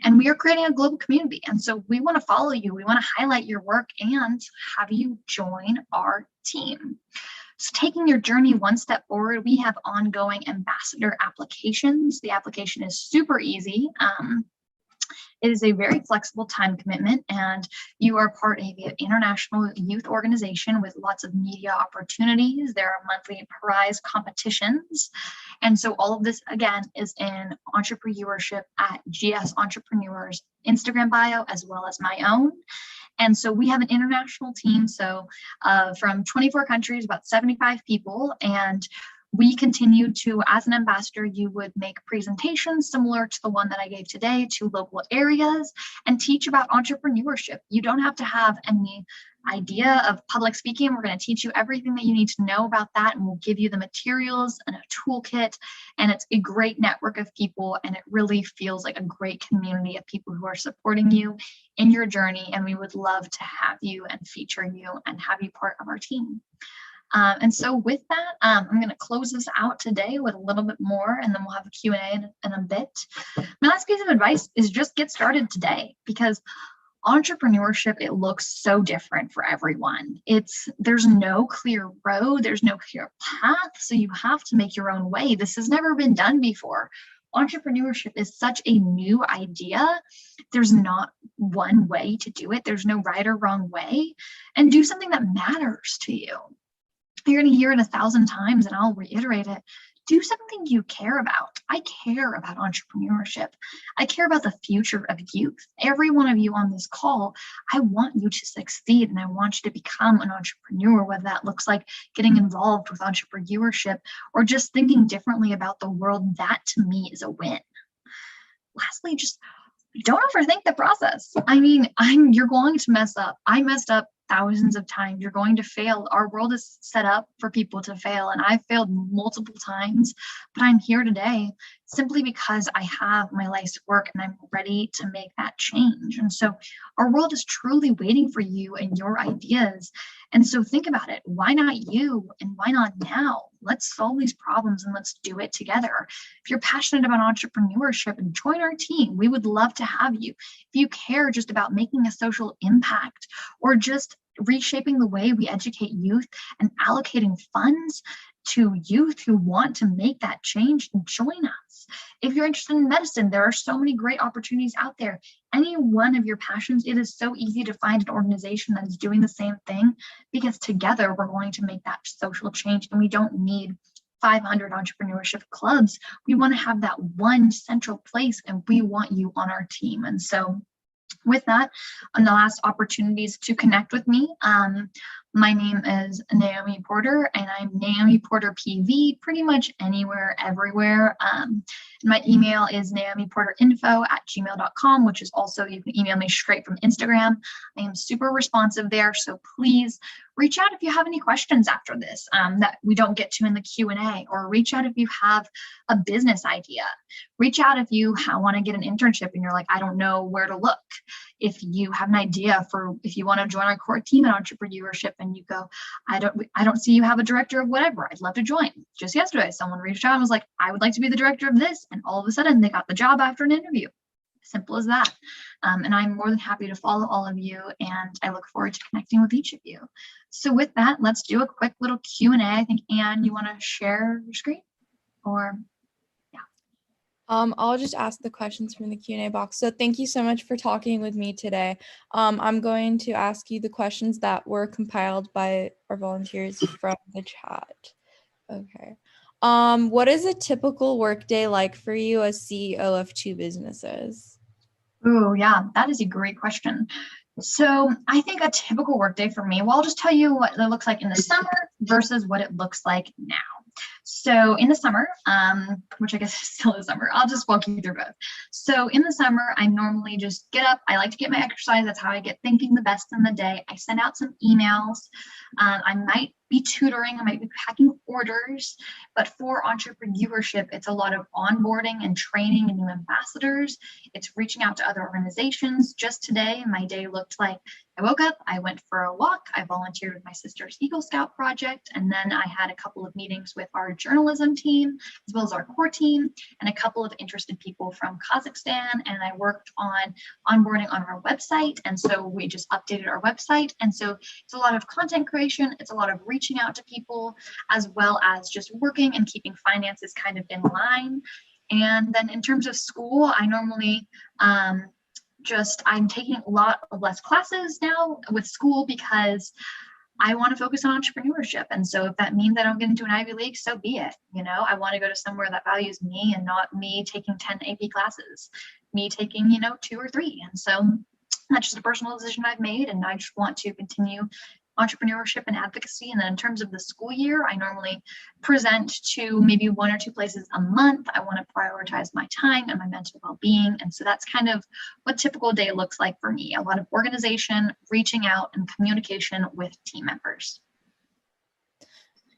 And we are creating a global community. And so we want to follow you. We want to highlight your work and have you join our team. So taking your journey one step forward, we have ongoing ambassador applications. The application is super easy. It is a very flexible time commitment, and you are part of an international youth organization with lots of media opportunities. There are monthly prize competitions. And so all of this, again, is in entrepreneurship at GS Entrepreneurs Instagram bio, as well as my own. And so we have an international team, so from 24 countries, about 75 people, and we continue to, as an ambassador, you would make presentations similar to the one that I gave today to local areas and teach about entrepreneurship. You don't have to have any idea of public speaking. We're going to teach you everything that you need to know about that, and we'll give you the materials and a toolkit, and it's a great network of people, and it really feels like a great community of people who are supporting you in your journey, and we would love to have you and feature you and have you part of our team. And so with that, I'm going to close this out today with a little bit more, and then we'll have a Q&A in a bit. My last piece of advice is just get started today, because entrepreneurship, it looks so different for everyone. There's no clear road, there's no clear path, so you have to make your own way. This has never been done before. Entrepreneurship is such a new idea. There's not one way to do it. There's no right or wrong way. And do something that matters to you. You're going to hear it 1,000 times, and I'll reiterate it. Do something you care about. I care about entrepreneurship. I care about the future of youth. Every one of you on this call, I want you to succeed, and I want you to become an entrepreneur, whether that looks like getting involved with entrepreneurship or just thinking differently about the world. That to me is a win. Lastly, just don't overthink the process. I mean, you're going to mess up. I messed up thousands of times. You're going to fail. Our world is set up for people to fail, and I've failed multiple times, but I'm here today simply because I have my life's work and I'm ready to make that change. And so our world is truly waiting for you and your ideas. And so think about it. Why not you, and why not now? Let's solve these problems and let's do it together. If you're passionate about entrepreneurship, join our team. We would love to have you. If you care just about making a social impact or just reshaping the way we educate youth and allocating funds to youth who want to make that change, join us. If you're interested in medicine, there are so many great opportunities out there. Any one of your passions, it is so easy to find an organization that is doing the same thing, because together we're going to make that social change, and we don't need 500 entrepreneurship clubs. We want to have that one central place, and we want you on our team. And so with that, on the last opportunities to connect with me, My name is Naomi Porter, and I'm Naomi Porter PV pretty much anywhere, everywhere. My email is naomiporterinfo@gmail.com, which is also, you can email me straight from Instagram. I am super responsive there, so please reach out if you have any questions after this that we don't get to in the Q&A, or reach out if you have a business idea. Reach out if you want to get an internship and you're like, I don't know where to look. If you have an idea for, if you want to join our core team in entrepreneurship and you go, I don't see you have a director of whatever, I'd love to join. Just yesterday, someone reached out and was like, I would like to be the director of this. And all of a sudden they got the job after an interview. Simple as that. And I'm more than happy to follow all of you, and I look forward to connecting with each of you. So with that, let's do a quick little Q&A. I think, Anne, you want to share your screen? Or I'll just ask the questions from the Q&A box. So thank you so much for talking with me today. I'm going to ask you the questions that were compiled by our volunteers from the chat. Okay. What is a typical workday like for you as CEO of 2 businesses? Oh, yeah, that is a great question. So I think a typical workday for me, well, I'll just tell you what it looks like in the summer versus what it looks like now. So in the summer, which I guess is still is summer, I'll just walk you through both. So in the summer, I normally just get up. I like to get my exercise. That's how I get thinking the best in the day. I send out some emails. I might be tutoring, I might be packing orders, but for entrepreneurship, it's a lot of onboarding and training and new ambassadors. It's reaching out to other organizations. Just today, my day looked like I woke up, I went for a walk, I volunteered with my sister's Eagle Scout project, and then I had a couple of meetings with our journalism team, as well as our core team, and a couple of interested people from Kazakhstan, and I worked on onboarding on our website, and so we just updated our website, and so it's a lot of content creation, it's a lot of reaching out to people, as well as just working and keeping finances kind of in line. And then in terms of school, I normally I'm taking a lot of less classes now with school because I want to focus on entrepreneurship. And so if that means I don't get into an Ivy League, so be it. You know, I want to go to somewhere that values me and not me taking 10 AP classes, me taking, 2 or 3. And so that's just a personal decision I've made. And I just want to continue entrepreneurship and advocacy. And then in terms of the school year, I normally present to maybe 1 or 2 places a month. I want to prioritize my time and my mental well-being. And so that's kind of what a typical day looks like for me. A lot of organization, reaching out, and communication with team members.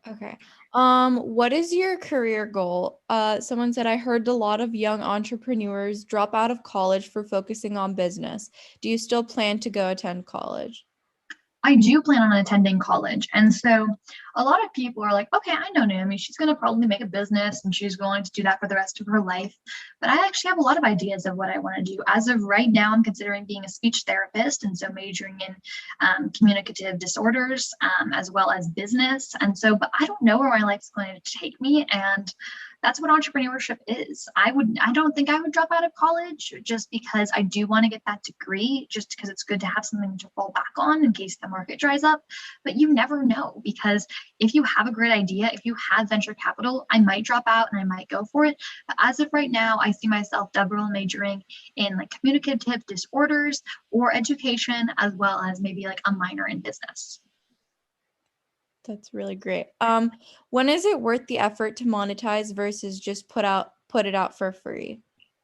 Okay. What is your career goal? Someone said, I heard a lot of young entrepreneurs drop out of college for focusing on business. Do you still plan to go attend college? I do plan on attending college. And so a lot of people are like, okay, I know Naomi, she's going to probably make a business and she's going to do that for the rest of her life. But I actually have a lot of ideas of what I want to do. As of right now, I'm considering being a speech therapist. And so majoring in communicative disorders, as well as business. And so, but I don't know where my life's going to take me. And that's what entrepreneurship is. I don't think I would drop out of college just because I do want to get that degree, just because it's good to have something to fall back on in case the market dries up. But you never know, because if you have a great idea, if you have venture capital, I might drop out and I might go for it. But as of right now, I see myself double majoring in like communicative disorders or education, as well as maybe like a minor in business. That's really great. When is it worth the effort to monetize versus just put it out for free?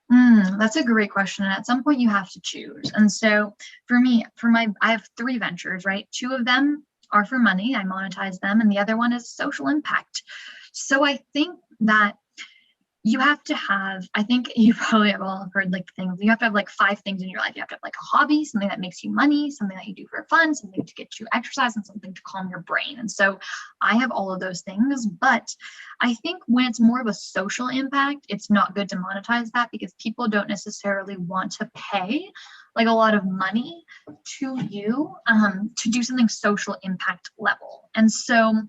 That's a great question. And at some point you have to choose. And so for me, I have 3 ventures, right? 2 of them are for money. I monetize them. And the other one is social impact. So I think that you have to have, I think you probably have all heard like things, you have to have like 5 things in your life. You have to have like a hobby, something that makes you money, something that you do for fun, something to get you exercise, and something to calm your brain. And so I have all of those things, but I think when it's more of a social impact, it's not good to monetize that because people don't necessarily want to pay like a lot of money to you to do something social impact level. And so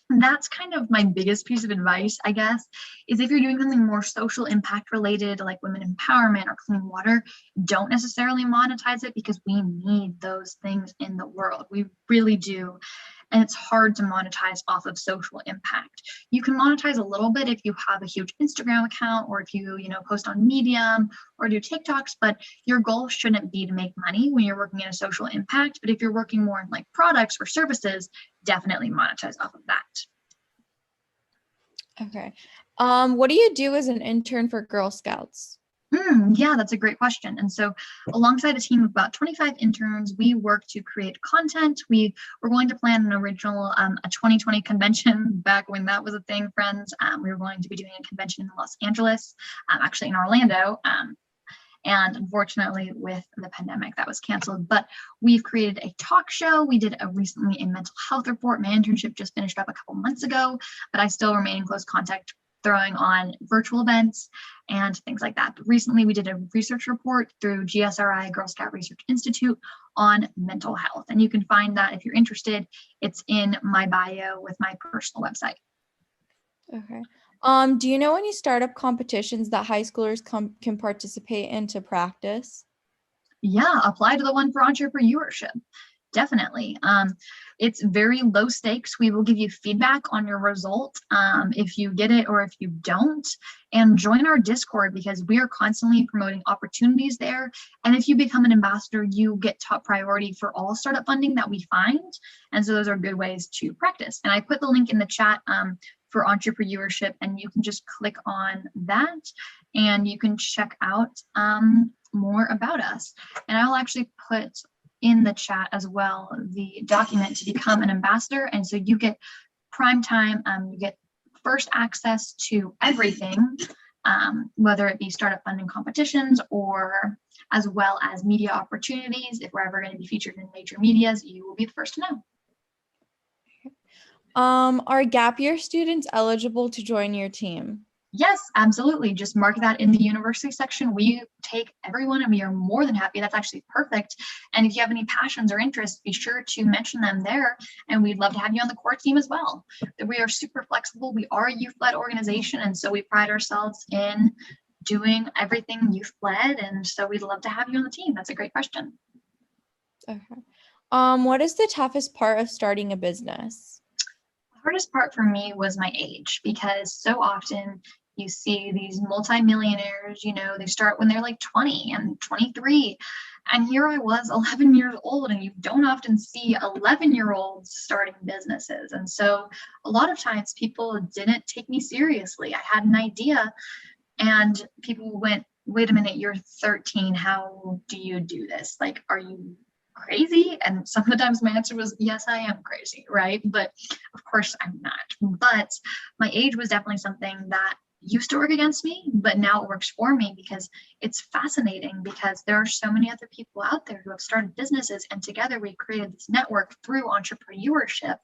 that's kind of my biggest piece of advice, I guess, is if you're doing something more social impact related, like women empowerment or clean water, don't necessarily monetize it because we need those things in the world. We really do. and it's hard to monetize off of social impact. You can monetize a little bit if you have a huge Instagram account, or if you post on Medium or do TikToks, but your goal shouldn't be to make money when you're working in a social impact. But if you're working more in like products or services, definitely monetize off of that. Okay. What do you do as an intern for Girl Scouts? Yeah, that's a great question. And so alongside a team of about 25 interns, we work to create content. We were going to plan an original, a 2020 convention back when that was a thing, friends. We were going to be doing a convention in Los Angeles, actually in Orlando. And unfortunately, with the pandemic, that was canceled. But we've created a talk show. We did recently a mental health report. My internship just finished up a couple months ago, but I still remain in close contact, throwing on virtual events and things like that. But recently, we did a research report through GSRI, Girl Scout Research Institute, on mental health. And you can find that if you're interested. It's in my bio with my personal website. Okay. Do you know any startup competitions that high schoolers can participate in to practice? Yeah, apply to the one for entrepreneurship. Definitely. It's very low stakes. We will give you feedback on your result if you get it or if you don't. And join our Discord, because we are constantly promoting opportunities there. And if you become an ambassador, you get top priority for all startup funding that we find. And so those are good ways to practice. And I put the link in the chat for entrepreneurship, and you can just click on that and you can check out more about us. And I'll actually put in the chat as well the document to become an ambassador. And so you get prime time, you get first access to everything, whether it be startup funding competitions or as well as media opportunities. If we're ever going to be featured in major medias, you will be the first to know. Are gap year students eligible to join your team? Yes, absolutely. Just mark that in the university section. We take everyone and we are more than happy. That's actually perfect. And if you have any passions or interests, be sure to mention them there. And we'd love to have you on the core team as well. We are super flexible. We are a youth-led organization. And so we pride ourselves in doing everything youth-led. And so we'd love to have you on the team. That's a great question. Okay. What is the toughest part of starting a business? The hardest part for me was my age, because so often you see these multimillionaires, they start when they're like 20 and 23. And here I was 11 years old, and you don't often see 11-year-olds starting businesses. And so a lot of times people didn't take me seriously. I had an idea and people went, wait a minute, you're 13. How do you do this? Like, are you crazy? And sometimes my answer was, yes, I am crazy, right? But of course I'm not. But my age was definitely something that used to work against me, but now it works for me, because it's fascinating, because there are so many other people out there who have started businesses, and together we created this network through entrepreneurship.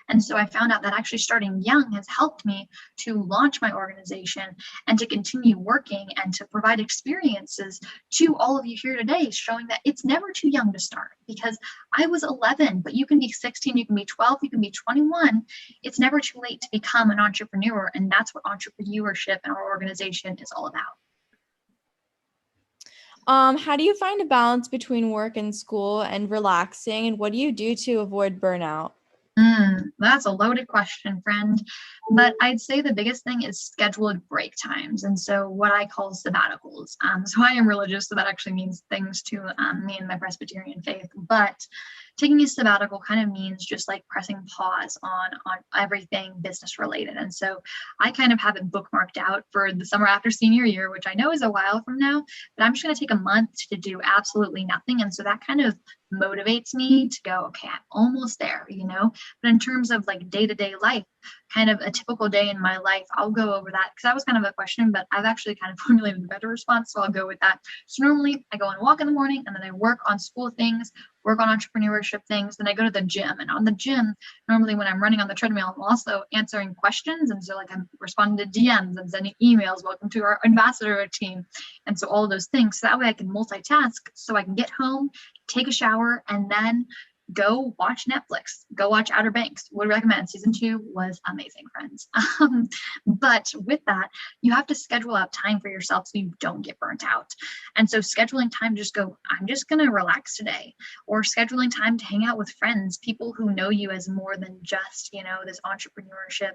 And so I found out that actually starting young has helped me to launch my organization and to continue working and to provide experiences to all of you here today, showing that it's never too young to start. Because I was 11, but you can be 16, you can be 12, you can be 21. It's never too late to become an entrepreneur. And that's what entrepreneurship and our organization is all about. How do you find a balance between work and school and relaxing? And what do you do to avoid burnout? That's a loaded question, friend. But I'd say the biggest thing is scheduled break times. And so what I call sabbaticals. So I am religious, so that actually means things to me and my Presbyterian faith. But taking a sabbatical kind of means just like pressing pause on everything business related. And so I kind of have it bookmarked out for the summer after senior year, which I know is a while from now, but I'm just going to take a month to do absolutely nothing. And so that kind of motivates me to go, okay, I'm almost there, But in terms of like day-to-day life, kind of a typical day in my life, I'll go over that, because that was kind of a question, but I've actually kind of formulated a better response, so I'll go with that. So normally I go on a walk in the morning, and then I work on school things, work on entrepreneurship things, then I go to the gym. And on the gym, normally when I'm running on the treadmill, I'm also answering questions. And so like I'm responding to DMs and sending emails, welcome to our ambassador team. And so all of those things, so that way I can multitask, so I can get home, take a shower, and then go watch Netflix, go watch Outer Banks. Would recommend. Season 2 was amazing, friends. But with that, you have to schedule out time for yourself so you don't get burnt out. And so scheduling time, just go, I'm just going to relax today, or scheduling time to hang out with friends, people who know you as more than just, this entrepreneurship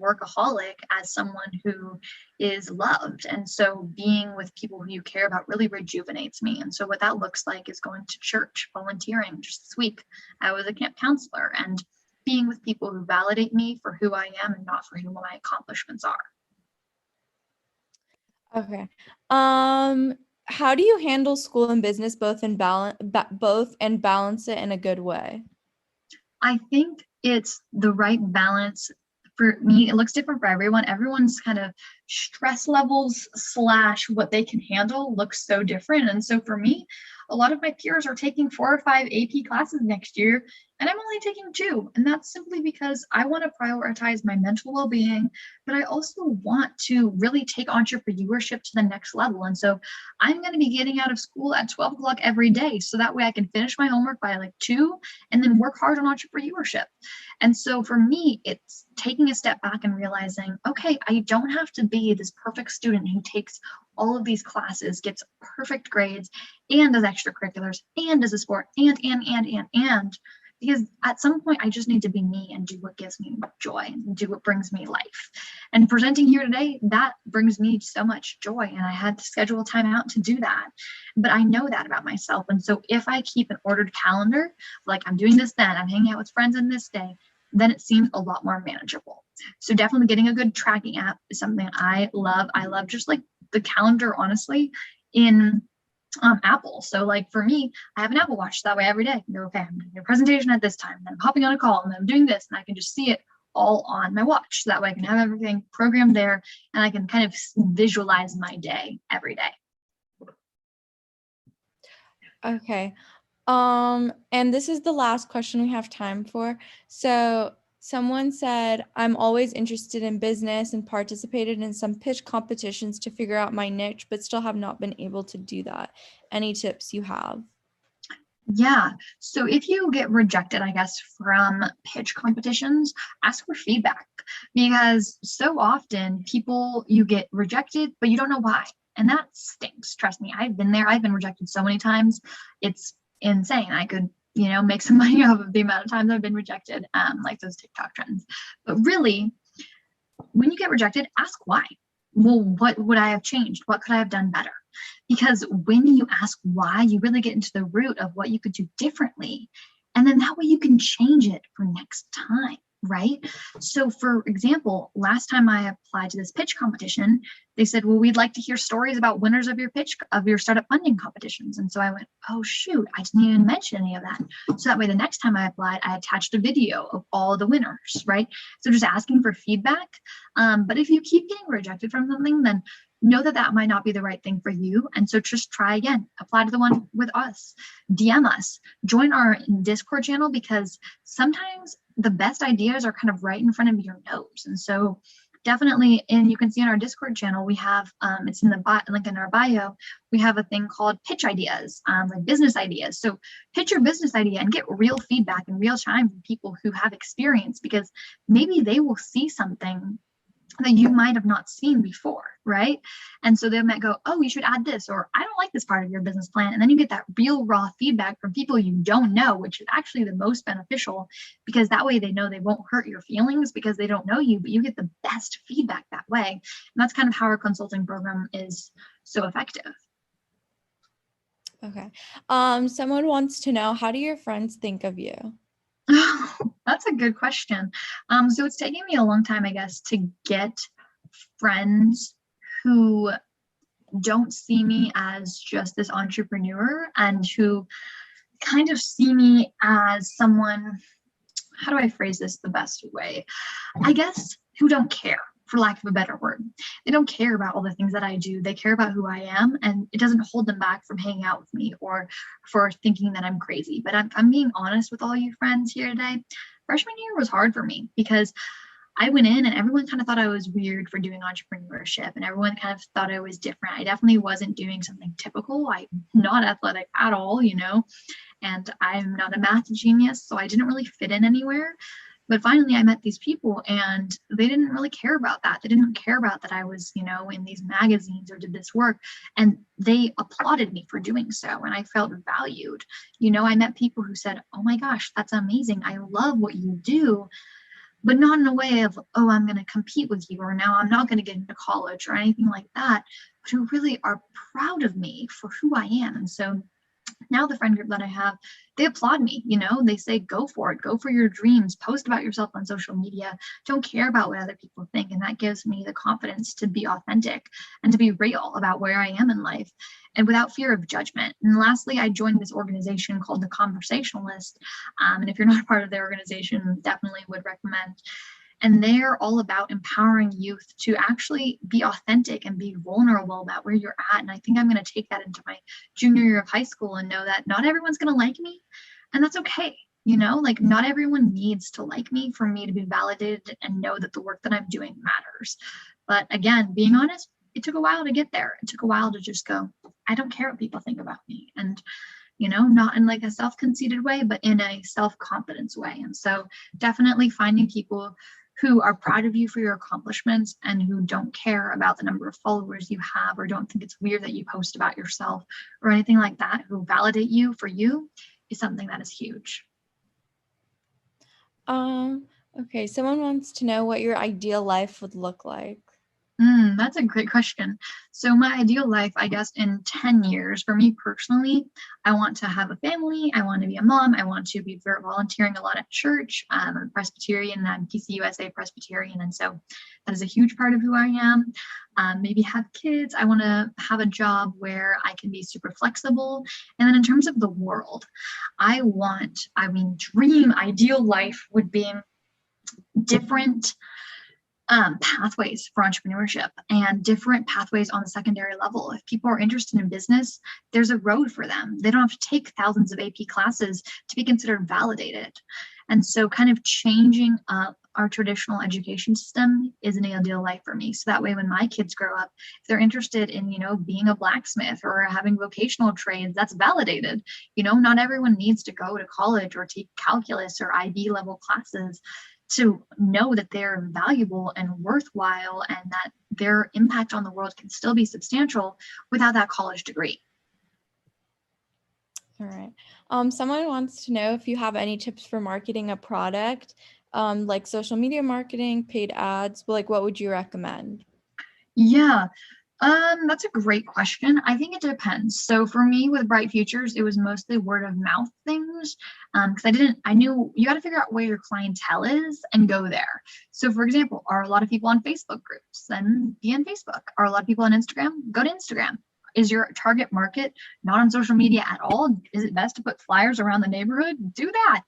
workaholic, as someone who is loved. And so being with people who you care about really rejuvenates me. And so what that looks like is going to church, volunteering. Just this week, I was a camp counselor, and being with people who validate me for who I am and not for who my accomplishments are. Okay. How do you handle school and business both and balance it in a good way? I think it's the right balance. For me, it looks different for everyone. Everyone's kind of stress levels / what they can handle looks so different. And so for me, a lot of my peers are taking 4 or 5 AP classes next year, and I'm only taking 2. And that's simply because I want to prioritize my mental well-being, but I also want to really take entrepreneurship to the next level. And so I'm going to be getting out of school at 12 o'clock every day, so that way I can finish my homework by like 2 and then work hard on entrepreneurship. And so for me, it's taking a step back and realizing, okay, I don't have to be this perfect student who takes all of these classes, gets perfect grades, and does extracurriculars, and does a sport, and, because at some point I just need to be me and do what gives me joy and do what brings me life. And presenting here today, that brings me so much joy, and I had to schedule time out to do that. But I know that about myself. And so if I keep an ordered calendar, like I'm doing this then, I'm hanging out with friends on this day, then it seems a lot more manageable. So definitely getting a good tracking app is something I love. I love just like the calendar, honestly, in Apple. So like for me, I have an Apple Watch, so that way every day I can go, okay, I'm doing a presentation at this time, then I'm hopping on a call, and then I'm doing this, and I can just see it all on my watch. So that way I can have everything programmed there, and I can kind of visualize my day every day. Okay. And this is the last question we have time for. So someone said, I'm always interested in business and participated in some pitch competitions to figure out my niche, but still have not been able to do that. Any tips you have? Yeah. So if you get rejected, I guess, from pitch competitions, ask for feedback, because so often you get rejected, but you don't know why. And that stinks. Trust me, I've been there. I've been rejected so many times. It's insane. I could, make some money off of the amount of times I've been rejected, like those TikTok trends. But really, when you get rejected, ask why. Well, what would I have changed? What could I have done better? Because when you ask why, you really get into the root of what you could do differently. And then that way you can change it for next time, right? So for example, last time I applied to this pitch competition, they said, well, we'd like to hear stories about winners of your startup funding competitions. And so I went, oh shoot, I didn't even mention any of that. So that way the next time I applied, I attached a video of all the winners, right? So just asking for feedback. But if you keep getting rejected from something, then know that that might not be the right thing for you. And so just try again, apply to the one with us, DM us, join our Discord channel, because sometimes the best ideas are kind of right in front of your nose. And so definitely, and you can see in our Discord channel, we have, it's in the link in our bio, we have a thing called pitch ideas, like business ideas. So pitch your business idea and get real feedback in real time from people who have experience, because maybe they will see something that you might have not seen before, right? And so they might go, oh, you should add this, or I don't like this part of your business plan. And then you get that real raw feedback from people you don't know, which is actually the most beneficial, because that way they know they won't hurt your feelings because they don't know you, but you get the best feedback that way. And that's kind of how our consulting program is so effective. Okay. Someone wants to know, how do your friends think of you? That's a good question. So it's taken me a long time, I guess, to get friends who don't see me as just this entrepreneur, and who kind of see me as someone, how do I phrase this the best way? I guess who don't care, for lack of a better word. They don't care about all the things that I do. They care about who I am, and it doesn't hold them back from hanging out with me or for thinking that I'm crazy. But I'm being honest with all you friends here today. Freshman year was hard for me because I went in and everyone kind of thought I was weird for doing entrepreneurship, and everyone kind of thought I was different. I definitely wasn't doing something typical. I'm not athletic at all, and I'm not a math genius, so I didn't really fit in anywhere. But finally, I met these people and they didn't really care about that. They didn't care about that I was, in these magazines or did this work. And they applauded me for doing so. And I felt valued. I met people who said, oh my gosh, that's amazing. I love what you do. But not in a way of, oh, I'm going to compete with you, or now I'm not going to get into college or anything like that, but who really are proud of me for who I am. And so now the friend group that I have, they applaud me, they say, go for it, go for your dreams, post about yourself on social media, don't care about what other people think. And that gives me the confidence to be authentic and to be real about where I am in life and without fear of judgment. And lastly, I joined this organization called the Conversationalist. And if you're not a part of their organization, definitely would recommend. And they're all about empowering youth to actually be authentic and be vulnerable about where you're at. And I think I'm going to take that into my junior year of high school and know that not everyone's going to like me. And that's okay. Like not everyone needs to like me for me to be validated and know that the work that I'm doing matters. But again, being honest, it took a while to get there. It took a while to just go, I don't care what people think about me. And not in like a self-conceited way, but in a self-confidence way. And so definitely finding people who are proud of you for your accomplishments and who don't care about the number of followers you have or don't think it's weird that you post about yourself or anything like that, who validate you for you, is something that is huge. Okay, someone wants to know what your ideal life would look like. That's a great question. So my ideal life, I guess, in 10 years, for me personally, I want to have a family. I want to be a mom. I want to be volunteering a lot at church. I'm a Presbyterian and I'm PCUSA Presbyterian. And so that is a huge part of who I am. Maybe have kids. I want to have a job where I can be super flexible. And then in terms of the world, dream ideal life would be different pathways for entrepreneurship and different pathways on the secondary level. If people are interested in business, there's a road for them. They don't have to take thousands of AP classes to be considered validated. And so kind of changing up our traditional education system is an ideal life for me. So that way, when my kids grow up, if they're interested in, being a blacksmith or having vocational trades, that's validated. Not everyone needs to go to college or take calculus or IB level classes to know that they're valuable and worthwhile and that their impact on the world can still be substantial without that college degree. All right. Someone wants to know if you have any tips for marketing a product, like social media marketing, paid ads, like what would you recommend? Yeah. That's a great question. I think it depends. So for me with Bright Futures, it was mostly word of mouth things. Because I knew you got to figure out where your clientele is and go there. So for example, are a lot of people on Facebook groups? Then be on Facebook. Are a lot of people on Instagram? Go to Instagram. Is your target market not on social media at all? Is it best to put flyers around the neighborhood? Do that,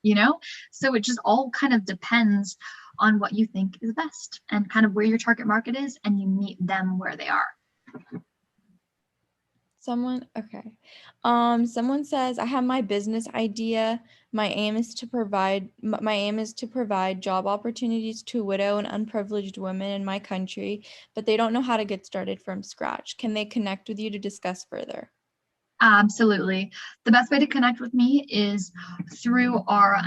So it just all kind of depends on what you think is best and kind of where your target market is, and you meet them where they are. Someone says, I have my business idea. My aim is to provide job opportunities to widow and unprivileged women in my country, but they don't know how to get started from scratch. Can they connect with you to discuss further? Absolutely. The best way to connect with me is through our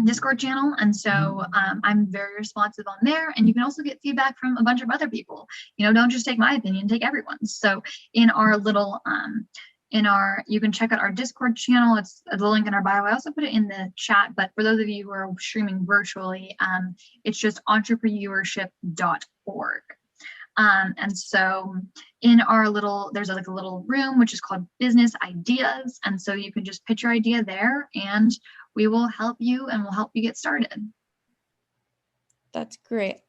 Discord channel. And so I'm very responsive on there. And you can also get feedback from a bunch of other people. Don't just take my opinion, take everyone's. So in our little, you can check out our Discord channel. It's the link in our bio. I also put it in the chat, but for those of you who are streaming virtually, it's just entrepreneurship.org. And so in our there's like a little room, which is called business ideas. And so you can just pitch your idea there and we will help you and we'll help you get started. That's great.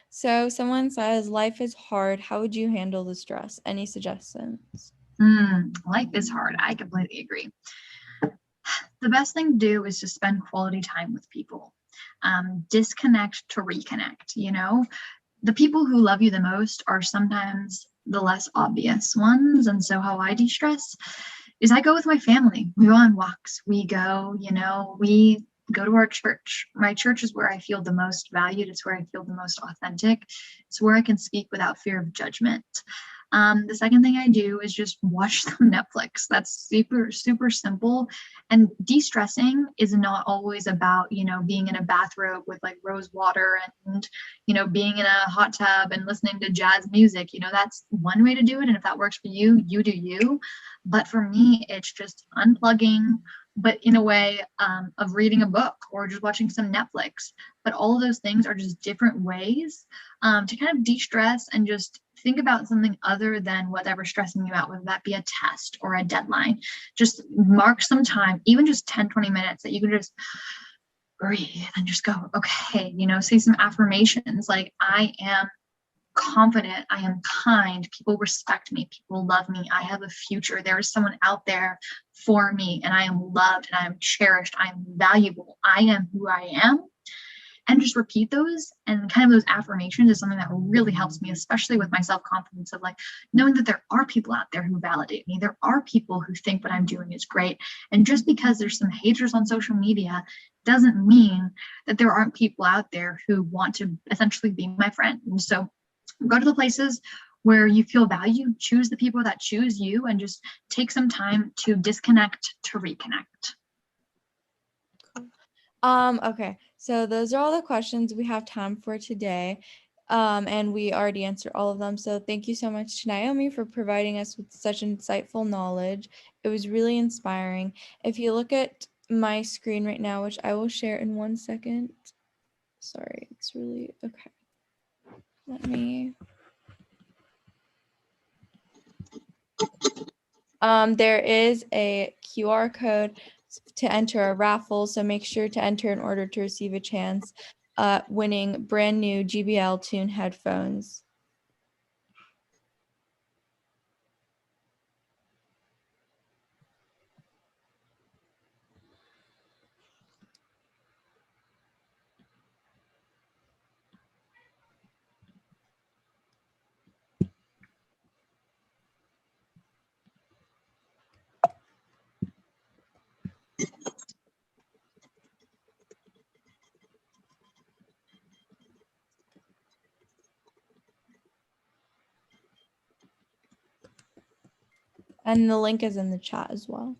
So someone says, life is hard. How would you handle the stress? Any suggestions? Life is hard. I completely agree. The best thing to do is to spend quality time with people. Disconnect to reconnect, The people who love you the most are sometimes the less obvious ones. And so how I de-stress is I go with my family. We go on walks. We go, we go to our church. My church is where I feel the most valued. It's where I feel the most authentic. It's where I can speak without fear of judgment. The second thing I do is just watch some Netflix. That's super, super simple. And de-stressing is not always about, being in a bathrobe with like rose water and, being in a hot tub and listening to jazz music. That's one way to do it. And if that works for you, you do you. But for me, it's just unplugging, but in a way of reading a book or just watching some Netflix. But all of those things are just different ways to kind of de-stress and just think about something other than whatever's stressing you out, whether that be a test or a deadline. Just mark some time, even just 10-20 minutes, that you can just breathe and just go, okay, say some affirmations like, I am confident, I am kind, people respect me, people love me, I have a future, there is someone out there for me, and I am loved, and I am cherished, I am valuable, I am who I am. And just repeat those, and kind of those affirmations is something that really helps me, especially with my self-confidence of like knowing that there are people out there who validate me. There are people who think what I'm doing is great. And just because there's some haters on social media doesn't mean that there aren't people out there who want to essentially be my friend. And so go to the places where you feel valued, choose the people that choose you, and just take some time to disconnect to reconnect. Okay, so those are all the questions we have time for today. And we already answered all of them. So thank you so much to Naomi for providing us with such insightful knowledge. It was really inspiring. If you look at my screen right now, which I will share in 1 second. Sorry, it's really, okay. Let me. There is a QR code to enter a raffle, so make sure to enter in order to receive a chance winning brand new JBL Tune headphones. And the link is in the chat as well.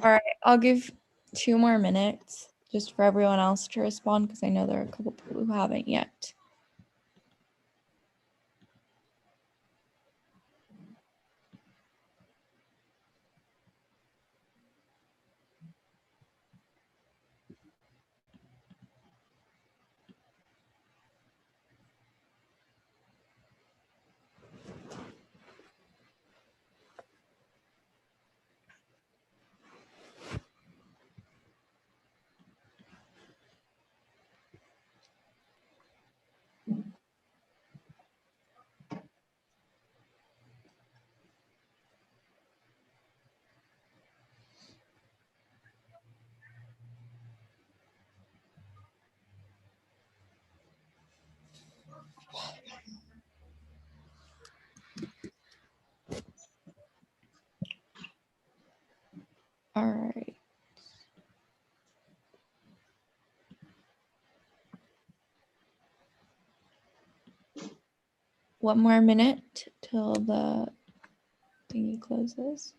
All right, I'll give 2 more minutes just for everyone else to respond because I know there are a couple people who haven't yet. All right. One more minute till the thingy closes.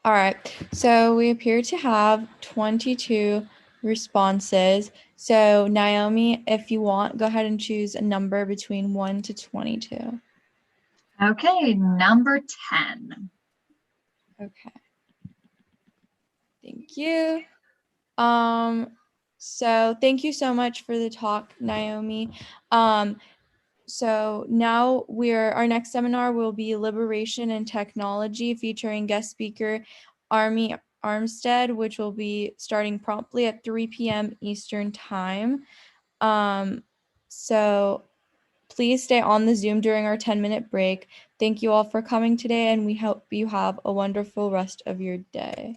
All right, so we appear to have 22 responses. So Naomi, if you want, go ahead and choose a number between 1 to 22. Okay, number 10. Okay. Thank you. So thank you so much for the talk, Naomi. So now our next seminar will be Liberation and Technology, featuring guest speaker Army Armstead, which will be starting promptly at 3 p.m. Eastern time. So please stay on the Zoom during our 10-minute break. Thank you all for coming today, and we hope you have a wonderful rest of your day.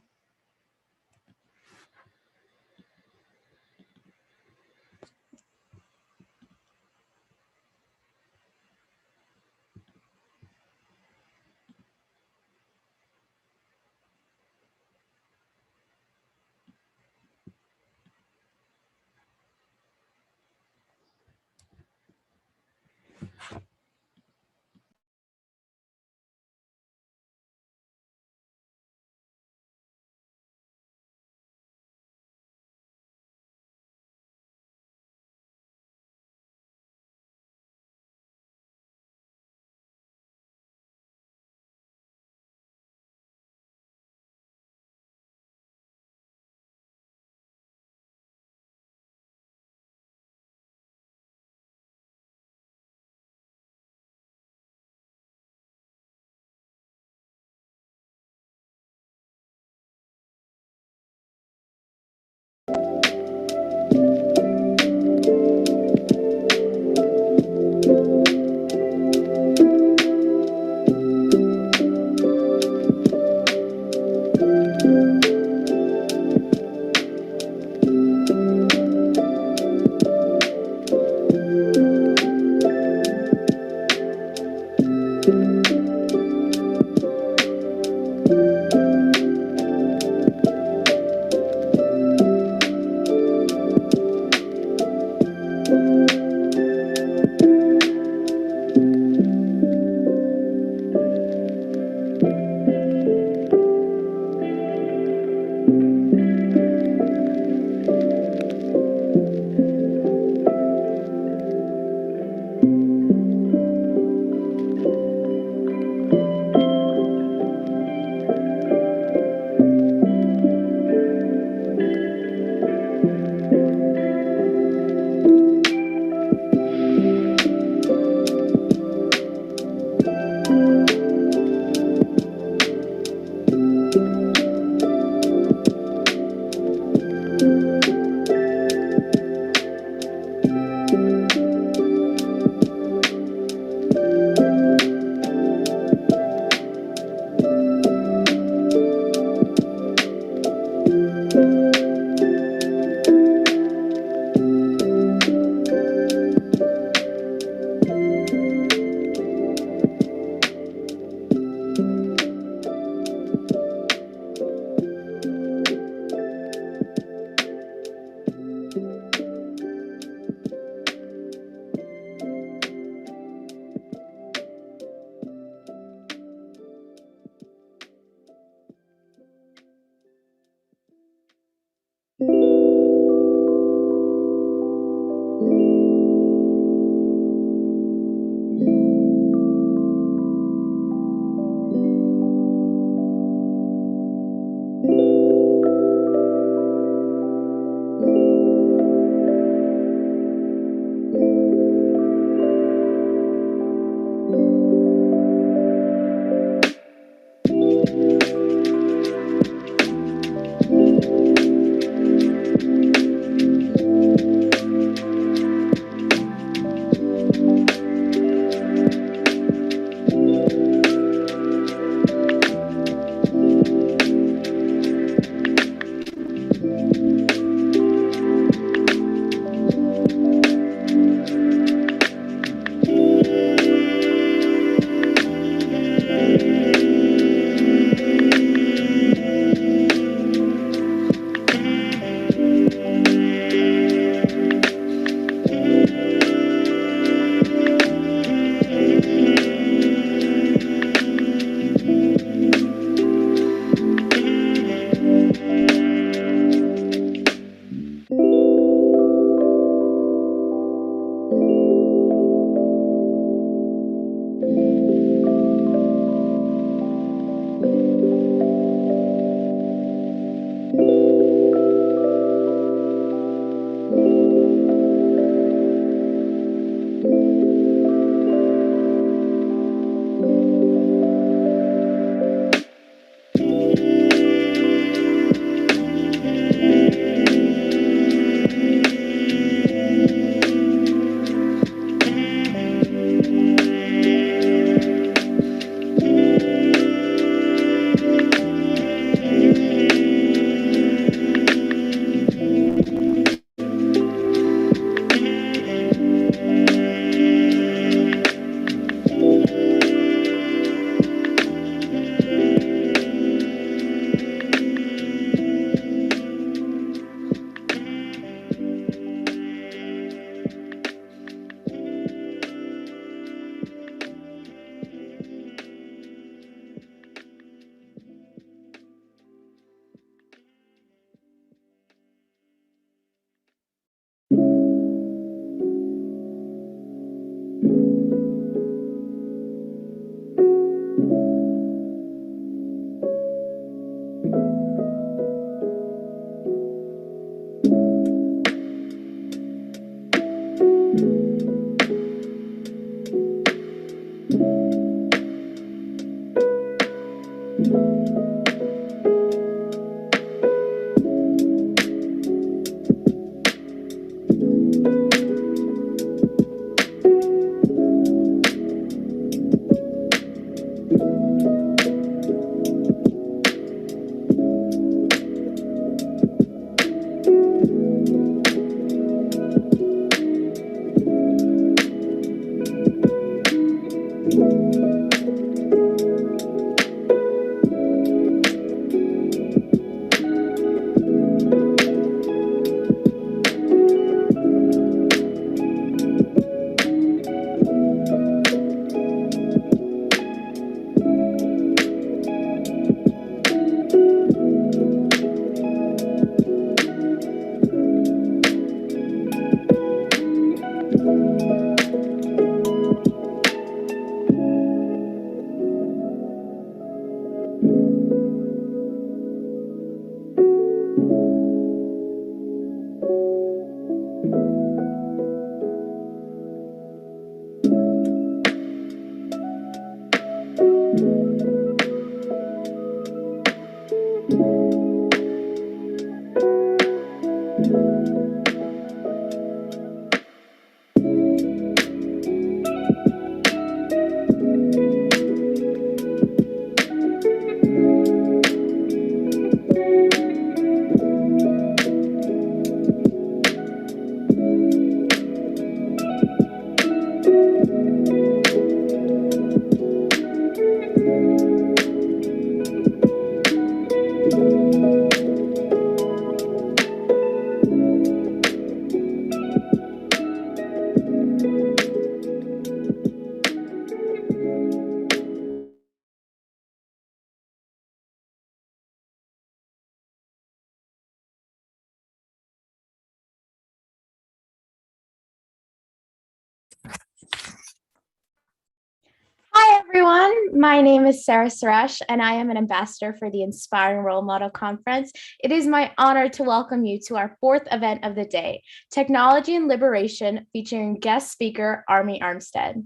Hi, everyone. My name is Sarah Suresh, and I am an ambassador for the Inspiring Role Model Conference. It is my honor to welcome you to our fourth event of the day, Technology and Liberation, featuring guest speaker Army Armstead.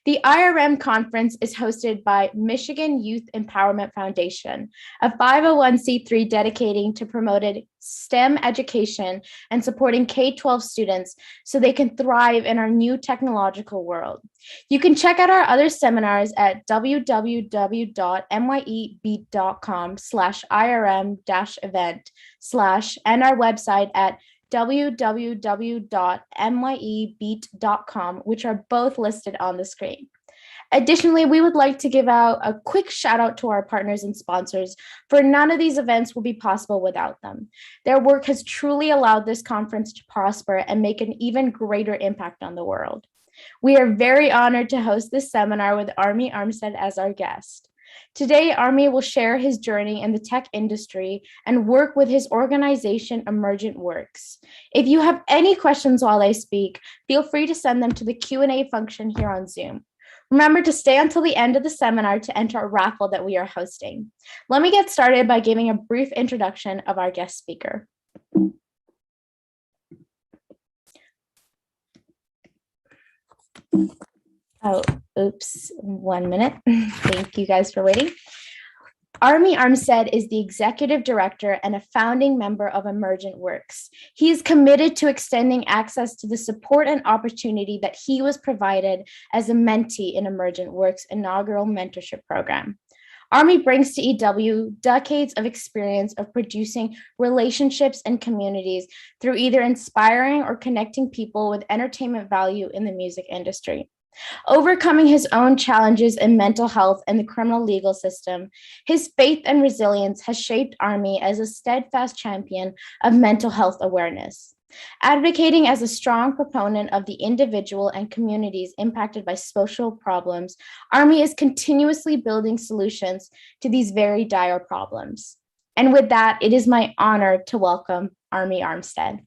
The IRM conference is hosted by Michigan Youth Empowerment Foundation, a 501c3 dedicating to promoting STEM education and supporting K-12 students so they can thrive in our new technological world. You can check out our other seminars at www.myebeat.com/IRM-event/ and our website at www.myebeat.com, which are both listed on the screen. Additionally, we would like to give out a quick shout out to our partners and sponsors, for none of these events will be possible without them. Their work has truly allowed this conference to prosper and make an even greater impact on the world. We are very honored to host this seminar with Army Armstead as our guest. Today, Army will share his journey in the tech industry and work with his organization, Emergent Works. If you have any questions while I speak, feel free to send them to the Q&A function here on Zoom. Remember to stay until the end of the seminar to enter a raffle that we are hosting. Let me get started by giving a brief introduction of our guest speaker. Oh, oops, 1 minute. Thank you guys for waiting. Army Armstead is the executive director and a founding member of Emergent Works. He is committed to extending access to the support and opportunity that he was provided as a mentee in Emergent Works' inaugural mentorship program. Army brings to EW decades of experience of producing relationships and communities through either inspiring or connecting people with entertainment value in the music industry. Overcoming his own challenges in mental health and the criminal legal system, his faith and resilience has shaped Army as a steadfast champion of mental health awareness. Advocating as a strong proponent of the individual and communities impacted by social problems, Army is continuously building solutions to these very dire problems. And with that, it is my honor to welcome Army Armstead.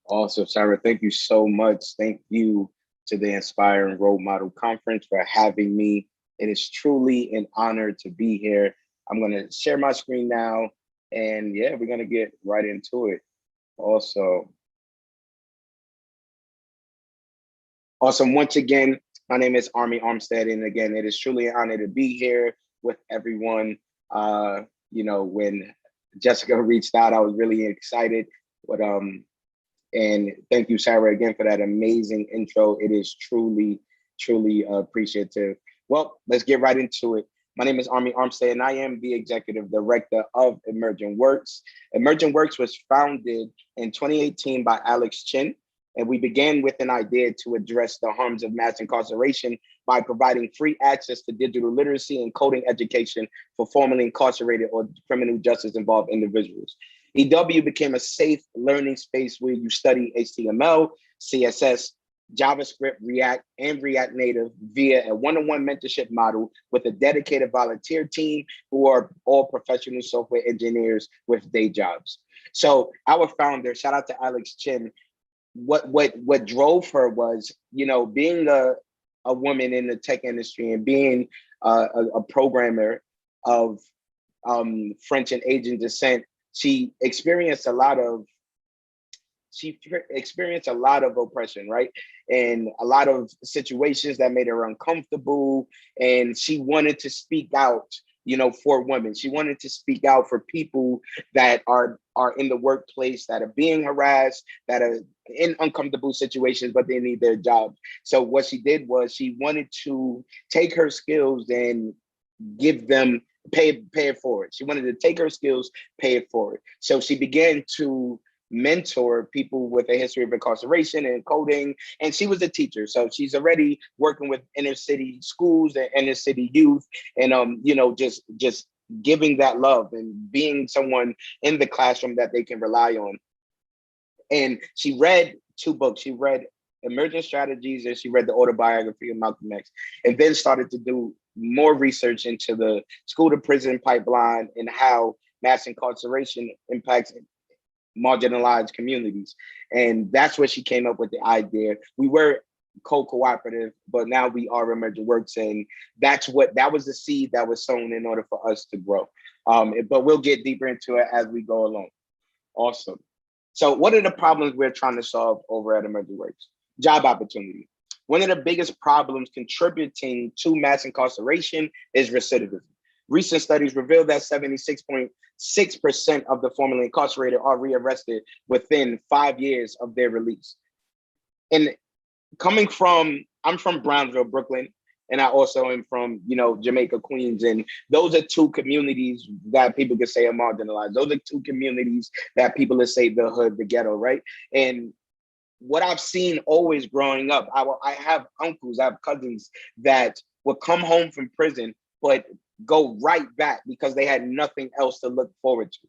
Awesome, Sarah. Thank you so much. Thank you to the Inspiring Role Model Conference for having me. It is truly an honor to be here. I'm going to share my screen now. And yeah, we're going to get right into it. Also, awesome. Once again, My name is Army Armstead, and again, it is truly an honor to be here with everyone. When Jessica reached out, I was really excited. And thank you, Sarah, again for that amazing intro. It is truly, truly appreciative. Well, let's get right into it. My name is Army Armstead, and I am the executive director of Emerging Works. Emerging Works was founded in 2018 by Alex Chin, and we began with an idea to address the harms of mass incarceration by providing free access to digital literacy and coding education for formerly incarcerated or criminal justice involved individuals. EW became a safe learning space where you study HTML, CSS, JavaScript, React, and React Native via a one-on-one mentorship model with a dedicated volunteer team who are all professional software engineers with day jobs. So our founder, shout out to Alex Chin, what drove her was, being a woman in the tech industry and being a programmer of French and Asian descent. She experienced a lot of oppression, right? And a lot of situations that made her uncomfortable. And she wanted to speak out, for women. She wanted to speak out for people that are in the workplace, that are being harassed, that are in uncomfortable situations, but they need their job. So what she did was she wanted to take her skills and give them pay it forward. She wanted to take her skills, pay it forward. So she began to mentor people with a history of incarceration and coding. And she was a teacher. So she's already working with inner city schools and inner city youth and, just giving that love and being someone in the classroom that they can rely on. And she read 2 books. She read Emergent Strategies and she read the autobiography of Malcolm X, and then started to do more research into the school to prison pipeline and how mass incarceration impacts marginalized communities. And that's where she came up with the idea. We were cooperative, but now we are Emerging Works, and that was the seed that was sown in order for us to grow. But we'll get deeper into it as we go along. Awesome. So what are the problems we're trying to solve over at Emerging Works? Job opportunity. One of the biggest problems contributing to mass incarceration is recidivism. Recent studies reveal that 76.6% of the formerly incarcerated are rearrested within 5 years of their release. And I'm from Brownsville, Brooklyn, and I also am from, Jamaica, Queens. And those are 2 communities that people could say are marginalized. Those are 2 communities that people would say the hood, the ghetto, right? And what I've seen always growing up, I have uncles, I have cousins that would come home from prison, but go right back because they had nothing else to look forward to.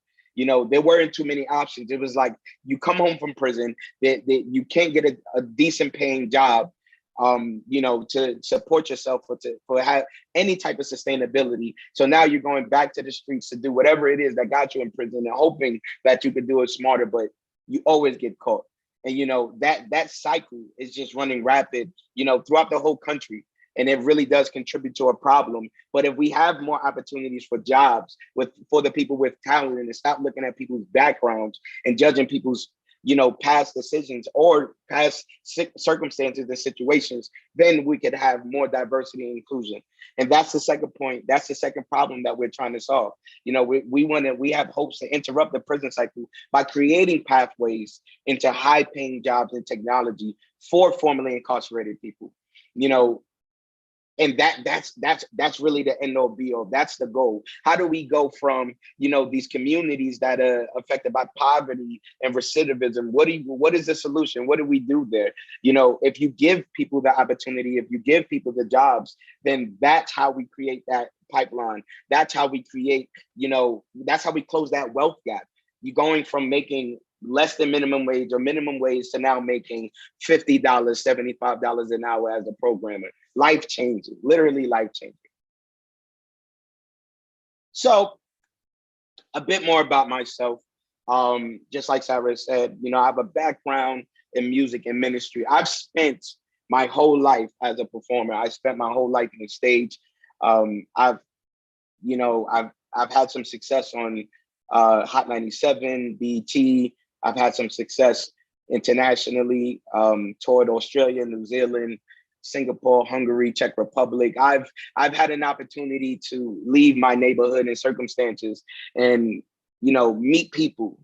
There weren't too many options. It was like you come home from prison, you can't get a decent paying job, to support yourself for have any type of sustainability. So now you're going back to the streets to do whatever it is that got you in prison and hoping that you could do it smarter, but you always get caught. And that cycle is just running rapid, throughout the whole country. And it really does contribute to a problem. But if we have more opportunities for jobs for the people with talent, and stop looking at people's backgrounds and judging people's, past decisions or past circumstances and situations, then we could have more diversity and inclusion. And that's the second point. That's the second problem that we're trying to solve. We have hopes to interrupt the prison cycle by creating pathways into high paying jobs in technology for formerly incarcerated people. And that's really the end all be all. That's the goal. How do we go from these communities that are affected by poverty and recidivism? What is the solution? What do we do there? If you give people the opportunity, if you give people the jobs, then that's how we create that pipeline. That's how we create. That's how we close that wealth gap. You're going from making less than minimum wage or minimum wage to now making $50, $75 an hour as a programmer. Life changing, literally life changing. So a bit more about myself. Just like Sarah said, I have a background in music and ministry. I've spent my whole life as a performer. I spent my whole life on the stage. I've had some success on Hot 97, BT. I've had some success internationally, toured Australia, New Zealand, Singapore, Hungary, Czech Republic. I've had an opportunity to leave my neighborhood and circumstances and, meet people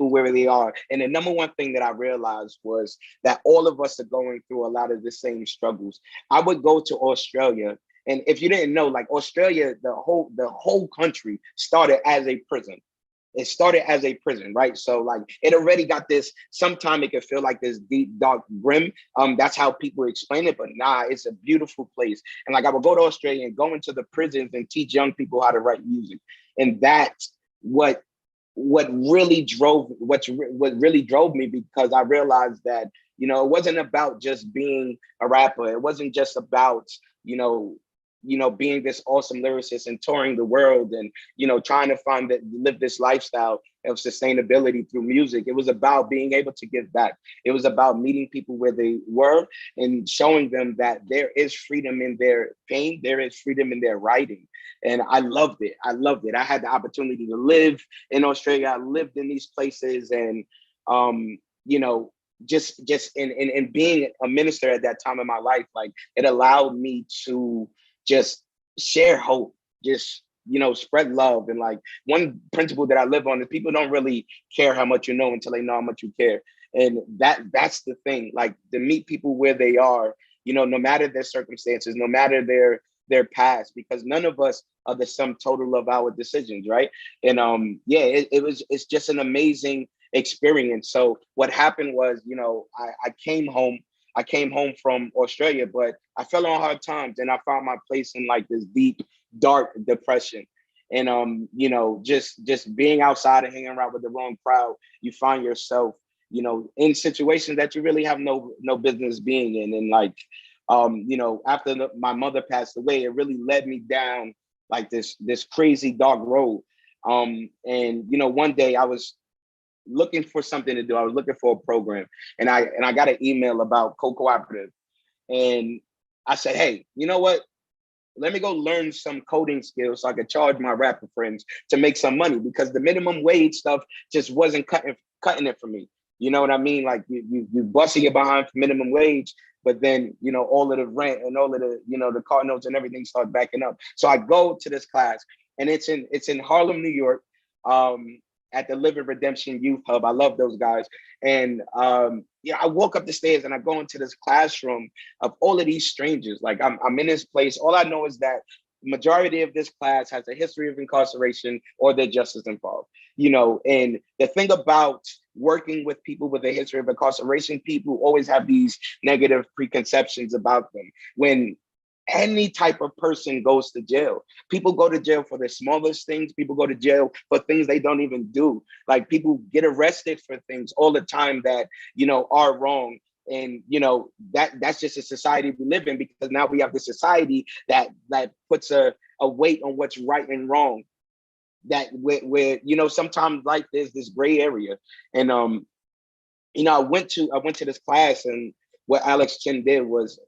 where they are. And the number one thing that I realized was that all of us are going through a lot of the same struggles. I would go to Australia, and if you didn't know, like Australia, the whole country started as a prison. It started as a prison, right? So like it already got this, sometimes it can feel like this deep, dark grim. That's how people explain it, but nah, it's a beautiful place. And like I would go to Australia and go into the prisons and teach young people how to write music. And that's what really drove me, because I realized that, it wasn't about just being a rapper. It wasn't just about, being this awesome lyricist and touring the world and, trying to live this lifestyle of sustainability through music. It was about being able to give back. It was about meeting people where they were and showing them that there is freedom in their pain. There is freedom in their writing. And I loved it. I had the opportunity to live in Australia. I lived in these places, and, just in being a minister at that time in my life, like it allowed me to just share hope, just, spread love. And like one principle that I live on is people don't really care how much you know until they know how much you care. And that's the thing, like to meet people where they are, no matter their circumstances, no matter their past, because none of us are the sum total of our decisions, right? And it's just an amazing experience. So what happened was, I came home from Australia, but I fell on hard times and I found my place in like this deep, dark depression. And just being outside and hanging around with the wrong crowd, you find yourself, in situations that you really have no business being in. And like, after my mother passed away, it really led me down like this crazy dark road. And one day I was looking for something to do. I was looking for a program, and I got an email about co-cooperative, and I said, hey, you know what? Let me go learn some coding skills so I could charge my rapper friends to make some money, because the minimum wage stuff just wasn't cutting it for me. You know what I mean? Like you busting it behind for minimum wage, but then, all of the rent and all of the, the car notes and everything start backing up. So I go to this class, and it's in Harlem, New York, at the Living Redemption Youth Hub. I love those guys. And I walk up the stairs and I go into this classroom of all of these strangers. Like I'm in this place. All I know is that majority of this class has a history of incarceration or their justice involved. And the thing about working with people with a history of incarceration, people always have these negative preconceptions about them. When any type of person goes to jail, people go to jail for the smallest things. People go to jail for things they don't even do. Like people get arrested for things all the time that, are wrong. And, that's just a society we live in, because now we have the society that puts a weight on what's right and wrong, that where sometimes like there's this gray area. And, I went to this class, and what Alex Chin did was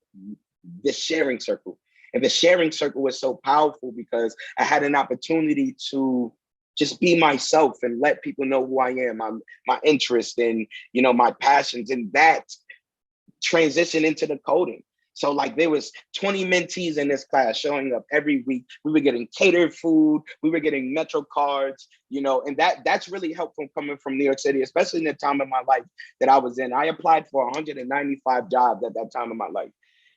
the sharing circle. And the sharing circle was so powerful because I had an opportunity to just be myself and let people know who I am, my interest and, my passions, and that transition into the coding. So like there was 20 mentees in this class showing up every week. We were getting catered food. We were getting Metro cards, and that's really helpful coming from New York City, especially in the time of my life that I was in. I applied for 195 jobs at that time of my life,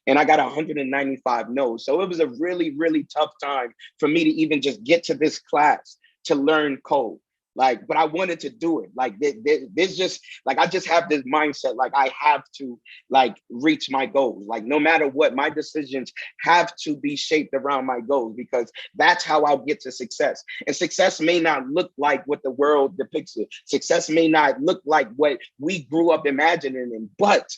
and I got 195 no's. So it was a really, really tough time for me to even just get to this class to learn code. But I wanted to do it. There's just I just have this mindset, I have to reach my goals. No matter what, my decisions have to be shaped around my goals, because that's how I'll get to success. And success may not look like what the world depicts it. Success may not look like what we grew up imagining, but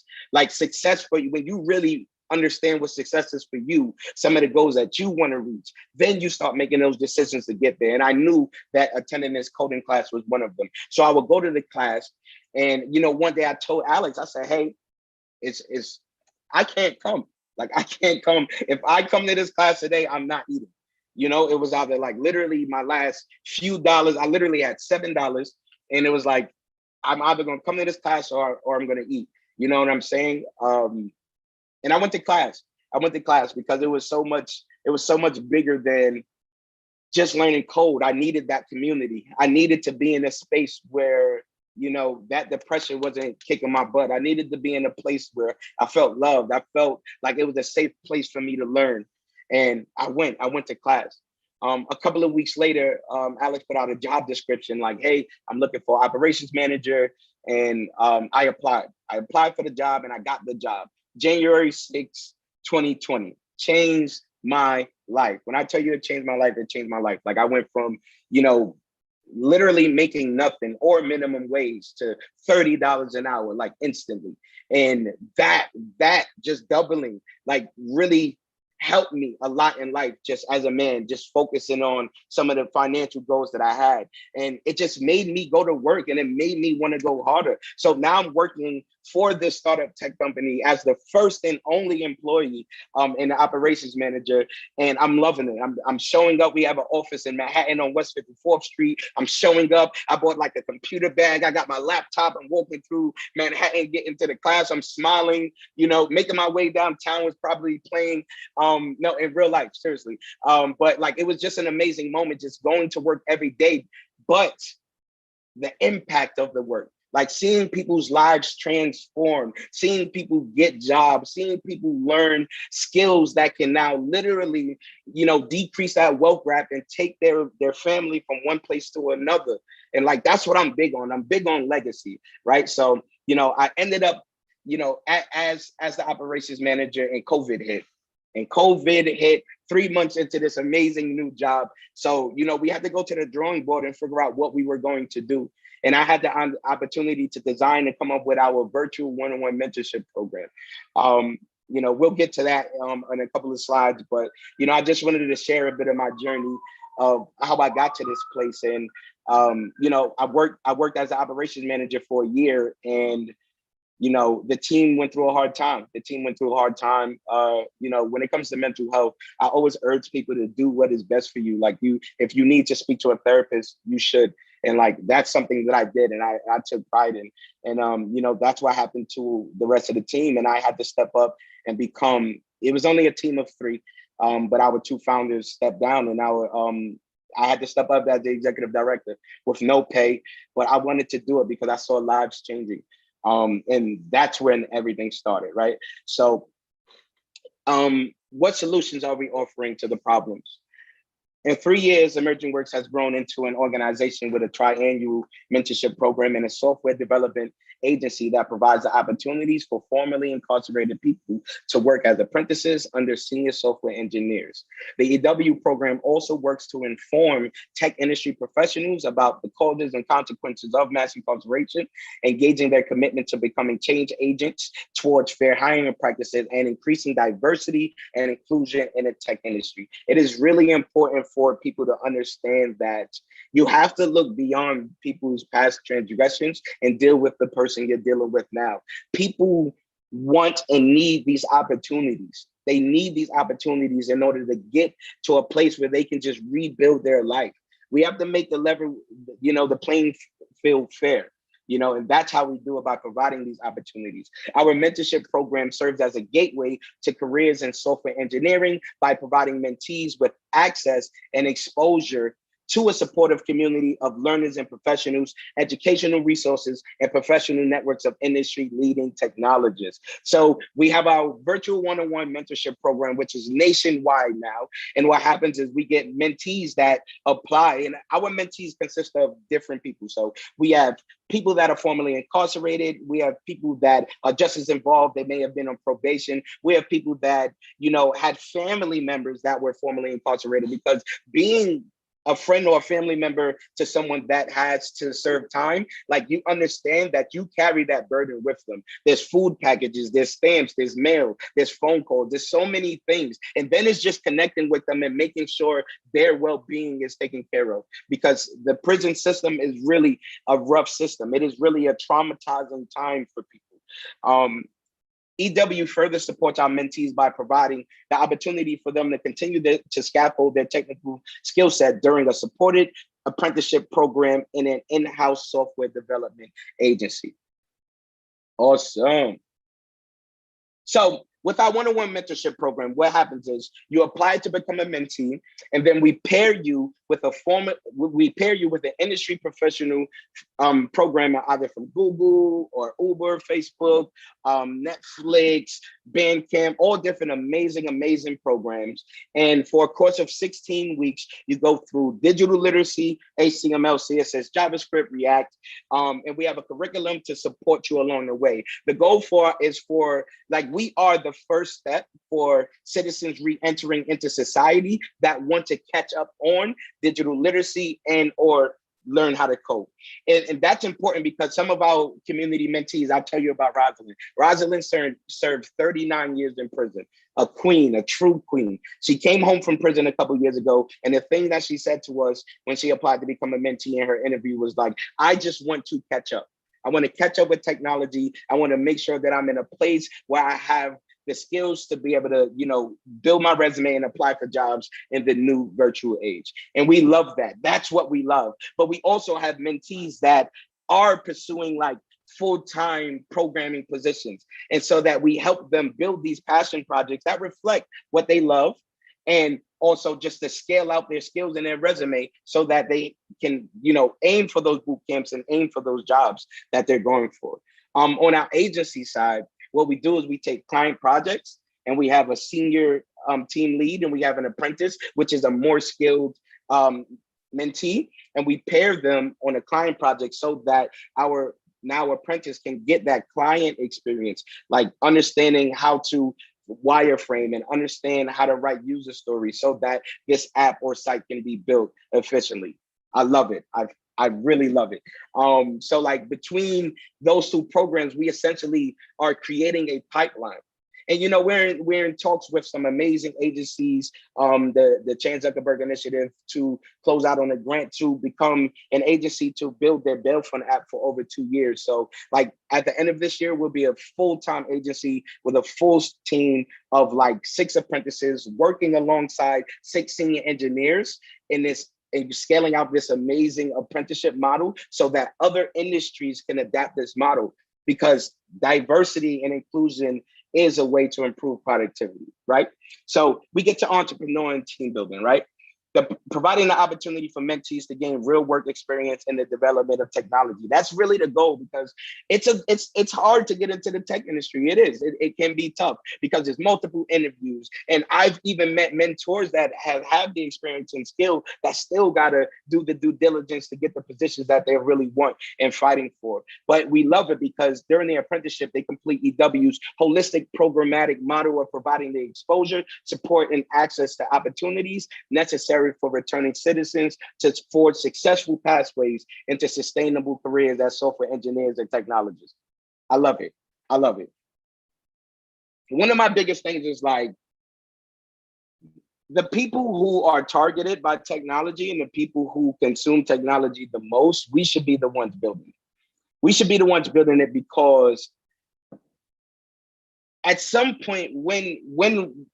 success for you, when you really understand what success is for you, some of the goals that you want to reach, then you start making those decisions to get there. And I knew that attending this coding class was one of them. So I would go to the class, and one day I told Alex, I said, hey, I can't come. I can't come. If I come to this class today, I'm not eating. It was either literally my last few dollars. I literally had $7, and it was I'm either gonna come to this class or I'm gonna eat. You know what I'm saying? And I went to class, I went to class because it was so much bigger than just learning code. I needed that community. I needed to be in a space where, you know, that depression wasn't kicking my butt. I needed to be in a place where I felt loved. I felt like it was a safe place for me to learn. And I went to class. A couple of weeks later, Alex put out a job description like, hey, I'm looking for operations manager. And I applied. I applied for the job and I got the job. January 6, 2020, changed my life. When I tell you it changed my life, it changed my life. Like I went from, you know, literally making nothing or minimum wage to $30 an hour, like instantly. And that just doubling, like really helped me a lot in life, just as a man, just focusing on some of the financial goals that I had. And it just made me go to work and it made me want to go harder. So now I'm working for this startup tech company as the first and only employee and the operations manager. And I'm loving it. I'm showing up. We have an office in Manhattan on West 54th Street. I'm showing up. I bought like a computer bag. I got my laptop. I'm walking through Manhattan, getting to the class. I'm smiling, you know, making my way downtown, was probably playing no, in real life, seriously. But like, it was just an amazing moment, just going to work every day. But the impact of the work, like seeing people's lives transform, seeing people get jobs, seeing people learn skills that can now literally, you know, decrease that wealth gap and take their family from one place to another. And like, that's what I'm big on. I'm big on legacy, right? So, you know, I ended up, you know, as the operations manager, and COVID hit. And COVID hit 3 months into this amazing new job. So, you know, we had to go to the drawing board and figure out what we were going to do. And I had the opportunity to design and come up with our virtual one-on-one mentorship program. You know, we'll get to that in a couple of slides, but, you know, I just wanted to share a bit of my journey of how I got to this place. And, you know, I worked as an operations manager for a year, and you know, the team went through a hard time. You know, when it comes to mental health, I always urge people to do what is best for you. Like if you need to speak to a therapist, you should. And like, that's something that I did, and I took pride in. And, you know, that's what happened to the rest of the team. And I had to step up and it was only a team of 3, but our 2 founders stepped down, and I had to step up as the executive director with no pay, but I wanted to do it because I saw lives changing. And that's when everything started, right? So what solutions are we offering to the problems? In 3 years, Emerging Works has grown into an organization with a triannual mentorship program and a software development agency that provides the opportunities for formerly incarcerated people to work as apprentices under senior software engineers. The EW program also works to inform tech industry professionals about the causes and consequences of mass incarceration, engaging their commitment to becoming change agents towards fair hiring practices and increasing diversity and inclusion in the tech industry. It is really important for people to understand that you have to look beyond people's past transgressions and deal with the person you're dealing with now. People want and need these opportunities. They need these opportunities in order to get to a place where they can just rebuild their life. We have to make the playing field fair. You know, and that's how we do it, by providing these opportunities. Our mentorship program serves as a gateway to careers in software engineering by providing mentees with access and exposure to a supportive community of learners and professionals, educational resources, and professional networks of industry-leading technologists. So we have our virtual one-on-one mentorship program, which is nationwide now. And what happens is we get mentees that apply, and our mentees consist of different people. So we have people that are formerly incarcerated. We have people that are just as involved. They may have been on probation. We have people that, you know, had family members that were formerly incarcerated, because being a friend or a family member to someone that has to serve time, like, you understand that you carry that burden with them. There's food packages, there's stamps, there's mail, there's phone calls, there's so many things. And then it's just connecting with them and making sure their well-being is taken care of, because the prison system is really a rough system. It is really a traumatizing time for people. EW further supports our mentees by providing the opportunity for them to continue to scaffold their technical skill set during a supported apprenticeship program in an in-house software development agency. Awesome. So With our one-on-one mentorship program, what happens is you apply to become a mentee, and then we pair you with an industry professional programmer, either from Google or Uber, Facebook, Netflix, Bandcamp, all different amazing programs. And for a course of 16 weeks, you go through digital literacy, HTML, CSS, JavaScript, React, and we have a curriculum to support you along the way. The goal is we are the first step for citizens re-entering into society that want to catch up on digital literacy and or learn how to code. And that's important because some of our community mentees, I'll tell you about Rosalind. Rosalind served 39 years in prison, a queen, a true queen. She came home from prison a couple of years ago. And the thing that she said to us when she applied to become a mentee in her interview was like, I just want to catch up. I want to catch up with technology. I want to make sure that I'm in a place where I have the skills to be able to, build my resume and apply for jobs in the new virtual age. And we love that. That's what we love. But we also have mentees that are pursuing like full-time programming positions. And so that we help them build these passion projects that reflect what they love, and also just to scale out their skills in their resume so that they can, aim for those boot camps and aim for those jobs that they're going for. On our agency side, what we do is we take client projects and we have a senior team lead and we have an apprentice, which is a more skilled mentee, and we pair them on a client project so that our apprentice can get that client experience, like understanding how to wireframe and understand how to write user stories so that this app or site can be built efficiently. I love it. I really love it. So like between those two programs, we essentially are creating a pipeline. And we're in talks with some amazing agencies, the Chan Zuckerberg Initiative, to close out on a grant to become an agency to build their bail fund app for over 2 years. So like at the end of this year, we'll be a full-time agency with a full team of like 6 apprentices working alongside 6 senior engineers in this, and scaling out this amazing apprenticeship model so that other industries can adapt this model, because diversity and inclusion is a way to improve productivity, right? So we get to entrepreneur and team building, right? Providing the opportunity for mentees to gain real work experience in the development of technology. That's really the goal, because it's hard to get into the tech industry. It is. It can be tough because there's multiple interviews. And I've even met mentors that have the experience and skill that still got to do the due diligence to get the positions that they really want and fighting for. But we love it because during the apprenticeship, they complete EW's holistic programmatic model of providing the exposure, support, and access to opportunities necessary for returning citizens to forge successful pathways into sustainable careers as software engineers and technologists. I love it. I love it. One of my biggest things is like the people who are targeted by technology and the people who consume technology the most, we should be the ones building it. We should be the ones building it, because at some point, when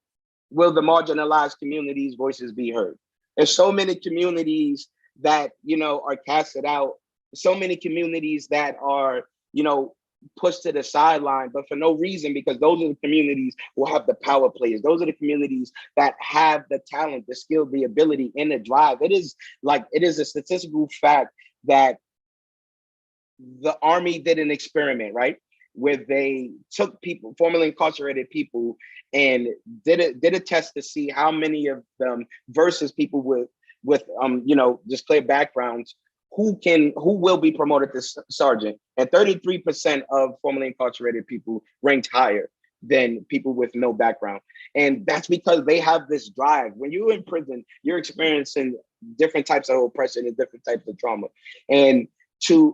will the marginalized communities' voices be heard? There's so many communities that, are casted out, so many communities that are, pushed to the sideline, but for no reason, because those are the communities who have the power players. Those are the communities that have the talent, the skill, the ability, and the drive. It is a statistical fact that the Army did an experiment, right? Where they took people, formerly incarcerated people, and did a test to see how many of them versus people with just clear backgrounds who will be promoted to sergeant. And 33% of formerly incarcerated people ranked higher than people with no background. And that's because they have this drive. When you're in prison, you're experiencing different types of oppression and different types of trauma. And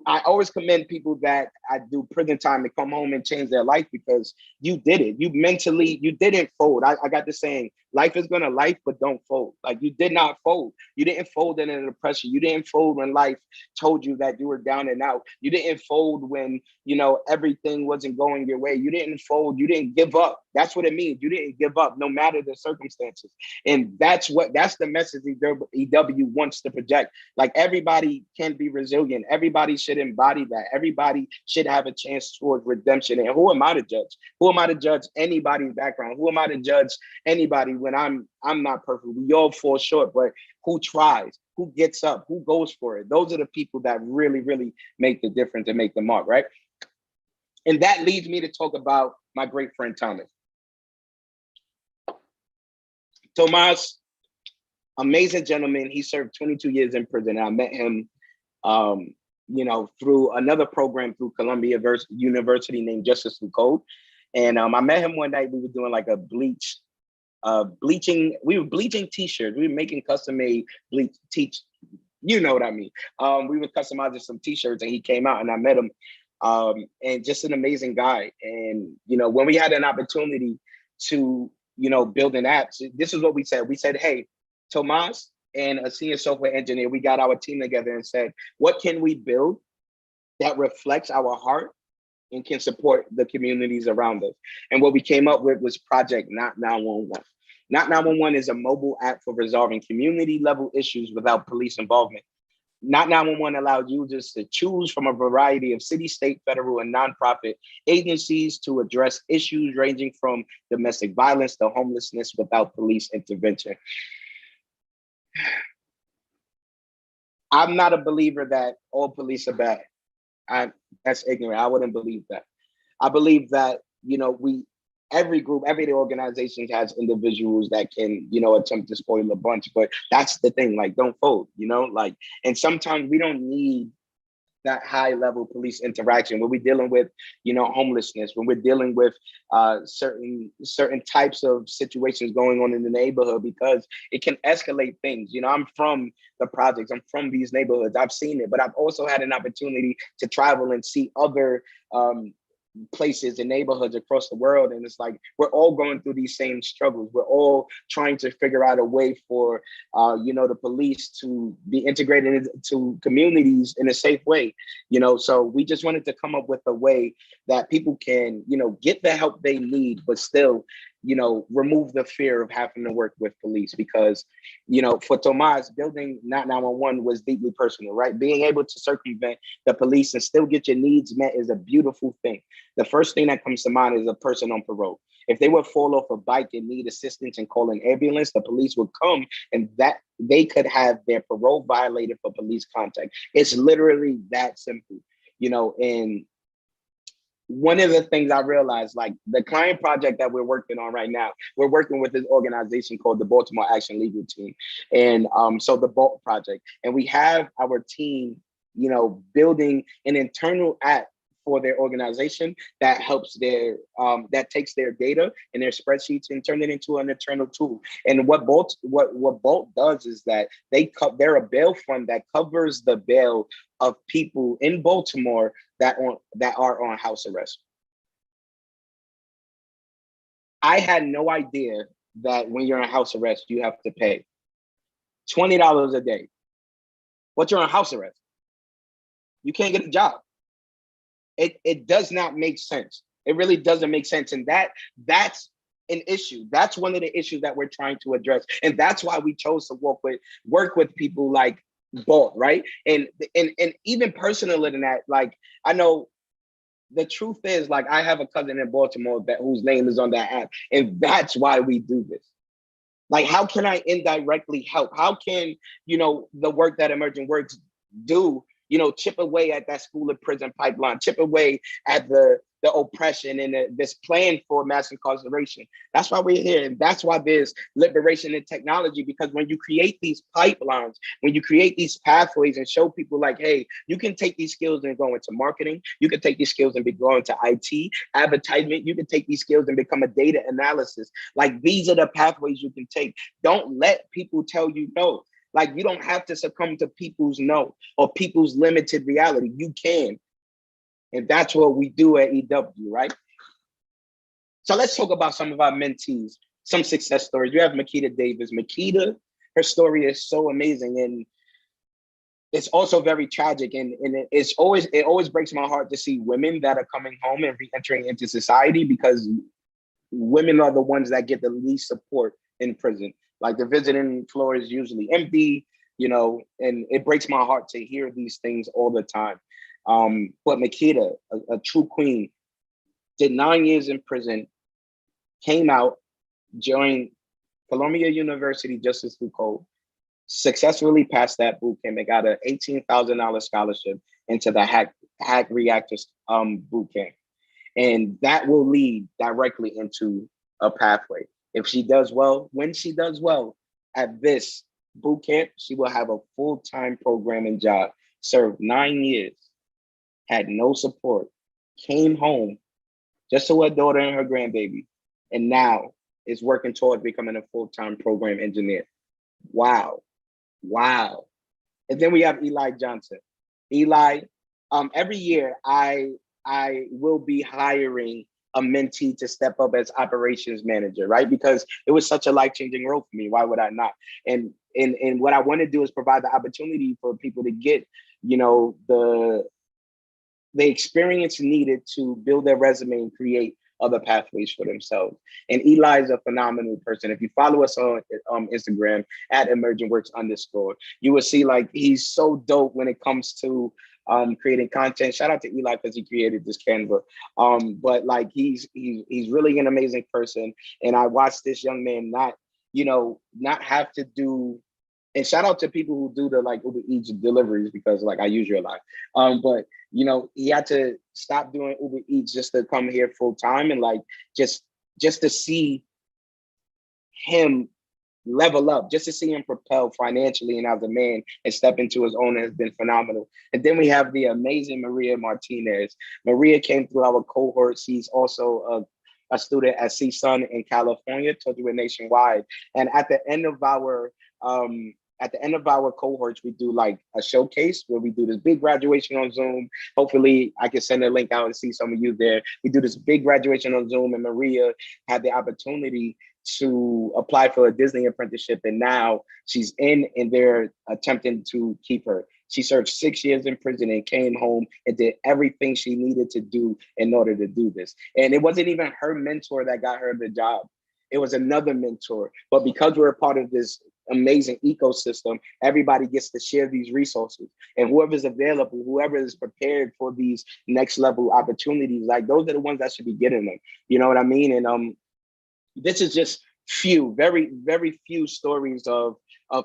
I always commend people that I do prison time and come home and change their life, because you did it. You didn't fold. I got this saying, life is gonna life, but don't fold. Like, you did not fold. You didn't fold in the depression. You didn't fold when life told you that you were down and out. You didn't fold when, you know, everything wasn't going your way. You didn't fold. You didn't give up. That's what it means. You didn't give up, no matter the circumstances. And that's the message EW wants to project. Like, everybody can be resilient. Everybody should embody that. Everybody should have a chance towards redemption. And who am I to judge? Who am I to judge anybody's background? Who am I to judge anybody when I'm not perfect? We all fall short, but who tries? Who gets up? Who goes for it? Those are the people that really, really make the difference and make the mark, right? And that leads me to talk about my great friend Thomas. Tomas, amazing gentleman. He served 22 years in prison. I met him, you know, through another program through Columbia University named Justice Through Code. And I met him one night. We were doing like a bleaching. We were bleaching t-shirts. We were making custom-made you know what I mean. We were customizing some t-shirts, and he came out, and I met him. And just an amazing guy. And, you know, when we had an opportunity to, you know, build an app, this is what we said. We said, hey, Tomas and a senior software engineer, we got our team together and said, what can we build that reflects our heart and can support the communities around us? And what we came up with was Project Not 911. Not 911 is a mobile app for resolving community level issues without police involvement. Not 911 allows users to choose from a variety of city, state, federal, and nonprofit agencies to address issues ranging from domestic violence to homelessness without police intervention. I'm not a believer that all police are bad. That's ignorant. I wouldn't believe that. I believe that, you know, every group, every organization has individuals that can, you know, attempt to spoil a bunch, but that's the thing, like, don't fold, you know, like, and sometimes we don't need that high level police interaction when we're dealing with, you know, homelessness, when we're dealing with certain types of situations going on in the neighborhood, because it can escalate things. You know, I'm from the projects, I'm from these neighborhoods, I've seen it, but I've also had an opportunity to travel and see other places and neighborhoods across the world. And it's like, we're all going through these same struggles. We're all trying to figure out a way for, you know, the police to be integrated into communities in a safe way, you know? So we just wanted to come up with a way that people can, you know, get the help they need, but still, you know, remove the fear of having to work with police. Because, you know, for Tomas, building Not 911 was deeply personal, right? Being able to circumvent the police and still get your needs met is a beautiful thing. The first thing that comes to mind is a person on parole. If they would fall off a bike and need assistance and call an ambulance, the police would come, and that they could have their parole violated for police contact. It's literally that simple, you know. And one of the things I realized, like, the client project that we're working on right now, we're working with this organization called the Baltimore Action Legal Team. And so the BALT project, and we have our team, you know, building an internal app for their organization that helps their, that takes their data and their spreadsheets and turn it into an internal tool. And what BALT does is that they're a bail fund that covers the bail of people in Baltimore that are on house arrest. I had no idea that when you're on house arrest, you have to pay $20 a day. But you're on house arrest. You can't get a job. It does not make sense. It really doesn't make sense. And that's an issue. That's one of the issues that we're trying to address. And that's why we chose to work with people like BALT, right? And even personally than that, like, I know the truth is, like, I have a cousin in Baltimore whose name is on that app, and that's why we do this. Like, how can I indirectly help? How can, you know, the work that Emerging Works do, you know, chip away at that school and prison pipeline, chip away at the oppression and this plan for mass incarceration? That's why we're here. And that's why there's liberation in technology, because when you create these pipelines, when you create these pathways and show people like, hey, you can take these skills and go into marketing, you can take these skills and go into IT, advertisement, you can take these skills and become a data analysis. Like, these are the pathways you can take. Don't let people tell you no. Like, you don't have to succumb to people's no or people's limited reality. You can. And that's what we do at EW, right? So let's talk about some of our mentees. some success stories. You have Makita Davis. Makita, her story is so amazing, and it's also very tragic. And it always breaks my heart to see women that are coming home and re-entering into society, because women are the ones that get the least support in prison. Like the visiting floor is usually empty, and it breaks my heart to hear these things all the time. But Makita, a true queen, did 9 years in prison, came out, joined Columbia University Justice School Code, successfully passed that boot camp and got an $18,000 scholarship into the hack reactors boot camp. And that will lead directly into a pathway. If she does well, when she does well at this boot camp, she will have a full-time programming job, served 9 years, had no support, came home just to her daughter and her grandbaby, and now is working towards becoming a full-time program engineer. Wow. And then we have Eli Johnson. Eli, every year I will be hiring a mentee to step up as operations manager, right? Because it was such a life-changing role for me. Why would I not? And what I want to do is provide the opportunity for people to get, the experience needed to build their resume and create other pathways for themselves. And Eli is a phenomenal person. If you follow us on Instagram at emergingworks_, you will see like he's so dope when it comes to creating content. Shout out to Eli because he created this Canva. But like he's really an amazing person. And I watched this young man not have to do. And shout out to people who do the like Uber Eats deliveries, because like I use your a lot. But he had to stop doing Uber Eats just to come here full time, and like just to see him level up, just to see him propel financially and as a man and step into his own has been phenomenal. And then we have the amazing Maria Martinez. Maria came through our cohort. She's also a student at CSUN in California, told you we're nationwide. And at the end of our cohorts, we do like a showcase where we do this big graduation on Zoom. Hopefully I can send a link out and see some of you there. We do this big graduation on Zoom, and Maria had the opportunity to apply for a Disney apprenticeship. And now she's in, and they're attempting to keep her. She served 6 years in prison and came home and did everything she needed to do in order to do this. And it wasn't even her mentor that got her the job. It was another mentor. But because we're a part of this amazing ecosystem, everybody gets to share these resources, and whoever's available, whoever is prepared for these next level opportunities, like those are the ones that should be getting them. You know what I mean? And this is just very, very few stories of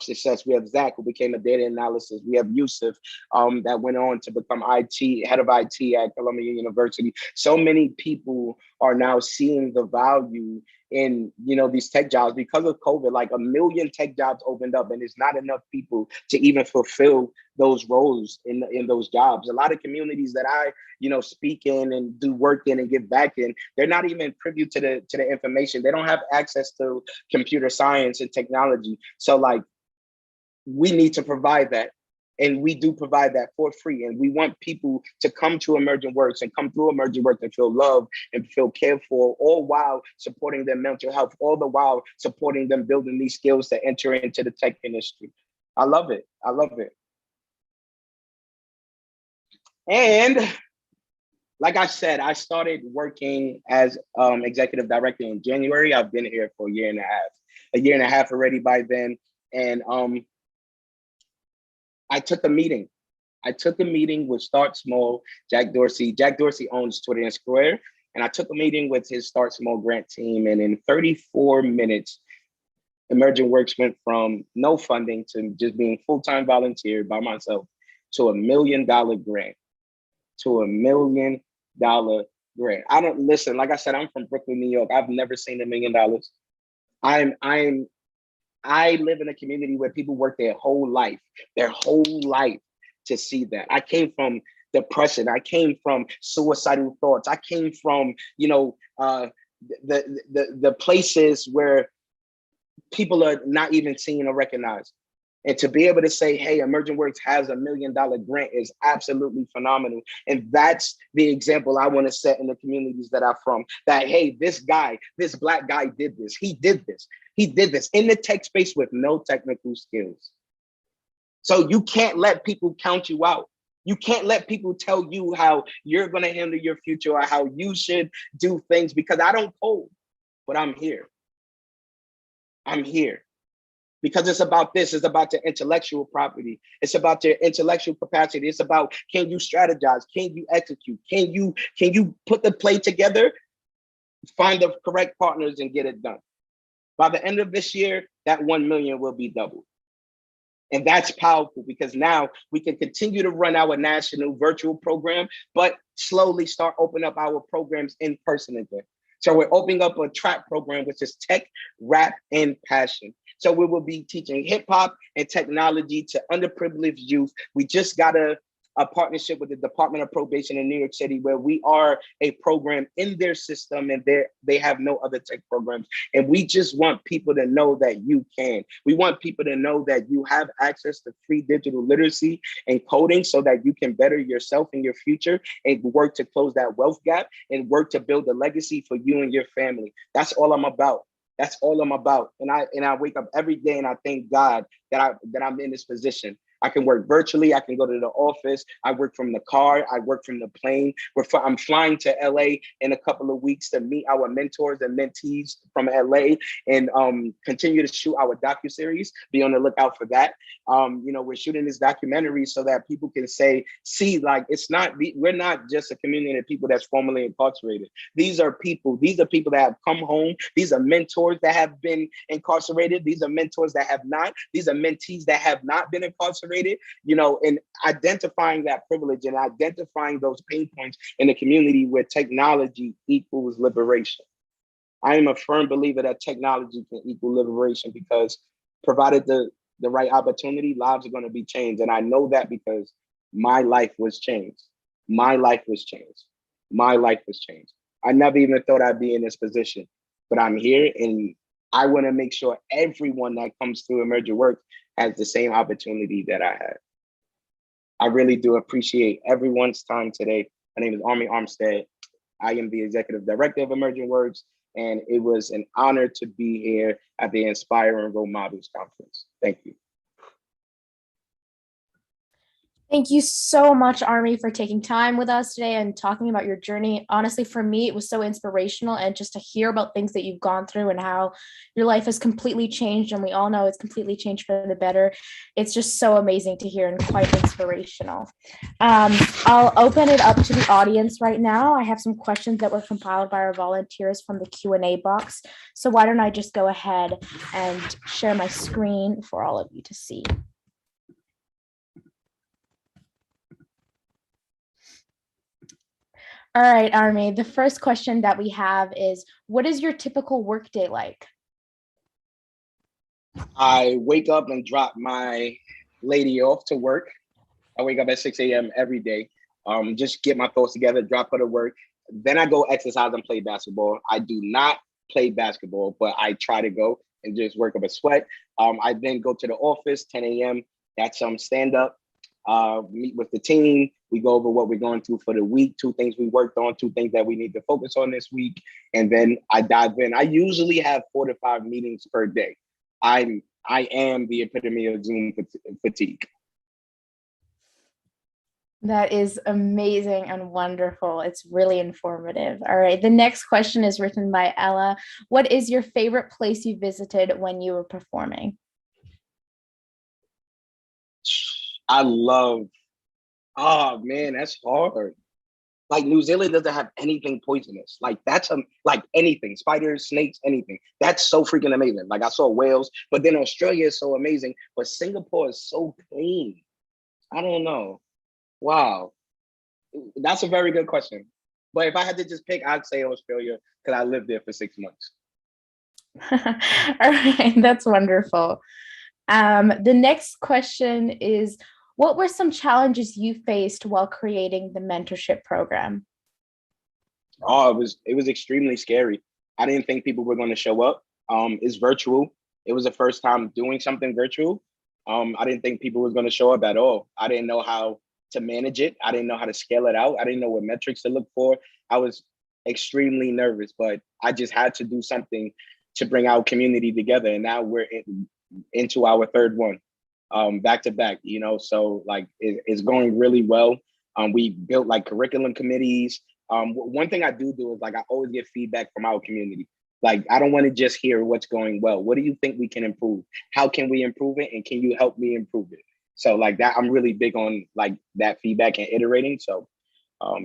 success. We have Zach, who became a data analysis. We have Yusuf, that went on to become head of IT at Columbia University. So many people are now seeing the value in these tech jobs. Because of COVID, like 1 million tech jobs opened up, and there's not enough people to even fulfill those roles in those jobs. A lot of communities that I speak in and do work in and give back in, they're not even privy to the information. They don't have access to computer science and technology. So like we need to provide that. And we do provide that for free. And we want people to come to Emerging Works and come through Emerging Works and feel loved and feel cared for, all while supporting their mental health, all the while supporting them building these skills to enter into the tech industry. I love it. And like I said, I started working as executive director in January. I've been here for a year and a half already by then. And I took a meeting with Start Small, Jack Dorsey. Jack Dorsey owns Twitter and Square. And I took a meeting with his Start Small grant team. And in 34 minutes, Emerging Works went from no funding to just being full-time volunteer by myself to $1 million grant. I don't listen, like I said, I'm from Brooklyn, New York. I've never seen $1 million. I live in a community where people work their whole life to see that. I came from depression. I came from suicidal thoughts. I came from, the places where people are not even seen or recognized. And to be able to say, hey, Emerging Works has $1 million grant is absolutely phenomenal. And that's the example I want to set in the communities that I'm from, that, hey, this guy, this Black guy did this. He did this. He did this in the tech space with no technical skills. So you can't let people count you out. You can't let people tell you how you're going to handle your future or how you should do things, because I don't code, but I'm here. I'm here. Because it's about this, it's about the intellectual property. It's about your intellectual capacity. It's about, can you strategize? Can you execute? Can you put the play together, find the correct partners and get it done? By the end of this year, that 1 million will be doubled. And that's powerful, because now we can continue to run our national virtual program, but slowly start opening up our programs in person again. So we're opening up a track program, which is tech, rap, and passion. So we will be teaching hip hop and technology to underprivileged youth. We just got a partnership with the Department of Probation in New York City, where we are a program in their system, and they have no other tech programs. And we just want people to know that you can. We want people to know that you have access to free digital literacy and coding, so that you can better yourself in your future and work to close that wealth gap and work to build a legacy for you and your family. That's all I'm about. That's all I'm about. And I wake up every day and I thank God that I'm in this position. I can work virtually. I can go to the office. I work from the car. I work from the plane. I'm flying to LA in a couple of weeks to meet our mentors and mentees from LA and continue to shoot our docuseries. Be on the lookout for that. We're shooting this documentary so that people can see, like, we're not just a community of people that's formerly incarcerated. These are people that have come home. These are mentors that have been incarcerated. These are mentors that have not. These are mentees that have not been incarcerated. And identifying that privilege and identifying those pain points in a community where technology equals liberation. I am a firm believer that technology can equal liberation, because provided the right opportunity, lives are going to be changed. And I know that because my life was changed. My life was changed. My life was changed. I never even thought I'd be in this position, but I'm here, and I want to make sure everyone that comes to Emerging Works has the same opportunity that I had. I really do appreciate everyone's time today. My name is Army Armstead. I am the Executive Director of Emerging Works, and it was an honor to be here at the Inspiring Role Models Conference. Thank you. Thank you so much, Army, for taking time with us today and talking about your journey. Honestly, for me, it was so inspirational, and just to hear about things that you've gone through and how your life has completely changed. And we all know it's completely changed for the better. It's just so amazing to hear and quite inspirational. I'll open it up to the audience right now. I have some questions that were compiled by our volunteers from the Q&A box. So why don't I just go ahead and share my screen for all of you to see. All right, Army, the first question that we have is, what is your typical workday like? I wake up and drop my lady off to work. I wake up at 6 a.m. every day. Just get my thoughts together, drop her to work. Then I go exercise and play basketball. I do not play basketball, but I try to go and just work up a sweat. I then go to the office, 10 a.m. That's stand up, meet with the team. We go over what we're going through for the week, 2 things we worked on, 2 things that we need to focus on this week. And then I dive in. I usually have 4 to 5 meetings per day. I am the epitome of Zoom fatigue. That is amazing and wonderful. It's really informative. All right, the next question is written by Ella. What is your favorite place you visited when you were performing? Oh man, that's hard. Like, New Zealand doesn't have anything poisonous. Like, that's like anything, spiders, snakes, anything. That's so freaking amazing. Like, I saw whales, but then Australia is so amazing, but Singapore is so clean. I don't know. Wow. That's a very good question. But if I had to just pick, I'd say Australia, because I lived there for 6 months. All right, that's wonderful. The next question is, what were some challenges you faced while creating the mentorship program? Oh, it was extremely scary. I didn't think people were going to show up. It's virtual. It was the first time doing something virtual. I didn't think people was going to show up at all. I didn't know how to manage it. I didn't know how to scale it out. I didn't know what metrics to look for. I was extremely nervous, but I just had to do something to bring our community together. And now we're into our third one, back to back, you know, so like it's going really well. We built like curriculum committees. One thing I do is like I always get feedback from our community. Like, I don't want to just hear what's going well. What do you think we can improve? How can we improve it? And can you help me improve it? So like that, I'm really big on like that feedback and iterating. So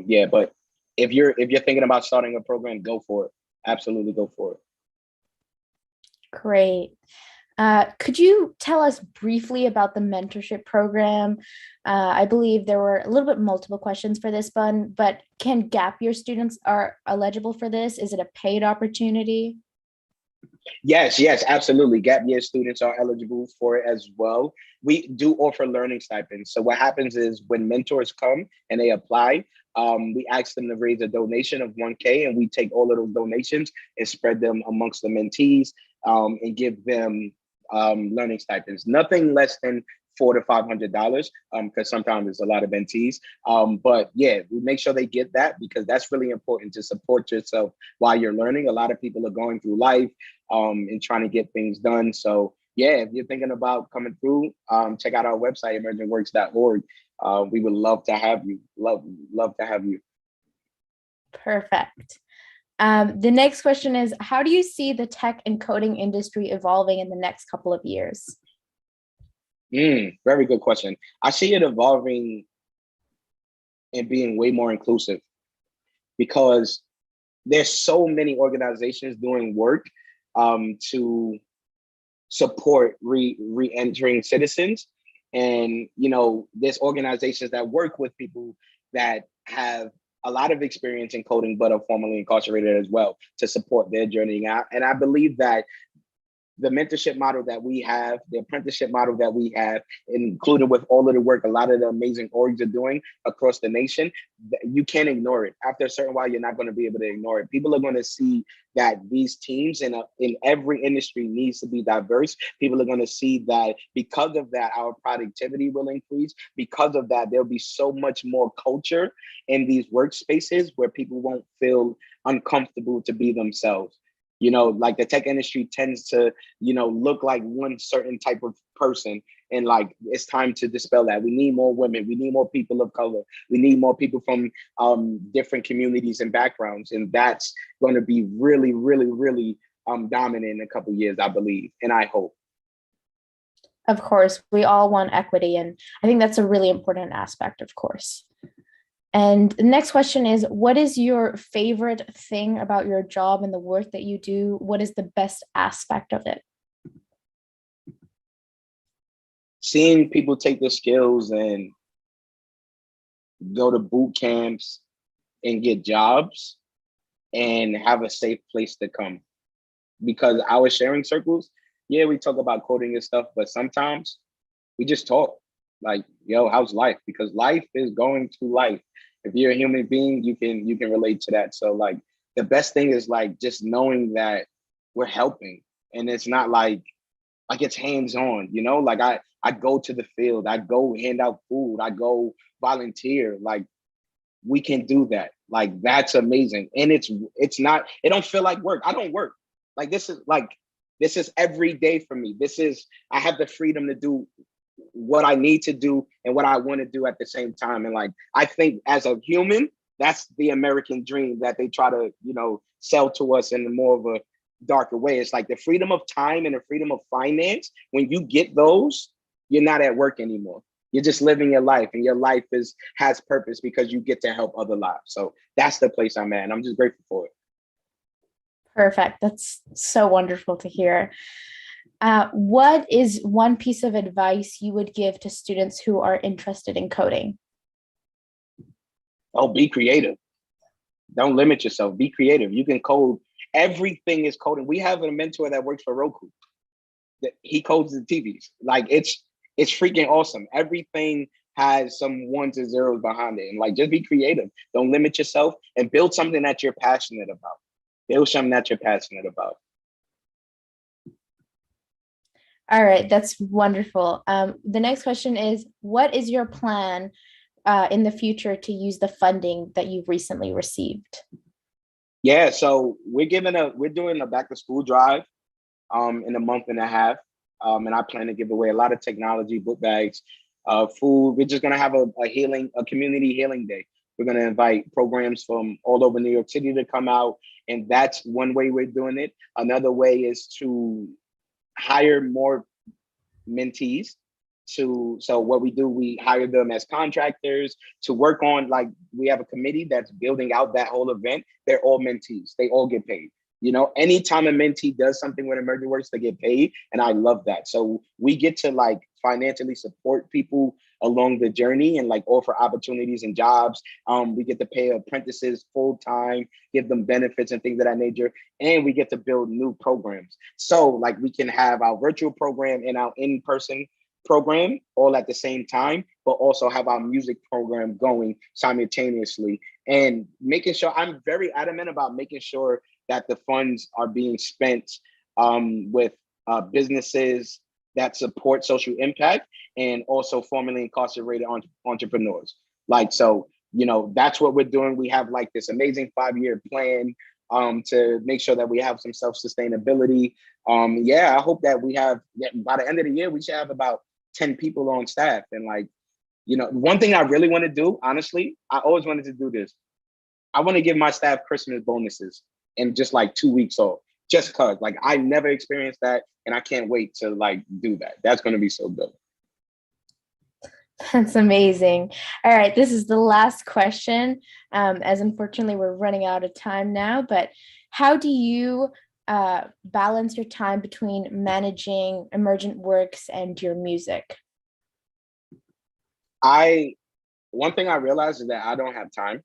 yeah, but if you're thinking about starting a program, go for it. Absolutely go for it. Great. Could you tell us briefly about the mentorship program? I believe there were a little bit multiple questions for this one, but can gap year students are eligible for this? Is it a paid opportunity? Yes, absolutely. Gap year students are eligible for it as well. We do offer learning stipends. So what happens is when mentors come and they apply, we ask them to raise a donation of $1K, and we take all of those donations and spread them amongst the mentees, and give them learning stipends. Nothing less than $400 to $500, because sometimes it's a lot of mentees. But yeah, we make sure they get that, because that's really important to support yourself while you're learning. A lot of people are going through life and trying to get things done. So yeah, if you're thinking about coming through, check out our website, emergentworks.org. We would love to have you. Love to have you. Perfect. The next question is, how do you see the tech and coding industry evolving in the next couple of years? Very good question. I see it evolving and being way more inclusive, because there's so many organizations doing work to support re-entering citizens. And, you know, there's organizations that work with people that have a lot of experience in coding, but are formerly incarcerated as well, to support their journey out. And I believe that the mentorship model that we have, the apprenticeship model that we have, included with all of the work a lot of the amazing orgs are doing across the nation, you can't ignore it. After a certain while, you're not going to be able to ignore it. People are going to see that these teams in every industry needs to be diverse. People are going to see that because of that, our productivity will increase. Because of that, there'll be so much more culture in these workspaces where people won't feel uncomfortable to be themselves. You know, like the tech industry tends to, you know, look like one certain type of person. And like, it's time to dispel that. We need more women. We need more people of color. We need more people from different communities and backgrounds. And that's going to be really, really, really dominant in a couple of years, I believe. And I hope. Of course, we all want equity. And I think that's a really important aspect, of course. And the next question is, what is your favorite thing about your job and the work that you do? What is the best aspect of it? Seeing people take their skills and go to boot camps and get jobs and have a safe place to come. Because our sharing circles, yeah, we talk about coding and stuff, but sometimes we just talk like, yo, how's life? Because life is going to life. If you're a human being, you can relate to that. So like the best thing is like just knowing that we're helping, and it's not like it's hands-on, you know, like I go to the field, I go hand out food, I go volunteer. Like we can do that. Like that's amazing. And it's not, it don't feel like work. I don't work. Like this is every day for me. I have the freedom to do what I need to do and what I want to do at the same time. And like, I think as a human, that's the American dream that they try to, you know, sell to us in more of a darker way. It's like the freedom of time and the freedom of finance. When you get those, you're not at work anymore. You're just living your life, and your life has purpose because you get to help other lives. So that's the place I'm at, and I'm just grateful for it. Perfect. That's so wonderful to hear. What is one piece of advice you would give to students who are interested in coding? Oh, be creative. Don't limit yourself. Be creative. You can code. Everything is coding. We have a mentor that works for Roku. He codes the TVs. Like it's freaking awesome. Everything has some ones and zeros behind it. And like, just be creative. Don't limit yourself, and build something that you're passionate about. Build something that you're passionate about. All right, that's wonderful. The next question is, what is your plan in the future to use the funding that you've recently received? Yeah, so we're doing a back to school drive in a month and a half. And I plan to give away a lot of technology, book bags, food. We're just gonna have a community healing day. We're gonna invite programs from all over New York City to come out, and that's one way we're doing it. Another way is to hire more mentees. So what we do, we hire them as contractors to work on, like, we have a committee that's building out that whole event. They're all mentees. They all get paid. Anytime a mentee does something with Emerging Works, they get paid. And I love that. So we get to like financially support people along the journey and like offer opportunities and jobs. We get to pay apprentices full time, give them benefits and things of that nature. And we get to build new programs. So like we can have our virtual program and our in-person program all at the same time, but also have our music program going simultaneously, and making sure, I'm very adamant about making sure that the funds are being spent with businesses that support social impact and also formerly incarcerated entrepreneurs. That's what we're doing. We have like this amazing 5-year plan to make sure that we have some self-sustainability. I hope that by the end of the year, we should have about 10 people on staff. And one thing I really want to do, honestly, I always wanted to do this. I want to give my staff Christmas bonuses and just like 2 weeks off, just cause like I never experienced that. And I can't wait to like do that. That's going to be so good. That's amazing. All right, this is the last question, as unfortunately we're running out of time now, but how do you balance your time between managing Emergent Works and your music? One thing I realized is that I don't have time.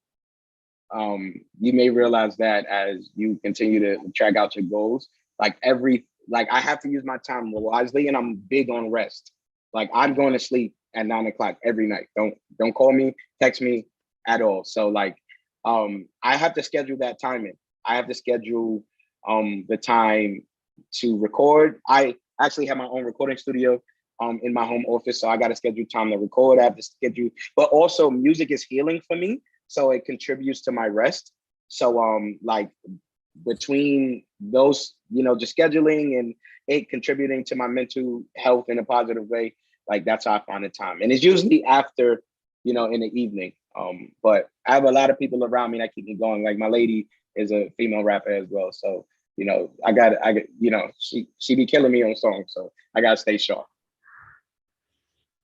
You may realize that as you continue to track out your goals, I have to use my time wisely, and I'm big on rest. Like I'm going to sleep at 9 o'clock every night. Don't call me, text me at all. So I have to schedule that time in. I have to schedule the time to record. I actually have my own recording studio in my home office, so I got to schedule time to record. I have to schedule, but also music is healing for me, so it contributes to my rest. So between those, just scheduling and it contributing to my mental health in a positive way, that's how I find the time. And it's usually after, in the evening. But I have a lot of people around me that keep me going. Like my lady is a female rapper as well. So, I got, she be killing me on songs. So I got to stay sharp.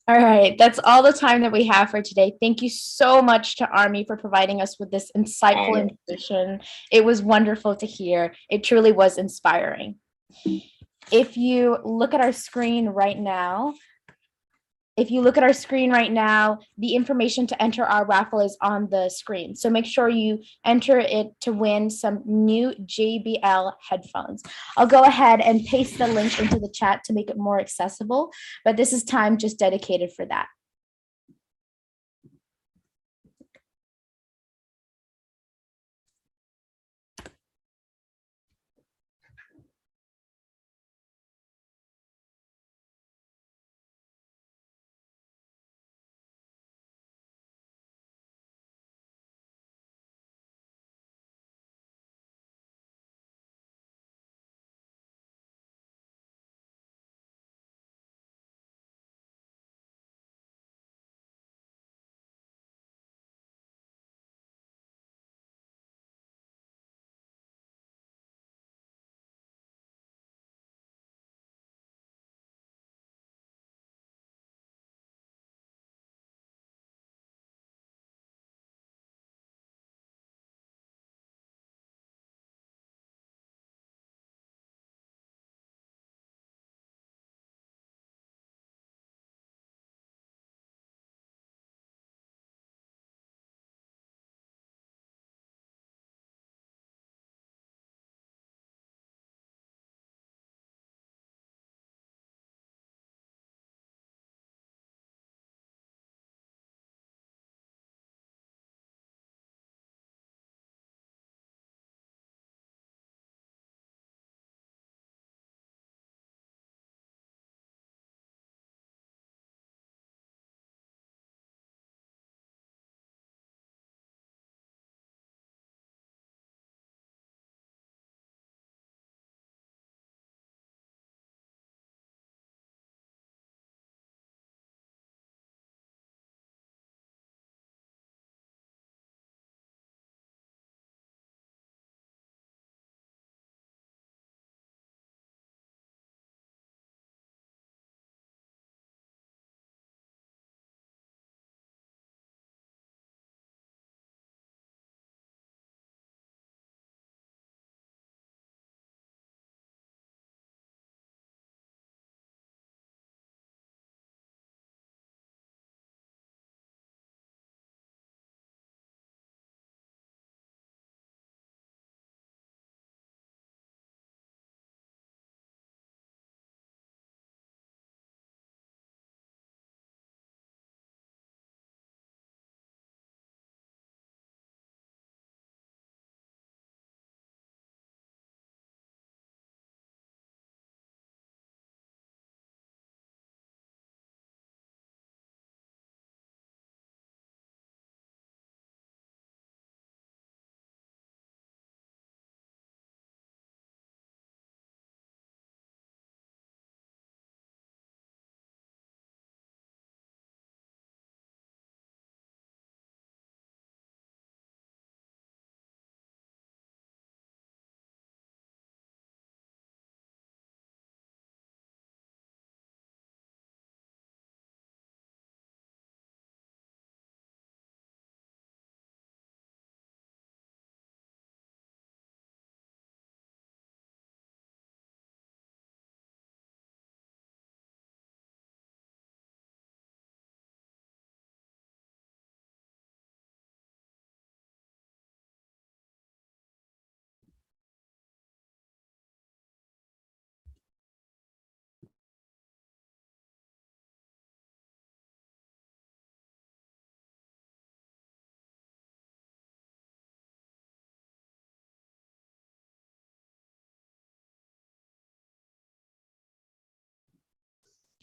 All right, that's all the time that we have for today. Thank you so much to Army for providing us with this insightful information. It was wonderful to hear. It truly was inspiring. If you look at our screen right now, the information to enter our raffle is on the screen. So make sure you enter it to win some new JBL headphones. I'll go ahead and paste the link into the chat to make it more accessible, but this is time just dedicated for that.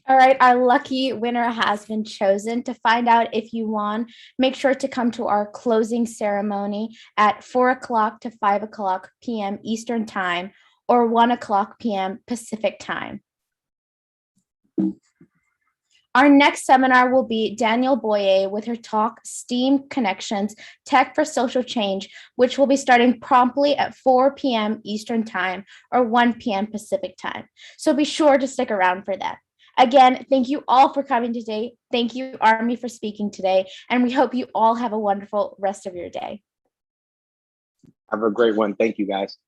All right, our lucky winner has been chosen. To find out if you won, make sure to come to our closing ceremony at 4 o'clock to 5 o'clock p.m. Eastern Time or 1 o'clock p.m. Pacific Time. Our next seminar will be Danielle Boyer with her talk, STEAM Connections, Tech for Social Change, which will be starting promptly at 4 p.m. Eastern Time or 1 p.m. Pacific Time. So be sure to stick around for that. Again, thank you all for coming today. Thank you, Army, for speaking today. And we hope you all have a wonderful rest of your day. Have a great one. Thank you, guys.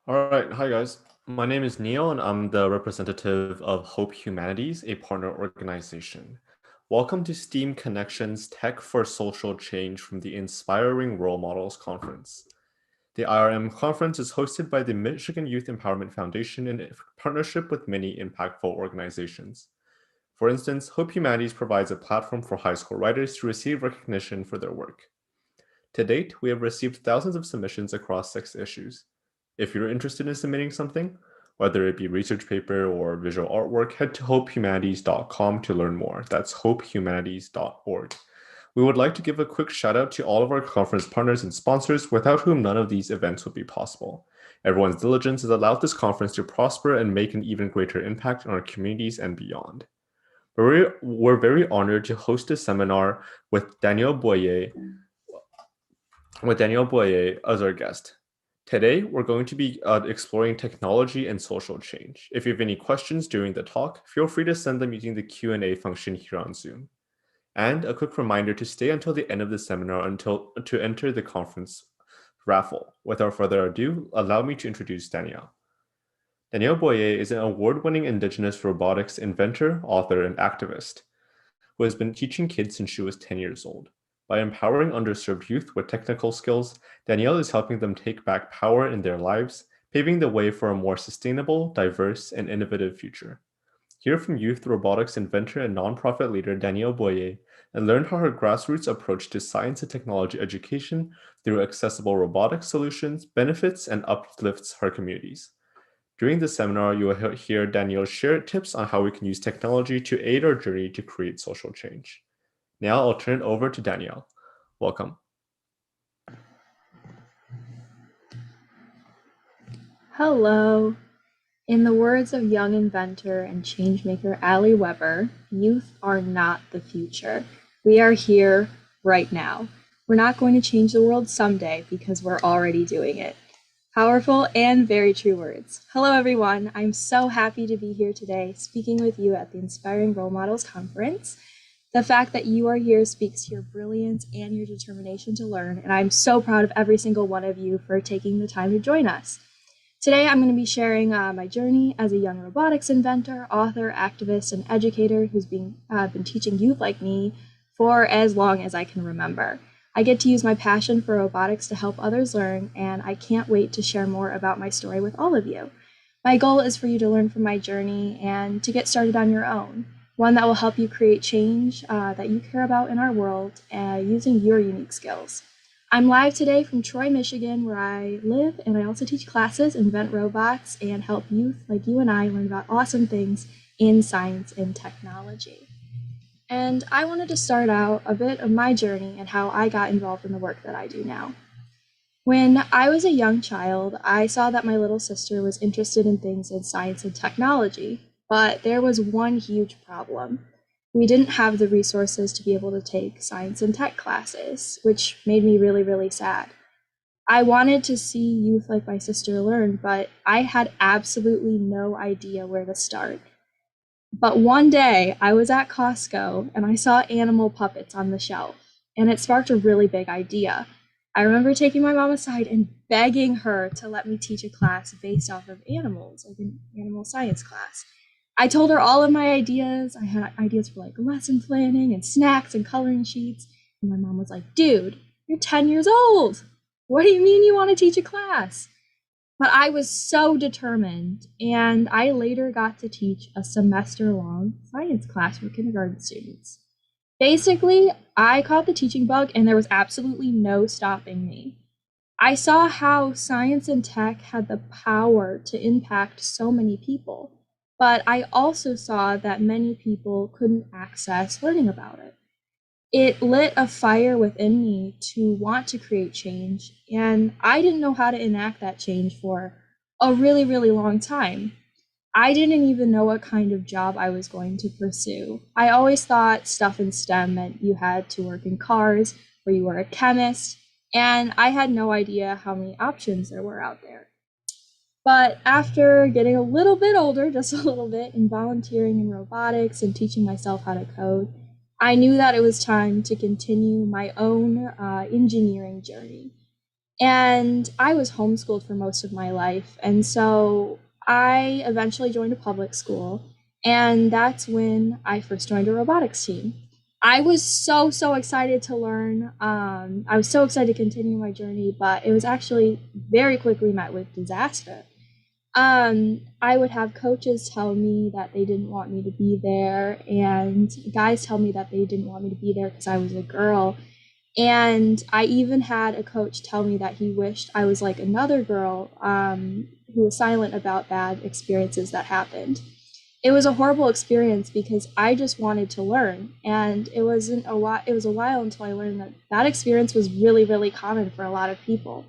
All right, hi guys. My name is Neil and I'm the representative of Hope Humanities, a partner organization. Welcome to STEAM Connections Tech for Social Change from the Inspiring Role Models Conference. The IRM conference is hosted by the Michigan Youth Empowerment Foundation in partnership with many impactful organizations. For instance, Hope Humanities provides a platform for high school writers to receive recognition for their work. To date, we have received thousands of submissions across 6 issues. If you're interested in submitting something, whether it be research paper or visual artwork, head to hopehumanities.com to learn more. That's hopehumanities.org. We would like to give a quick shout out to all of our conference partners and sponsors, without whom none of these events would be possible. Everyone's diligence has allowed this conference to prosper and make an even greater impact on our communities and beyond. We're very honored to host a seminar with Danielle Boyer as our guest. Today, we're going to be exploring technology and social change. If you have any questions during the talk, feel free to send them using the Q&A function here on Zoom. And a quick reminder to stay until the end of the seminar to enter the conference raffle. Without further ado, allow me to introduce Danielle. Danielle Boyer is an award-winning Indigenous robotics inventor, author, and activist who has been teaching kids since she was 10 years old. By empowering underserved youth with technical skills, Danielle is helping them take back power in their lives, paving the way for a more sustainable, diverse, and innovative future. Hear from youth robotics inventor and nonprofit leader Danielle Boyer and learn how her grassroots approach to science and technology education through accessible robotics solutions benefits and uplifts her communities. During this seminar, you will hear Danielle share tips on how we can use technology to aid our journey to create social change. Now I'll turn it over to Danielle. Welcome. Hello. In the words of young inventor and changemaker Ali Weber, youth are not the future. We are here right now. We're not going to change the world someday because we're already doing it. Powerful and very true words. Hello, everyone. I'm so happy to be here today speaking with you at the Inspiring Role Models Conference. The fact that you are here speaks to your brilliance and your determination to learn, and I'm so proud of every single one of you for taking the time to join us. Today, I'm going to be sharing my journey as a young robotics inventor, author, activist, and educator who's been teaching youth like me for as long as I can remember. I get to use my passion for robotics to help others learn, and I can't wait to share more about my story with all of you. My goal is for you to learn from my journey and to get started on your own, one that will help you create change that you care about in our world using your unique skills. I'm live today from Troy, Michigan, where I live, and I also teach classes, invent robots, and help youth like you and I learn about awesome things in science and technology. And I wanted to start out a bit of my journey and how I got involved in the work that I do now. When I was a young child, I saw that my little sister was interested in things in science and technology, but there was one huge problem. We didn't have the resources to be able to take science and tech classes, which made me really, really sad. I wanted to see youth like my sister learn, but I had absolutely no idea where to start. But one day I was at Costco and I saw animal puppets on the shelf, and it sparked a really big idea. I remember taking my mom aside and begging her to let me teach a class based off of animals, like an animal science class. I told her all of my ideas. I had ideas for like lesson planning and snacks and coloring sheets. And my mom was like, dude, you're 10 years old. What do you mean you want to teach a class? But I was so determined. And I later got to teach a semester-long science class for kindergarten students. Basically, I caught the teaching bug and there was absolutely no stopping me. I saw how science and tech had the power to impact so many people, but I also saw that many people couldn't access learning about it. It lit a fire within me to want to create change, and I didn't know how to enact that change for a really, really long time. I didn't even know what kind of job I was going to pursue. I always thought stuff in STEM meant you had to work in cars or you were a chemist, and I had no idea how many options there were out there. But after getting a little bit older, just a little bit, and volunteering in robotics and teaching myself how to code, I knew that it was time to continue my own engineering journey. And I was homeschooled for most of my life. And so I eventually joined a public school. And that's when I first joined a robotics team. I was so excited to learn. I was so excited to continue my journey, but it was actually very quickly met with disaster. I would have coaches tell me that they didn't want me to be there, and guys tell me that they didn't want me to be there because I was a girl. And I even had a coach tell me that he wished I was like another girl who was silent about bad experiences that happened. It was a horrible experience because I just wanted to learn, and it was a while until I learned that that experience was really, really common for a lot of people.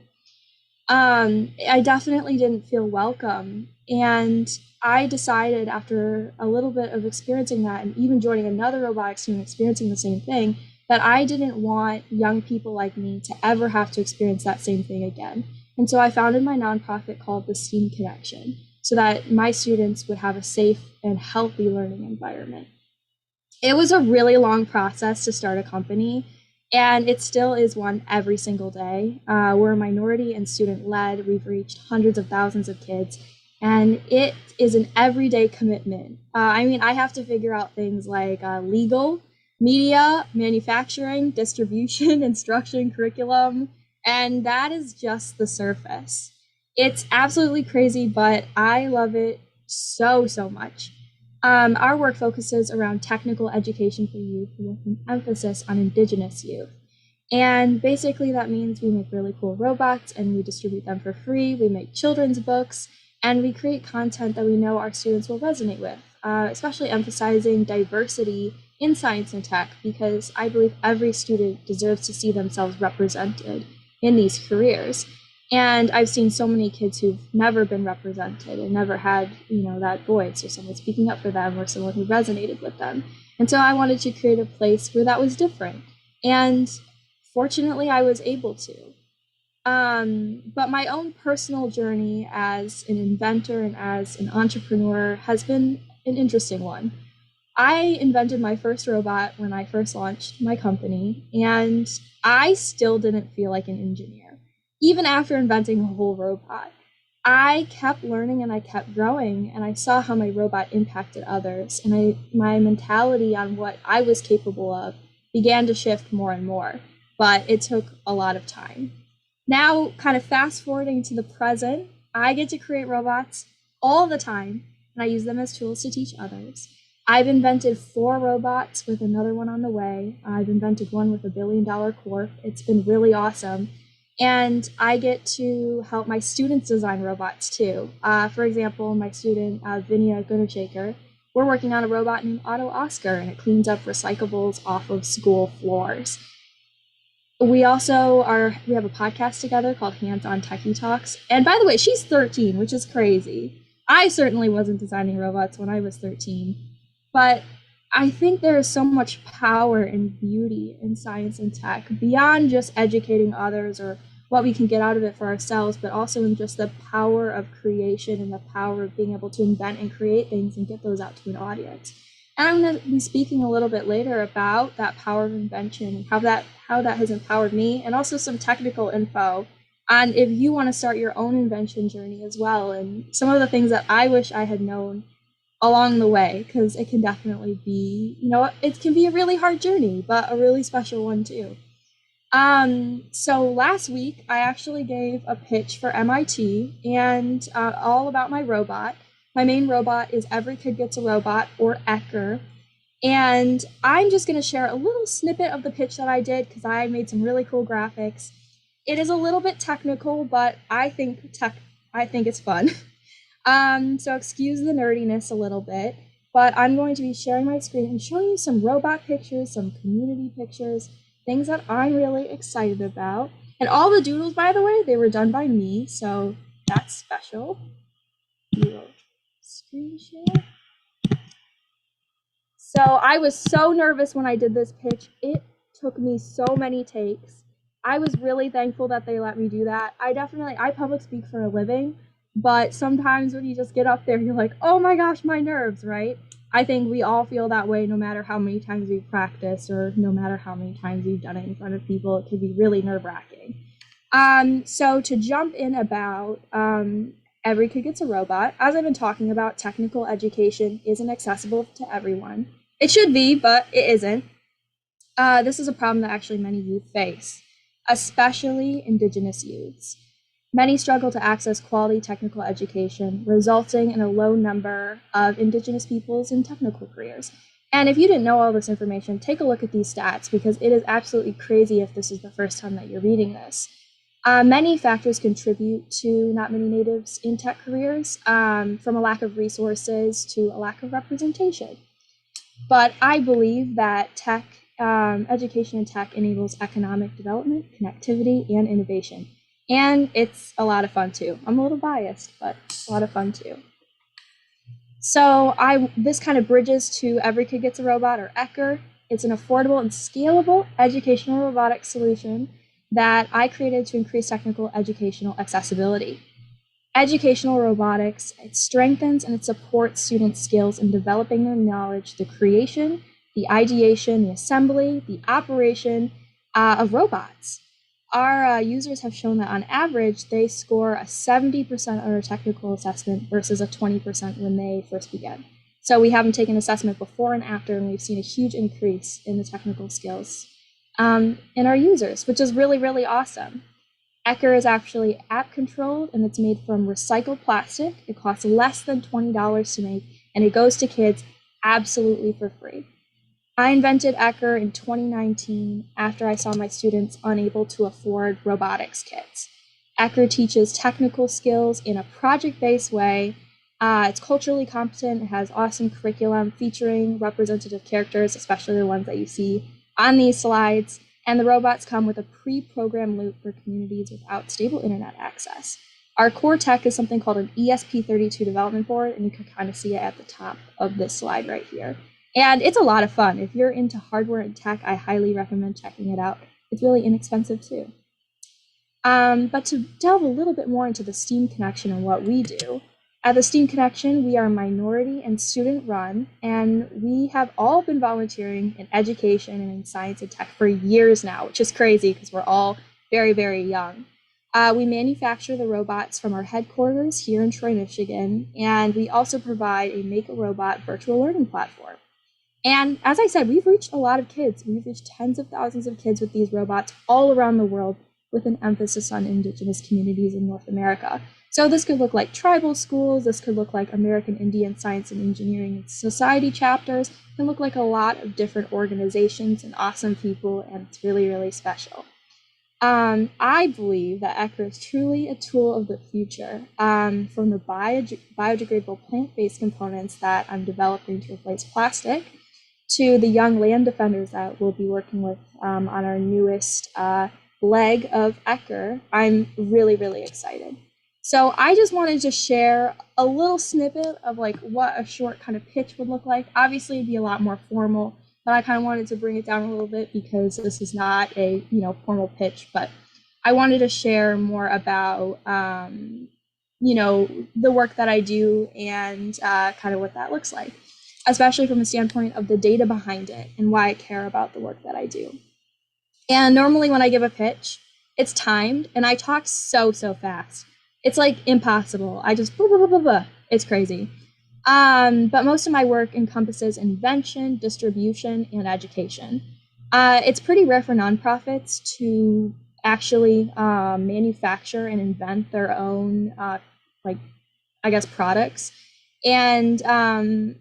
I definitely didn't feel welcome, and I decided after a little bit of experiencing that and even joining another robotics team experiencing the same thing, that I didn't want young people like me to ever have to experience that same thing again. And so I founded my nonprofit called the STEAM Connection so that my students would have a safe and healthy learning environment. It was a really long process to start a company, and it still is one every single day. We're a minority and student-led. We've reached hundreds of thousands of kids, and it is an everyday commitment. I have to figure out things like legal, media, manufacturing, distribution, instruction, curriculum, and that is just the surface. It's absolutely crazy, but I love it so much. Our work focuses around technical education for youth with an emphasis on Indigenous youth. And basically that means we make really cool robots and we distribute them for free. We make children's books and we create content that we know our students will resonate with, especially emphasizing diversity in science and tech, because I believe every student deserves to see themselves represented in these careers. And I've seen so many kids who've never been represented and never had, that voice or someone speaking up for them or someone who resonated with them. And so I wanted to create a place where that was different. And fortunately, I was able to. But my own personal journey as an inventor and as an entrepreneur has been an interesting one. I invented my first robot when I first launched my company, and I still didn't feel like an engineer. Even after inventing a whole robot, I kept learning and I kept growing, and I saw how my robot impacted others, and my mentality on what I was capable of began to shift more and more, but it took a lot of time. Now, kind of fast forwarding to the present, I get to create robots all the time, and I use them as tools to teach others. I've invented 4 robots with another one on the way. I've invented one with $1 billion corp. It's been really awesome. And I get to help my students design robots too. For example, my student, Vinia Gunashaker, we're working on a robot named Auto Oscar, and it cleans up recyclables off of school floors. We have a podcast together called Hands on Techie Talks. And by the way, she's 13, which is crazy. I certainly wasn't designing robots when I was 13, but I think there is so much power and beauty in science and tech beyond just educating others or what we can get out of it for ourselves, but also in just the power of creation and the power of being able to invent and create things and get those out to an audience. And I'm going to be speaking a little bit later about that power of invention and how that has empowered me, and also some technical info on if you want to start your own invention journey as well, and some of the things that I wish I had known along the way, because it can definitely be, it can be a really hard journey, but a really special one too. So last week I actually gave a pitch for MIT and all about my robot. My main robot is Every Kid Gets a Robot, or ECHR. And I'm just going to share a little snippet of the pitch that I did because I made some really cool graphics. It is a little bit technical, but I think it's fun. So excuse the nerdiness a little bit, but I'm going to be sharing my screen and showing you some robot pictures, some community pictures, things that I'm really excited about. And all the doodles, by the way, they were done by me, so that's special. Screen share. So I was so nervous when I did this pitch. It took me so many takes. I was really thankful that they let me do that. I public speak for a living, but sometimes when you just get up there, you're like, oh my gosh, my nerves, right? I think we all feel that way no matter how many times we've practiced or no matter how many times we've done it in front of people. It can be really nerve-wracking. So to jump in about Every Kid Gets a Robot, as I've been talking about, technical education isn't accessible to everyone. It should be, but it isn't. This is a problem that actually many youth face, especially Indigenous youths. Many struggle to access quality technical education, resulting in a low number of Indigenous peoples in technical careers. And if you didn't know all this information, take a look at these stats, because it is absolutely crazy if this is the first time that you're reading this. Many factors contribute to not many natives in tech careers, from a lack of resources to a lack of representation. But I believe that education in tech enables economic development, connectivity, and innovation. And it's a lot of fun too. I'm a little biased, but it's a lot of fun too. So this kind of bridges to Every Kid Gets a Robot, or ECHR. It's an affordable and scalable educational robotics solution that I created to increase technical educational accessibility. Educational robotics, it strengthens and it supports students' skills in developing their knowledge, the creation, the ideation, the assembly, the operation of robots. Our users have shown that on average, they score a 70% on a technical assessment versus a 20% when they first began. So we have them take an assessment before and after, and we've seen a huge increase in the technical skills in our users, which is really, really awesome. ECHR is actually app controlled, and it's made from recycled plastic. It costs less than $20 to make, and it goes to kids absolutely for free. I invented ECHR in 2019 after I saw my students unable to afford robotics kits. ECHR teaches technical skills in a project-based way. It's culturally competent. It has awesome curriculum featuring representative characters, especially the ones that you see on these slides. And the robots come with a pre-programmed loop for communities without stable internet access. Our core tech is something called an ESP32 development board, and you can kind of see it at the top of this slide right here. And it's a lot of fun. If you're into hardware and tech, I highly recommend checking it out. It's really inexpensive too. But to delve a little bit more into the STEAM Connection and what we do, at the STEAM Connection, we are minority and student run, and we have all been volunteering in education and in science and tech for years now, which is crazy because we're all very, very young. We manufacture the robots from our headquarters here in Troy, Michigan, and we also provide a Make a Robot virtual learning platform. And as I said, we've reached a lot of kids. We've reached tens of thousands of kids with these robots all around the world, with an emphasis on Indigenous communities in North America. So this could look like tribal schools, this could look like American Indian Science and Engineering Society chapters, it can look like a lot of different organizations and awesome people, and it's really, really special. I believe that ECHR is truly a tool of the future, from the biodegradable plant-based components that I'm developing to replace plastic, to the young land defenders that we'll be working with on our newest leg of ECHR. I'm really, really excited. So I just wanted to share a little snippet of like what a short kind of pitch would look like. Obviously it'd be a lot more formal, but I kind of wanted to bring it down a little bit because this is not a formal pitch, but I wanted to share more about the work that I do and kind of what that looks like. especially from a standpoint of the data behind it and why I care about the work that I do. And normally when I give a pitch, it's timed and I talk so fast. It's like impossible. I just blah, blah, blah, blah, blah. It's crazy. But most of my work encompasses invention, distribution, and education. It's pretty rare for nonprofits to actually manufacture and invent their own, products. And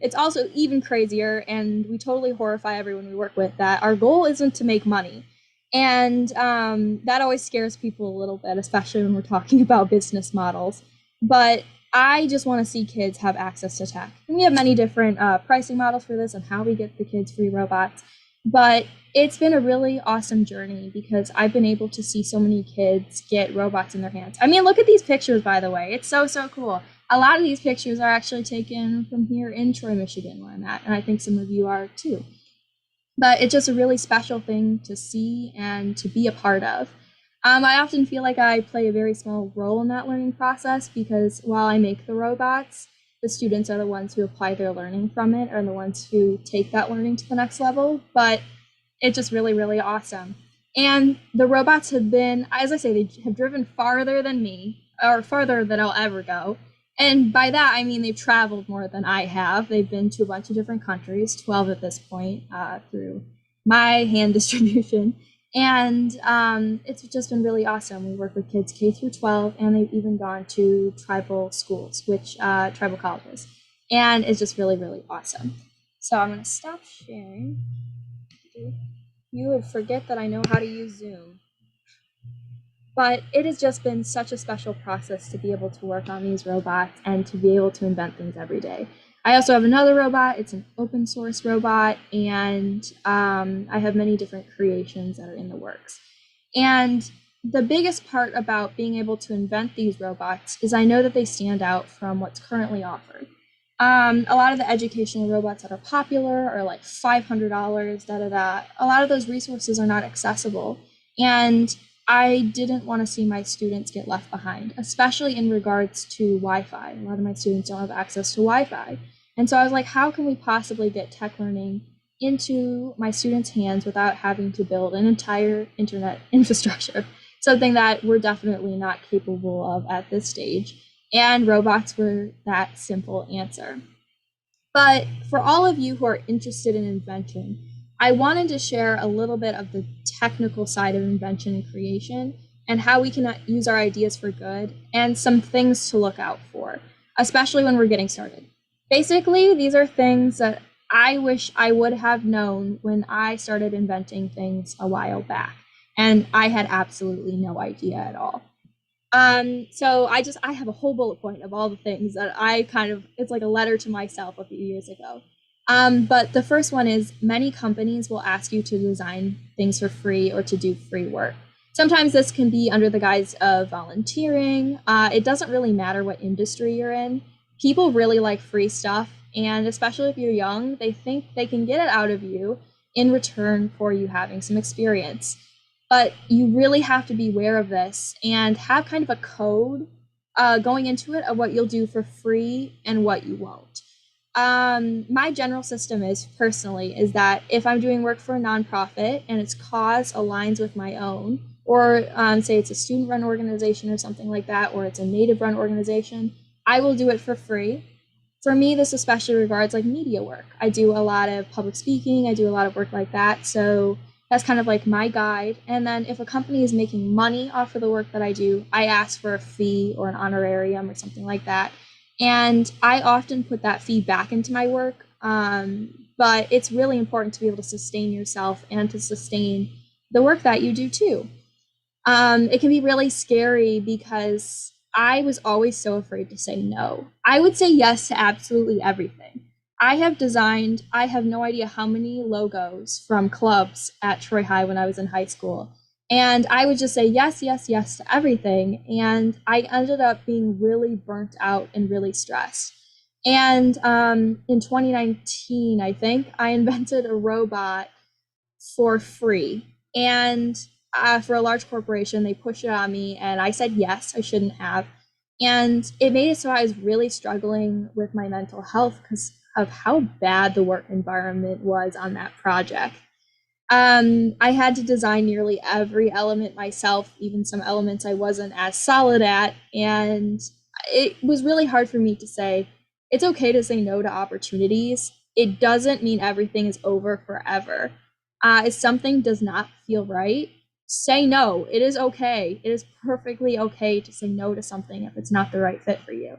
it's also even crazier, and we totally horrify everyone we work with, that our goal isn't to make money. And that always scares people a little bit, especially when we're talking about business models. But I just want to see kids have access to tech. And we have many different pricing models for this and how we get the kids free robots. But it's been a really awesome journey because I've been able to see so many kids get robots in their hands. I mean, look at these pictures, by the way. It's so cool. A lot of these pictures are actually taken from here in Troy, Michigan, where I'm at. And I think some of you are too. But it's just a really special thing to see and to be a part of. I often feel like I play a very small role in that learning process because while I make the robots, the students are the ones who apply their learning from it, or the ones who take that learning to the next level. But it's just really awesome. And the robots have been, as I say, they have driven farther than me, or farther than I'll ever go. And by that, I mean they've traveled more than I have. They've been to a bunch of different countries, 12 at this point, through my hand distribution. And it's just been really awesome. We work with kids K through 12, and they've even gone to tribal schools, tribal colleges. And it's just really awesome. So I'm going to stop sharing. You would forget that I know how to use Zoom. But it has just been such a special process to be able to work on these robots and to be able to invent things every day. I also have another robot. It's an open source robot, and I have many different creations that are in the works. And the biggest part about being able to invent these robots is I know that they stand out from what's currently offered. A lot of the educational robots that are popular are like $500, A lot of those resources are not accessible. And I didn't want to see my students get left behind, especially in regards to Wi-Fi. A lot of my students don't have access to Wi-Fi. And so I was like, how can we possibly get tech learning into my students' hands without having to build an entire internet infrastructure? Something that we're definitely not capable of at this stage. And robots were that simple answer. But for all of you who are interested in invention, I wanted to share a little bit of the technical side of invention and creation and how we can use our ideas for good and some things to look out for, especially when we're getting started. Basically, these are things that I wish I would have known when I started inventing things a while back, and I had absolutely no idea at all. So I have a whole bullet point of all the things that it's like a letter to myself a few years ago. But the first one is many companies will ask you to design things for free or to do free work. Sometimes this can be under the guise of volunteering. It doesn't really matter what industry you're in. People really like free stuff, and especially if you're young, they think they can get it out of you in return for you having some experience. But you really have to be aware of this and have kind of a code going into it of what you'll do for free and what you won't. My general system is that if I'm doing work for a nonprofit and its cause aligns with my own, or say it's a student-run organization or something like that, or it's a native-run organization, I will do it for free. For me, this especially regards like media work. I do a lot of public speaking. I do a lot of work like that. So that's kind of like my guide. And then if a company is making money off of the work that I do, I ask for a fee or an honorarium or something like that. And I often put that fee back into my work. But it's really important to be able to sustain yourself and to sustain the work that you do too. It can be really scary because I was always so afraid to say no. I would say yes to absolutely everything. I have no idea how many logos from clubs at Troy High when I was in high school. And I would just say yes to everything. And I ended up being really burnt out and really stressed. And in 2019, I think, I invented a robot for free. And for a large corporation, they pushed it on me, and I said yes, I shouldn't have. And it made it so I was really struggling with my mental health because of how bad the work environment was on that project. I had to design nearly every element myself, even some elements I wasn't as solid at. And it was really hard for me to say, it's okay to say no to opportunities. It doesn't mean everything is over forever. If something does not feel right, say no. It is okay. It is perfectly okay to say no to something if it's not the right fit for you.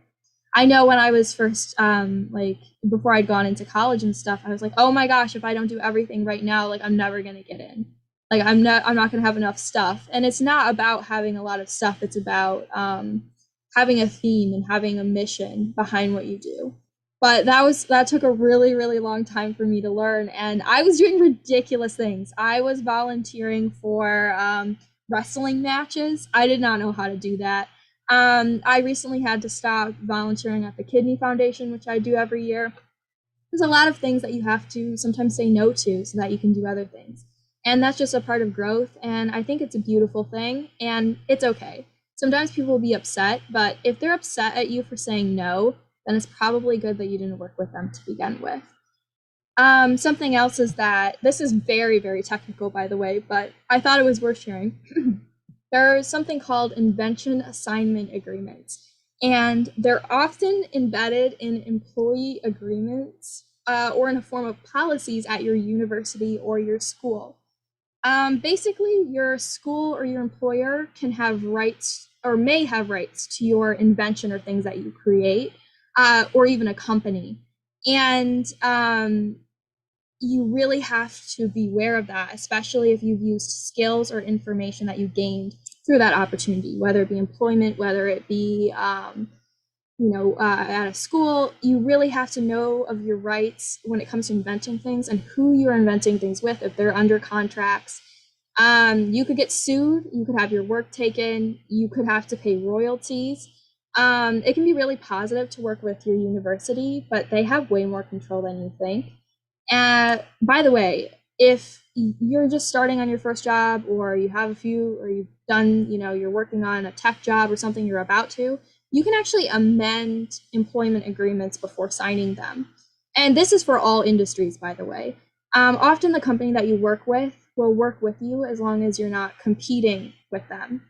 I know when I was first, like before I'd gone into college and stuff, I was like, oh my gosh, if I don't do everything right now, like I'm never gonna get in. Like I'm not gonna have enough stuff. And it's not about having a lot of stuff. It's about having a theme and having a mission behind what you do. But that took a really, really long time for me to learn. And I was doing ridiculous things. I was volunteering for wrestling matches. I did not know how to do that. I recently had to stop volunteering at the Kidney Foundation, which I do every year. There's a lot of things that you have to sometimes say no to so that you can do other things. And that's just a part of growth. And I think it's a beautiful thing and it's okay. Sometimes people will be upset, but if they're upset at you for saying no, then it's probably good that you didn't work with them to begin with. Something else is that this is very, very technical, by the way, but I thought it was worth sharing. There's something called invention assignment agreements, and they're often embedded in employee agreements or in a form of policies at your university or your school. Basically, your school or your employer can have rights or may have rights to your invention or things that you create, or even a company. And you really have to be aware of that, especially if you've used skills or information that you gained through that opportunity, whether it be employment, whether it be, at a school. You really have to know of your rights when it comes to inventing things and who you're inventing things with, if they're under contracts. You could get sued, you could have your work taken, you could have to pay royalties. It can be really positive to work with your university, but they have way more control than you think. And by the way, if you're just starting on your first job or you have a few or you've done, you're working on a tech job or something you're about to, you can actually amend employment agreements before signing them. And this is for all industries, by the way. Often the company that you work with will work with you as long as you're not competing with them.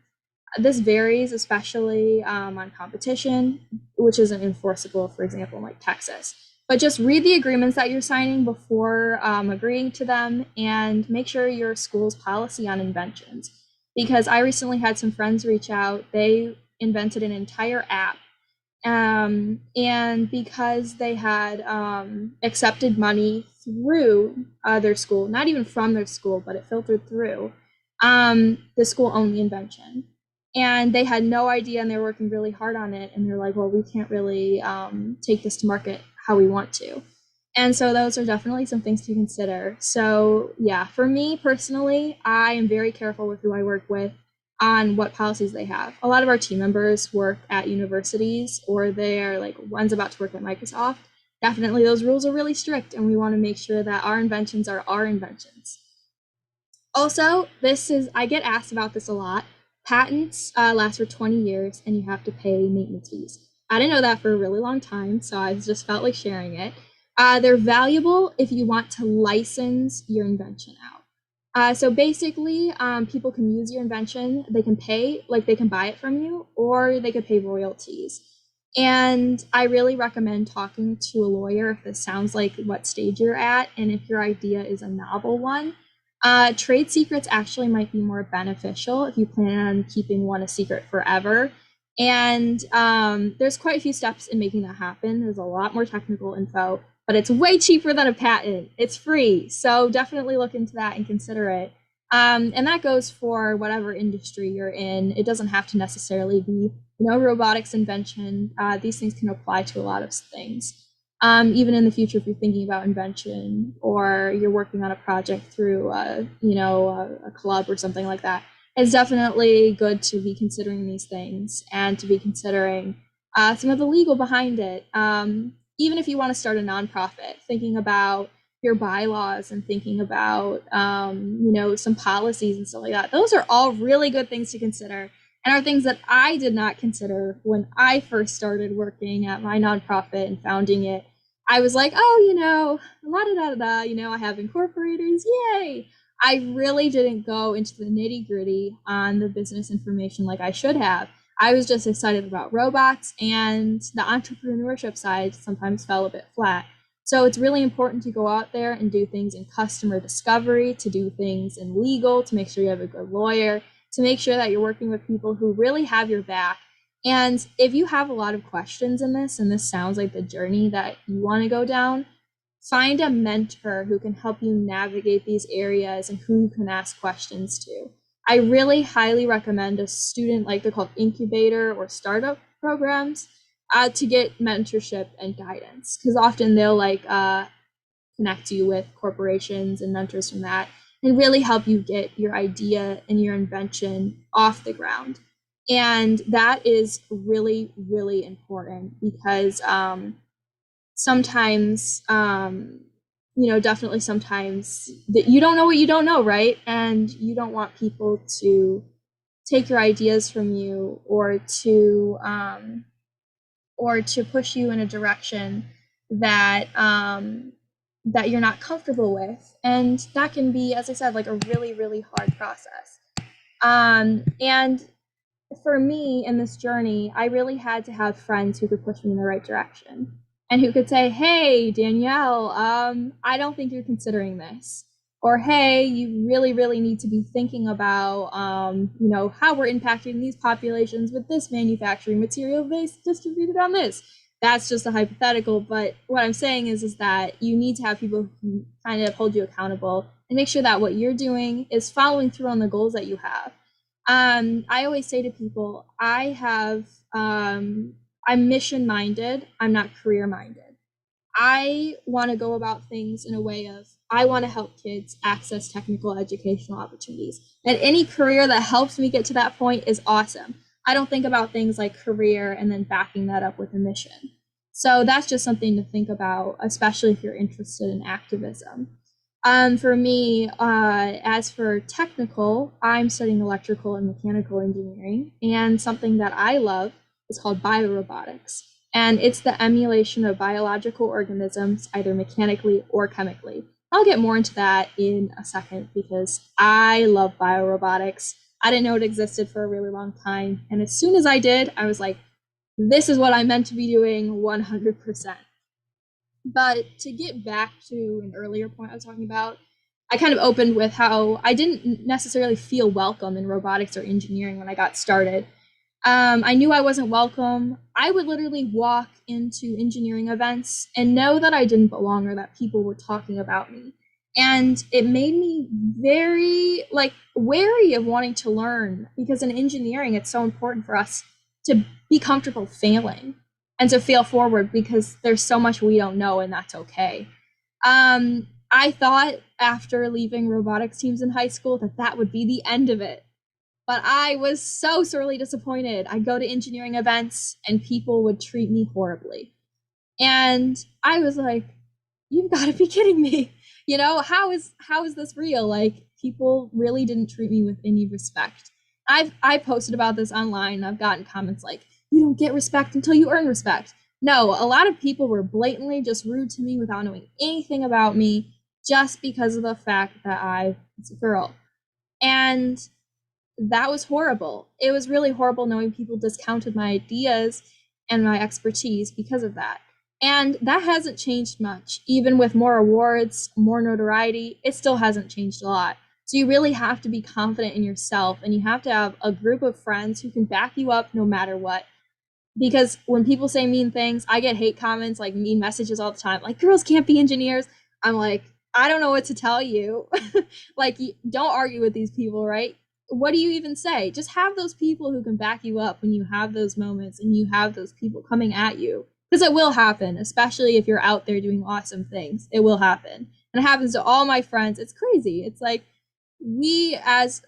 This varies, especially on competition, which isn't enforceable, for example, in like Texas. But just read the agreements that you're signing before agreeing to them and make sure your school's policy on inventions. Because I recently had some friends reach out, they invented an entire app. And because they had accepted money through their school, not even from their school, but it filtered through, the school owned the invention. And they had no idea and they were working really hard on it. And they're like, well, we can't really take this to market how we want to. And so those are definitely some things to consider. So yeah, for me personally, I am very careful with who I work with on what policies they have. A lot of our team members work at universities or they're like one's about to work at Microsoft. Definitely those rules are really strict and we want to make sure that our inventions are our inventions. Also, I get asked about this a lot. Patents last for 20 years and you have to pay maintenance fees. I didn't know that for a really long time, so I just felt like sharing it. They're valuable if you want to license your invention out. So basically, people can use your invention, they can pay, like they can buy it from you, or they could pay royalties. And I really recommend talking to a lawyer if this sounds like what stage you're at, and if your idea is a novel one. Trade secrets actually might be more beneficial if you plan on keeping one a secret forever. And there's quite a few steps in making that happen. There's a lot more technical info, but it's way cheaper than a patent. It's free. So definitely look into that and consider it. And that goes for whatever industry you're in. It doesn't have to necessarily be, robotics invention. These things can apply to a lot of things. Even in the future, if you're thinking about invention or you're working on a project through, a club or something like that, it's definitely good to be considering these things and to be considering some of the legal behind it. Even if you want to start a nonprofit, thinking about your bylaws and thinking about, some policies and stuff like that. Those are all really good things to consider and are things that I did not consider when I first started working at my nonprofit and founding it. I was like, oh, la da da da da, I have incorporators, yay. I really didn't go into the nitty gritty on the business information like I should have. I was just excited about robots, and the entrepreneurship side sometimes fell a bit flat. So it's really important to go out there and do things in customer discovery, to do things in legal, to make sure you have a good lawyer, to make sure that you're working with people who really have your back. And if you have a lot of questions in this, and this sounds like the journey that you want to go down, find a mentor who can help you navigate these areas and who you can ask questions to. I really highly recommend a student, like they're called incubator or startup programs, to get mentorship and guidance, because often they'll connect you with corporations and mentors from that and really help you get your idea and your invention off the ground. And that is really, really important because sometimes, definitely sometimes that you don't know what you don't know, right? And you don't want people to take your ideas from you or to push you in a direction that that you're not comfortable with. And that can be, as I said, like a really, really hard process. And for me in this journey, I really had to have friends who could push me in the right direction and who could say, hey, Danielle, I don't think you're considering this. Or, hey, you really, really need to be thinking about, how we're impacting these populations with this manufacturing material based distributed on this. That's just a hypothetical, but what I'm saying is that you need to have people who kind of hold you accountable and make sure that what you're doing is following through on the goals that you have. I always say to people, I'm mission minded. I'm not career minded. I want to go about things in a way of, I want to help kids access technical educational opportunities. And any career that helps me get to that point is awesome. I don't think about things like career and then backing that up with a mission. So that's just something to think about, especially if you're interested in activism. For me, as for technical, I'm studying electrical and mechanical engineering, and something that I love is called biorobotics. And it's the emulation of biological organisms, either mechanically or chemically. I'll get more into that in a second because I love biorobotics. I didn't know it existed for a really long time. And as soon as I did, I was like, this is what I'm meant to be doing 100%. But to get back to an earlier point I was talking about, I kind of opened with how I didn't necessarily feel welcome in robotics or engineering when I got started. I knew I wasn't welcome. I would literally walk into engineering events and know that I didn't belong or that people were talking about me. And it made me very wary of wanting to learn, because in engineering, it's so important for us to be comfortable failing and to fail forward, because there's so much we don't know, and that's okay. I thought after leaving robotics teams in high school that would be the end of it. But I was so sorely disappointed. I'd go to engineering events and people would treat me horribly. And I was like, you've got to be kidding me. How is this real? Like, people really didn't treat me with any respect. I posted about this online. I've gotten comments like, you don't get respect until you earn respect. No, a lot of people were blatantly just rude to me without knowing anything about me, just because of the fact that I was a girl. And that was horrible. It was really horrible knowing people discounted my ideas and my expertise because of that. And that hasn't changed much. Even with more awards, more notoriety, it still hasn't changed a lot. So you really have to be confident in yourself, and you have to have a group of friends who can back you up no matter what. Because when people say mean things, I get hate comments, like mean messages all the time, like girls can't be engineers. I'm like, I don't know what to tell you. Like, don't argue with these people, right? What do you even say? Just have those people who can back you up when you have those moments and you have those people coming at you, because it will happen, especially if you're out there doing awesome things. It will happen. And it happens to all my friends. It's crazy. It's like,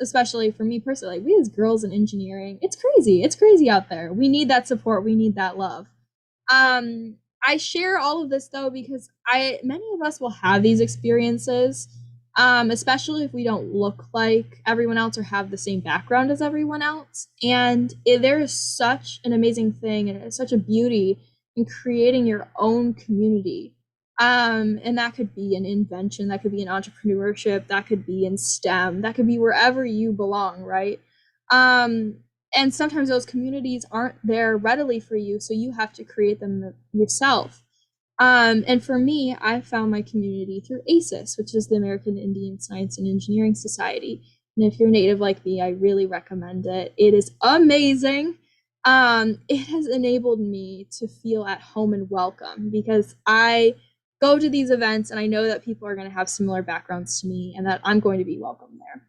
especially for me personally, we as girls in engineering, it's crazy out there. We need that support. We need that love. I share all of this though because many of us will have these experiences, especially if we don't look like everyone else or have the same background as everyone else. And there is such an amazing thing, and it's such a beauty in creating your own community And that could be an invention, that could be in entrepreneurship, that could be in STEM, that could be wherever you belong, right? And sometimes those communities aren't there readily for you, so you have to create them yourself. And for me, I found my community through ACES, which is the American Indian Science and Engineering Society. And if you're Native like me, I really recommend it. It is amazing. It has enabled me to feel at home and welcome because I go to these events and I know that people are going to have similar backgrounds to me and that I'm going to be welcome there.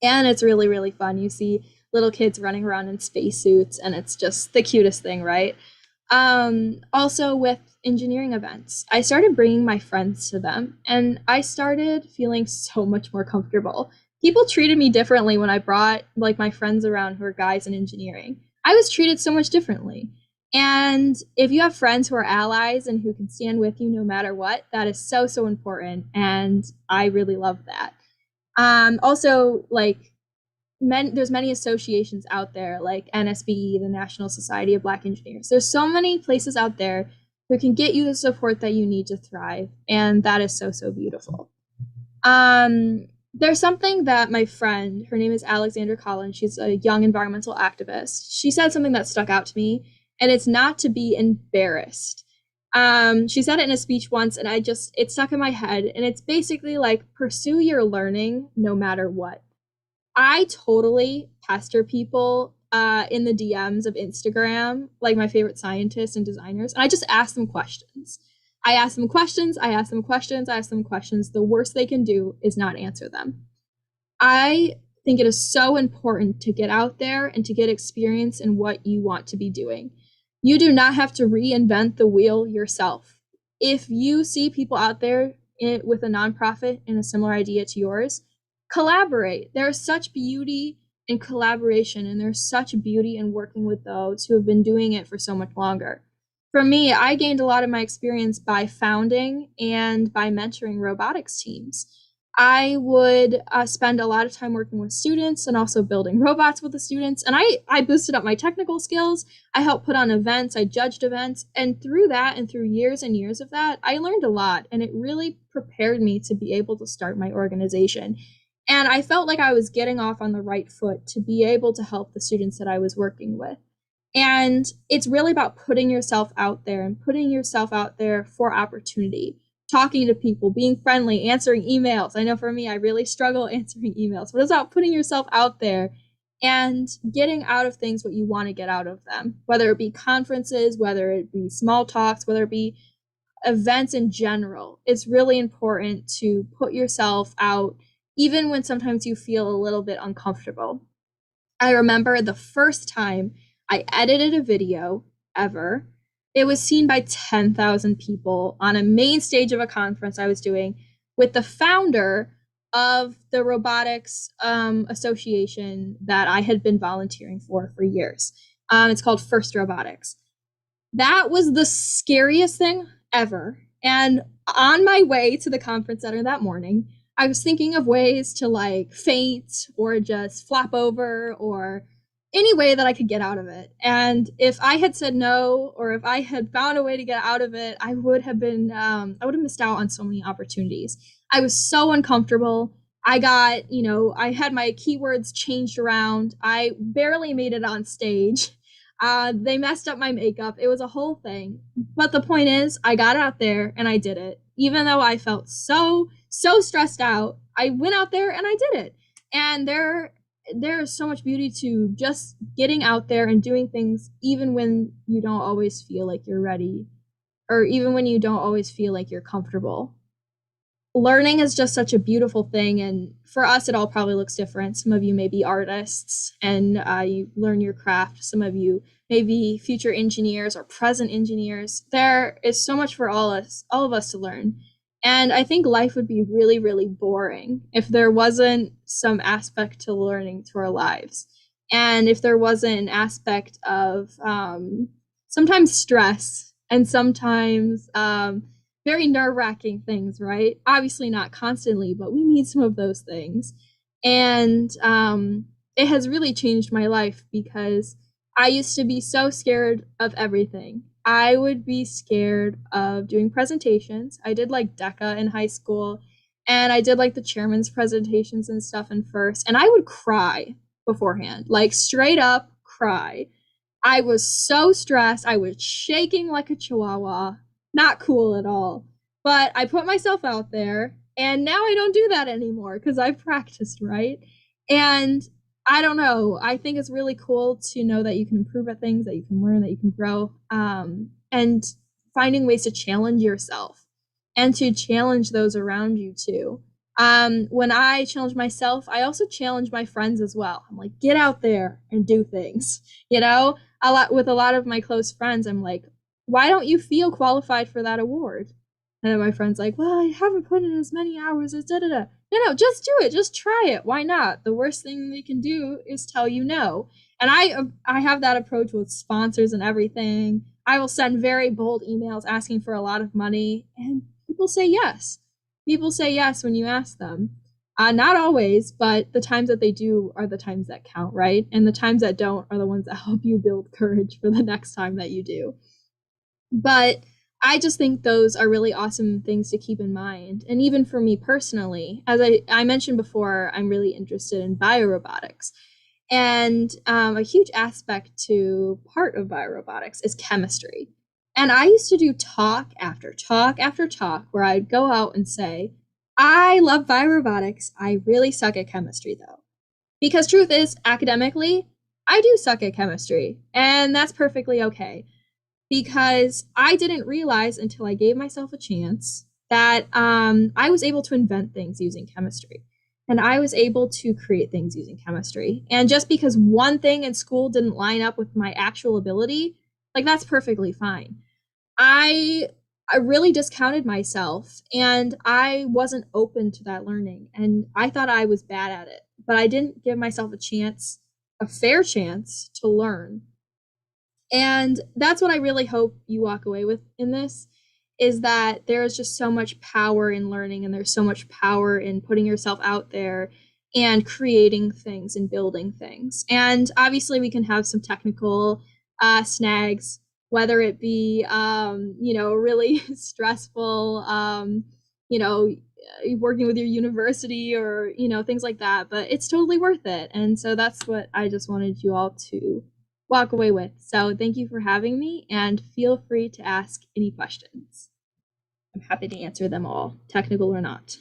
And it's really, really fun. You see little kids running around in spacesuits, and it's just the cutest thing, right? Also with engineering events, I started bringing my friends to them, and I started feeling so much more comfortable. People treated me differently when I brought like my friends around who are guys in engineering. I was treated so much differently. And if you have friends who are allies and who can stand with you no matter what, that is so, so important. And I really love that. Also, like, there's many associations out there like NSBE, the National Society of Black Engineers. There's so many places out there who can get you the support that you need to thrive. And that is so, so beautiful. There's something that my friend, her name is Alexandra Collins, she's a young environmental activist. She said something that stuck out to me, and it's not to be embarrassed. She said it in a speech once, and it stuck in my head. And it's basically like, pursue your learning no matter what. I totally pester people in the DMs of Instagram, like my favorite scientists and designers, and I just ask them questions. I ask them questions, I ask them questions, I ask them questions. The worst they can do is not answer them. I think it is so important to get out there and to get experience in what you want to be doing. You do not have to reinvent the wheel yourself. If you see people out there with a nonprofit and a similar idea to yours, collaborate. There's such beauty in collaboration, and there's such beauty in working with those who have been doing it for so much longer. For me, I gained a lot of my experience by founding and by mentoring robotics teams. I would spend a lot of time working with students and also building robots with the students. And I boosted up my technical skills. I helped put on events. I judged events. And through that and through years and years of that, I learned a lot. And it really prepared me to be able to start my organization. And I felt like I was getting off on the right foot to be able to help the students that I was working with. And it's really about putting yourself out there and putting yourself out there for opportunity, talking to people, being friendly, answering emails. I know for me, I really struggle answering emails, but it's about putting yourself out there and getting out of things what you want to get out of them, whether it be conferences, whether it be small talks, whether it be events in general. It's really important to put yourself out, even when sometimes you feel a little bit uncomfortable. I remember the first time I edited a video ever. It was seen by 10,000 people on a main stage of a conference I was doing with the founder of the robotics association that I had been volunteering for years. It's called First Robotics. That was the scariest thing ever. And on my way to the conference center that morning, I was thinking of ways to like faint or just flop over or any way that I could get out of it. And if I had said no, or if I had found a way to get out of it, I would have missed out on so many opportunities. I was so uncomfortable. I had my keywords changed around. I barely made it on stage. They messed up my makeup. It was a whole thing. But the point is, I got out there and I did it. Even though I felt so stressed out, I went out there and I did it. And there is so much beauty to just getting out there and doing things even when you don't always feel like you're ready, or even when you don't always feel like you're comfortable. Learning is just such a beautiful thing, and for us it all probably looks different. Some of you may be artists and you learn your craft. Some of you may be future engineers or present engineers. There is so much for all of us to learn. And I think life would be really, really boring if there wasn't some aspect to learning to our lives. And if there wasn't an aspect of sometimes stress and sometimes very nerve-wracking things, right? Obviously not constantly, but we need some of those things. And it has really changed my life because I used to be so scared of everything. I would be scared of doing presentations. I did like DECA in high school, and I did like the chairman's presentations and stuff in first, and I would cry beforehand, like straight up cry. I was so stressed. I was shaking like a chihuahua. Not cool at all. But I put myself out there, and now I don't do that anymore because I've practiced, right? And I don't know. I think it's really cool to know that you can improve at things, that you can learn, that you can grow, and finding ways to challenge yourself and to challenge those around you too. When I challenge myself, I also challenge my friends as well. I'm like, get out there and do things, you know? With a lot of my close friends, I'm like, why don't you feel qualified for that award? And then my friend's like, well, I haven't put in as many hours as da da da. No, just do it. Just try it. Why not? The worst thing they can do is tell you no. And I have that approach with sponsors and everything. I will send very bold emails asking for a lot of money, and people say yes. People say yes when you ask them. Not always, but the times that they do are the times that count, right? And the times that don't are the ones that help you build courage for the next time that you do. But I just think those are really awesome things to keep in mind. And even for me personally, as I mentioned before, I'm really interested in biorobotics. And a huge aspect to part of biorobotics is chemistry. And I used to do talk after talk after talk where I'd go out and say, I love biorobotics. I really suck at chemistry though. Because truth is, academically, I do suck at chemistry. And that's perfectly okay. Because I didn't realize until I gave myself a chance that I was able to invent things using chemistry. And I was able to create things using chemistry. And just because one thing in school didn't line up with my actual ability, like that's perfectly fine. I really discounted myself and I wasn't open to that learning. And I thought I was bad at it, but I didn't give myself a chance, a fair chance to learn. And that's what I really hope you walk away with in this is that there is just so much power in learning and there's so much power in putting yourself out there and creating things and building things. And obviously we can have some technical snags, whether it be, really stressful, working with your university or, things like that, but it's totally worth it. And so that's what I just wanted you all to walk away with. So thank you for having me and feel free to ask any questions. I'm happy to answer them all, technical or not.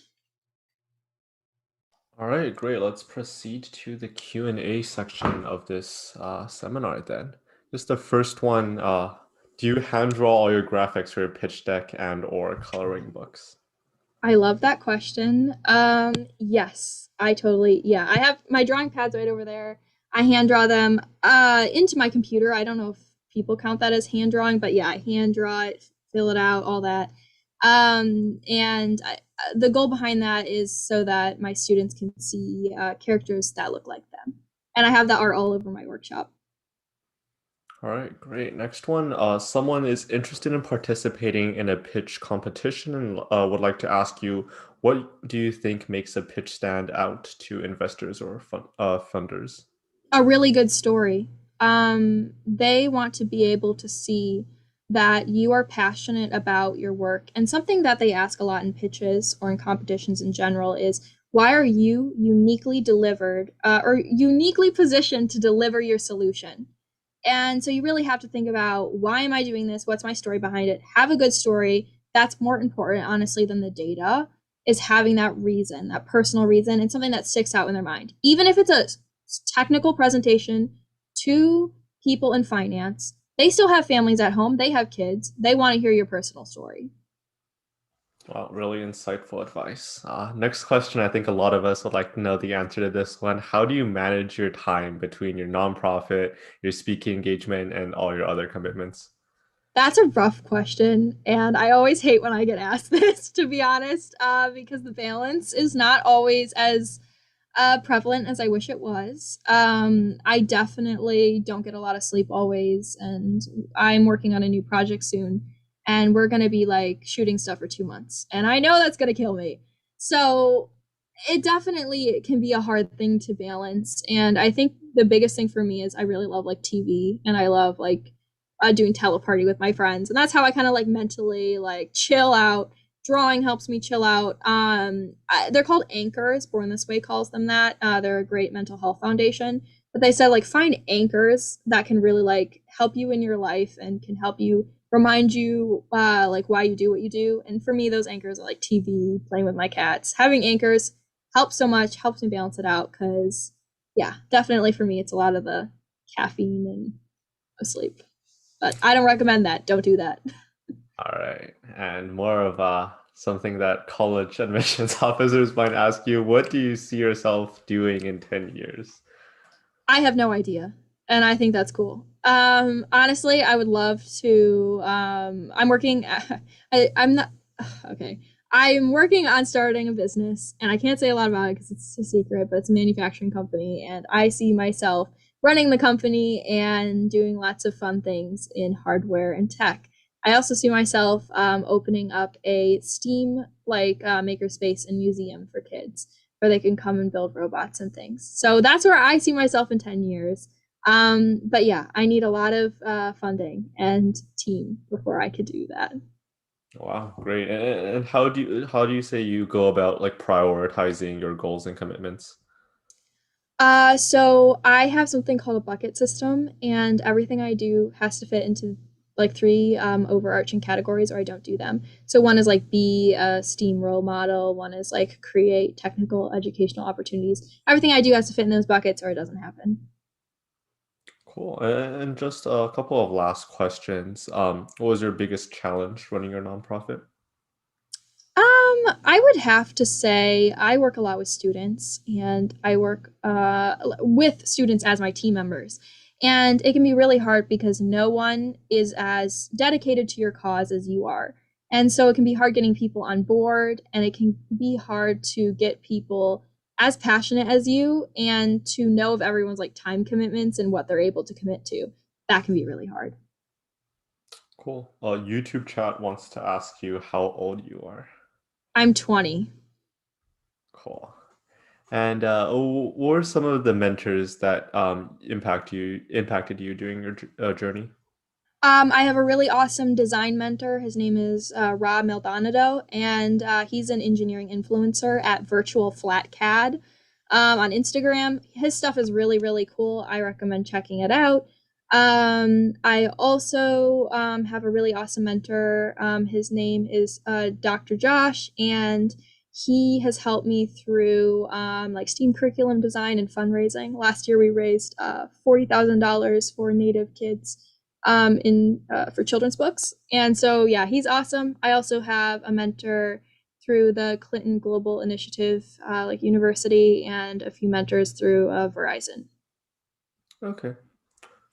All right, great. Let's proceed to the Q&A section of this seminar then. Just the first one, do you hand draw all your graphics for your pitch deck and or coloring books? I love that question. Yes, I have my drawing pads right over there. I hand draw them into my computer. I don't know if people count that as hand drawing, but yeah, I hand draw it, fill it out, all that. The goal behind that is so that my students can see characters that look like them. And I have that art all over my workshop. All right, great. Next one, someone is interested in participating in a pitch competition and would like to ask you, what do you think makes a pitch stand out to investors or funders? A really good story. They want to be able to see that you are passionate about your work. And something that they ask a lot in pitches or in competitions in general is, why are you uniquely delivered or uniquely positioned to deliver your solution? And so you really have to think about, why am I doing this? What's my story behind it? Have a good story. That's more important, honestly, than the data, is having that reason, that personal reason, and something that sticks out in their mind. Even if it's a technical presentation to people in finance, they still have families at home. They have kids. They want to hear your personal story. Well, really insightful advice. Next question, I think a lot of us would like to know the answer to this one. How do you manage your time between your nonprofit, your speaking engagement, and all your other commitments? That's a rough question, and I always hate when I get asked this, to be honest, because the balance is not always as prevalent as I wish it was. I definitely don't get a lot of sleep always, and I'm working on a new project soon. And we're going to be like shooting stuff for 2 months. And I know that's going to kill me. So it definitely can be a hard thing to balance. And I think the biggest thing for me is I really love like TV and I love like doing teleparty with my friends. And that's how I kind of like mentally like chill out. Drawing helps me chill out. They're called anchors. Born This Way calls them that. They're a great mental health foundation. But they said like find anchors that can really like help you in your life and can help you remind you like why you do what you do. And for me, those anchors are like TV, playing with my cats. Having anchors helps so much, helps me balance it out because yeah, definitely for me, it's a lot of the caffeine and asleep. But I don't recommend that. Don't do that. All right. And more of something that college admissions officers might ask you, what do you see yourself doing in 10 years? I have no idea. And I think that's cool. Honestly, I would love to, I'm working, I'm not, okay. I'm working on starting a business and I can't say a lot about it because it's a secret, but it's a manufacturing company. And I see myself running the company and doing lots of fun things in hardware and tech. I also see myself opening up a STEAM like makerspace and museum for kids where they can come and build robots and things. So that's where I see myself in 10 years. But yeah, I need a lot of funding and team before I could do that. Wow, great. And how do you say you go about like prioritizing your goals and commitments? So I have something called a bucket system, and everything I do has to fit into like three overarching categories, or I don't do them. So one is like be a STEAM role model. One is like create technical educational opportunities. Everything I do has to fit in those buckets, or it doesn't happen. Cool. And just a couple of last questions. What was your biggest challenge running your nonprofit? I would have to say I work a lot with students and I work with students as my team members. And it can be really hard because no one is as dedicated to your cause as you are. And so it can be hard getting people on board and it can be hard to get people as passionate as you and to know of everyone's like time commitments and what they're able to commit to. That can be really hard. Cool. YouTube chat wants to ask you how old you are. I'm 20. Cool. And what were some of the mentors that impacted you during your journey? I have a really awesome design mentor. His name is Rob Maldonado, and he's an engineering influencer at Virtual CAD on Instagram. His stuff is really, really cool. I recommend checking it out. I also have a really awesome mentor. His name is Dr. Josh, and he has helped me through like STEAM curriculum design and fundraising. Last year, we raised $40,000 for Native kids in for children's books. And so, yeah, he's awesome. I also have a mentor through the Clinton Global Initiative, like university, and a few mentors through Verizon. Okay,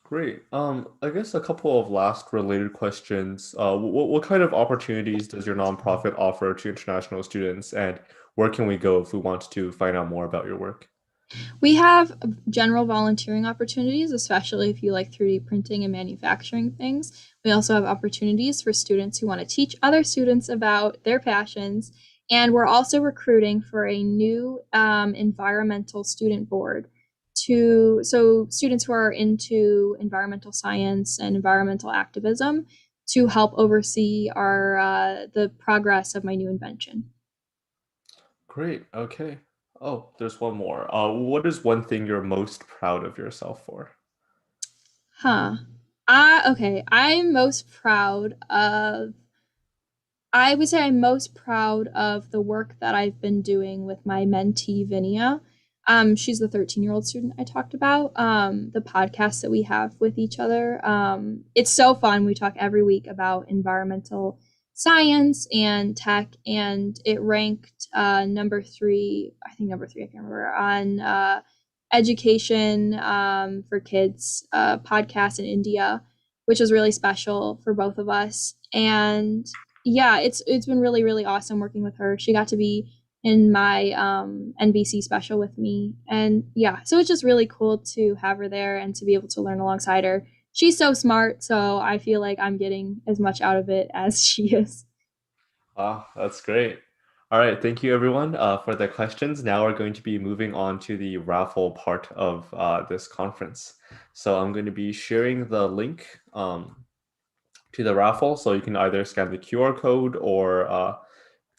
great. I guess a couple of last related questions. What kind of opportunities does your nonprofit offer to international students, and where can we go if we want to find out more about your work? We have general volunteering opportunities, especially if you like 3D printing and manufacturing things. We also have opportunities for students who want to teach other students about their passions. And we're also recruiting for a new environmental student board so students who are into environmental science and environmental activism to help oversee the progress of my new invention. Great. Okay. Oh, there's one more. What is one thing you're most proud of yourself for? Okay. I would say I'm most proud of the work that I've been doing with my mentee, Vinia. She's the 13-year-old student I talked about. The podcast that we have with each other. It's so fun. We talk every week about environmental science and tech, and it ranked number three, I can't remember, on education for kids podcast in India, which was really special for both of us. And yeah, it's been really, really awesome working with her. She got to be in my NBC special with me. And yeah, so it's just really cool to have her there and to be able to learn alongside her. She's so smart, so I feel like I'm getting as much out of it as she is. Ah, that's great. All right, thank you everyone for the questions. Now we're going to be moving on to the raffle part of this conference. So I'm going to be sharing the link to the raffle. So you can either scan the QR code or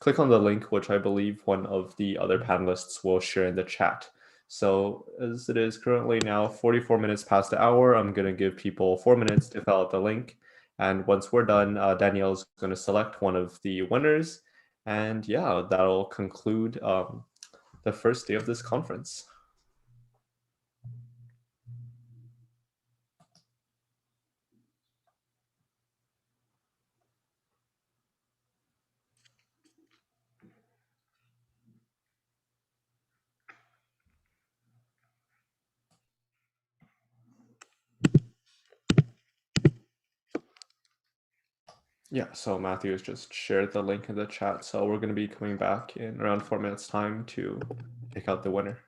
click on the link, which I believe one of the other panelists will share in the chat. So as it is currently now 44 minutes past the hour, I'm going to give people 4 minutes to fill out the link. And once we're done, Danielle is going to select one of the winners. And yeah, that'll conclude the first day of this conference. Yeah, so Matthew has just shared the link in the chat. So we're going to be coming back in around 4 minutes time to pick out the winner.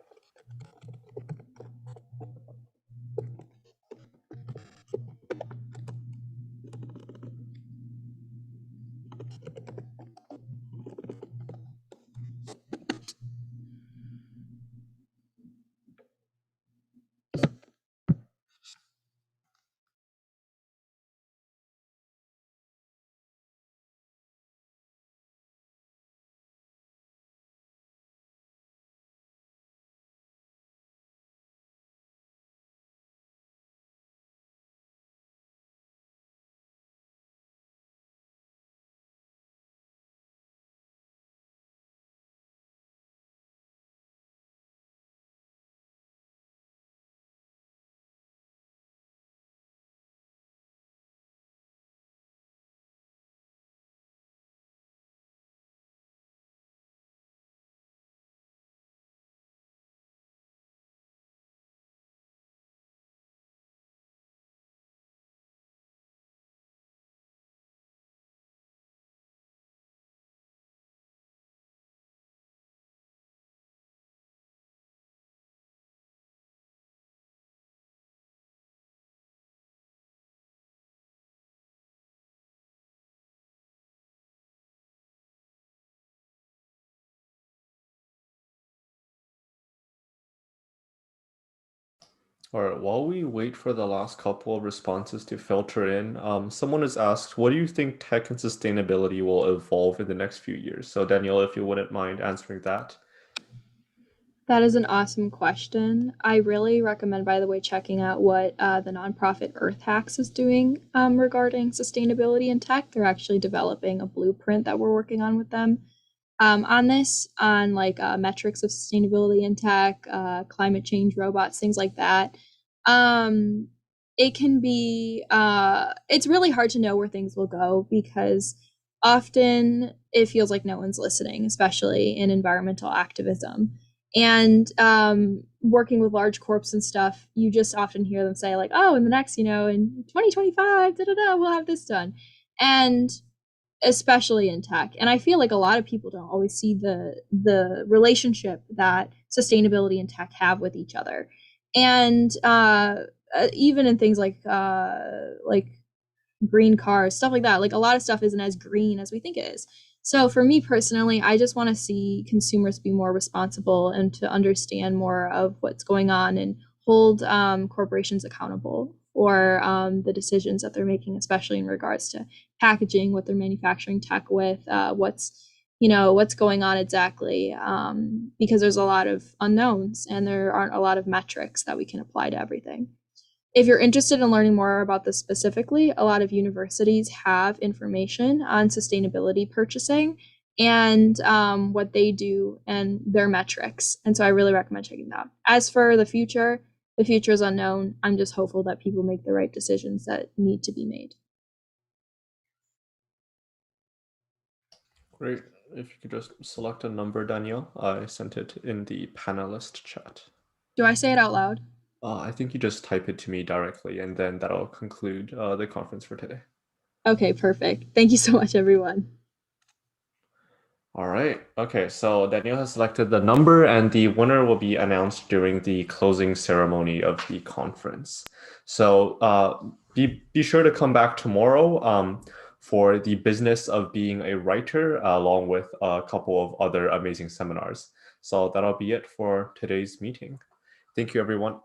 All right, while we wait for the last couple of responses to filter in, someone has asked, what do you think tech and sustainability will evolve in the next few years? So Danielle, if you wouldn't mind answering that. That is an awesome question. I really recommend, by the way, checking out what the nonprofit Earth Hacks is doing regarding sustainability in tech. They're actually developing a blueprint that we're working on with them on this, on like metrics of sustainability in tech, climate change, robots, things like that. It can be, it's really hard to know where things will go because often it feels like no one's listening, especially in environmental activism. And working with large corps and stuff, you just often hear them say like, oh, in the next, in 2025, we'll have this done. And especially in tech. And I feel like a lot of people don't always see the relationship that sustainability and tech have with each other. And even in things like green cars, stuff like that, like a lot of stuff isn't as green as we think it is. So for me personally, I just want to see consumers be more responsible and to understand more of what's going on and hold corporations accountable for the decisions that they're making, especially in regards to packaging, what they're manufacturing tech with, what's going on exactly, because there's a lot of unknowns and there aren't a lot of metrics that we can apply to everything. If you're interested in learning more about this specifically, a lot of universities have information on sustainability purchasing and what they do and their metrics. And so I really recommend checking that out. As for the future is unknown. I'm just hopeful that people make the right decisions that need to be made. Great. If you could just select a number, Danielle. I sent it in the panelist chat. Do I say it out loud? I think you just type it to me directly, and then that'll conclude the conference for today. Okay, perfect. Thank you so much, everyone. All right. Okay, so Danielle has selected the number, and the winner will be announced during the closing ceremony of the conference. So be sure to come back tomorrow for the business of being a writer, along with a couple of other amazing seminars. So that'll be it for today's meeting. Thank you, everyone.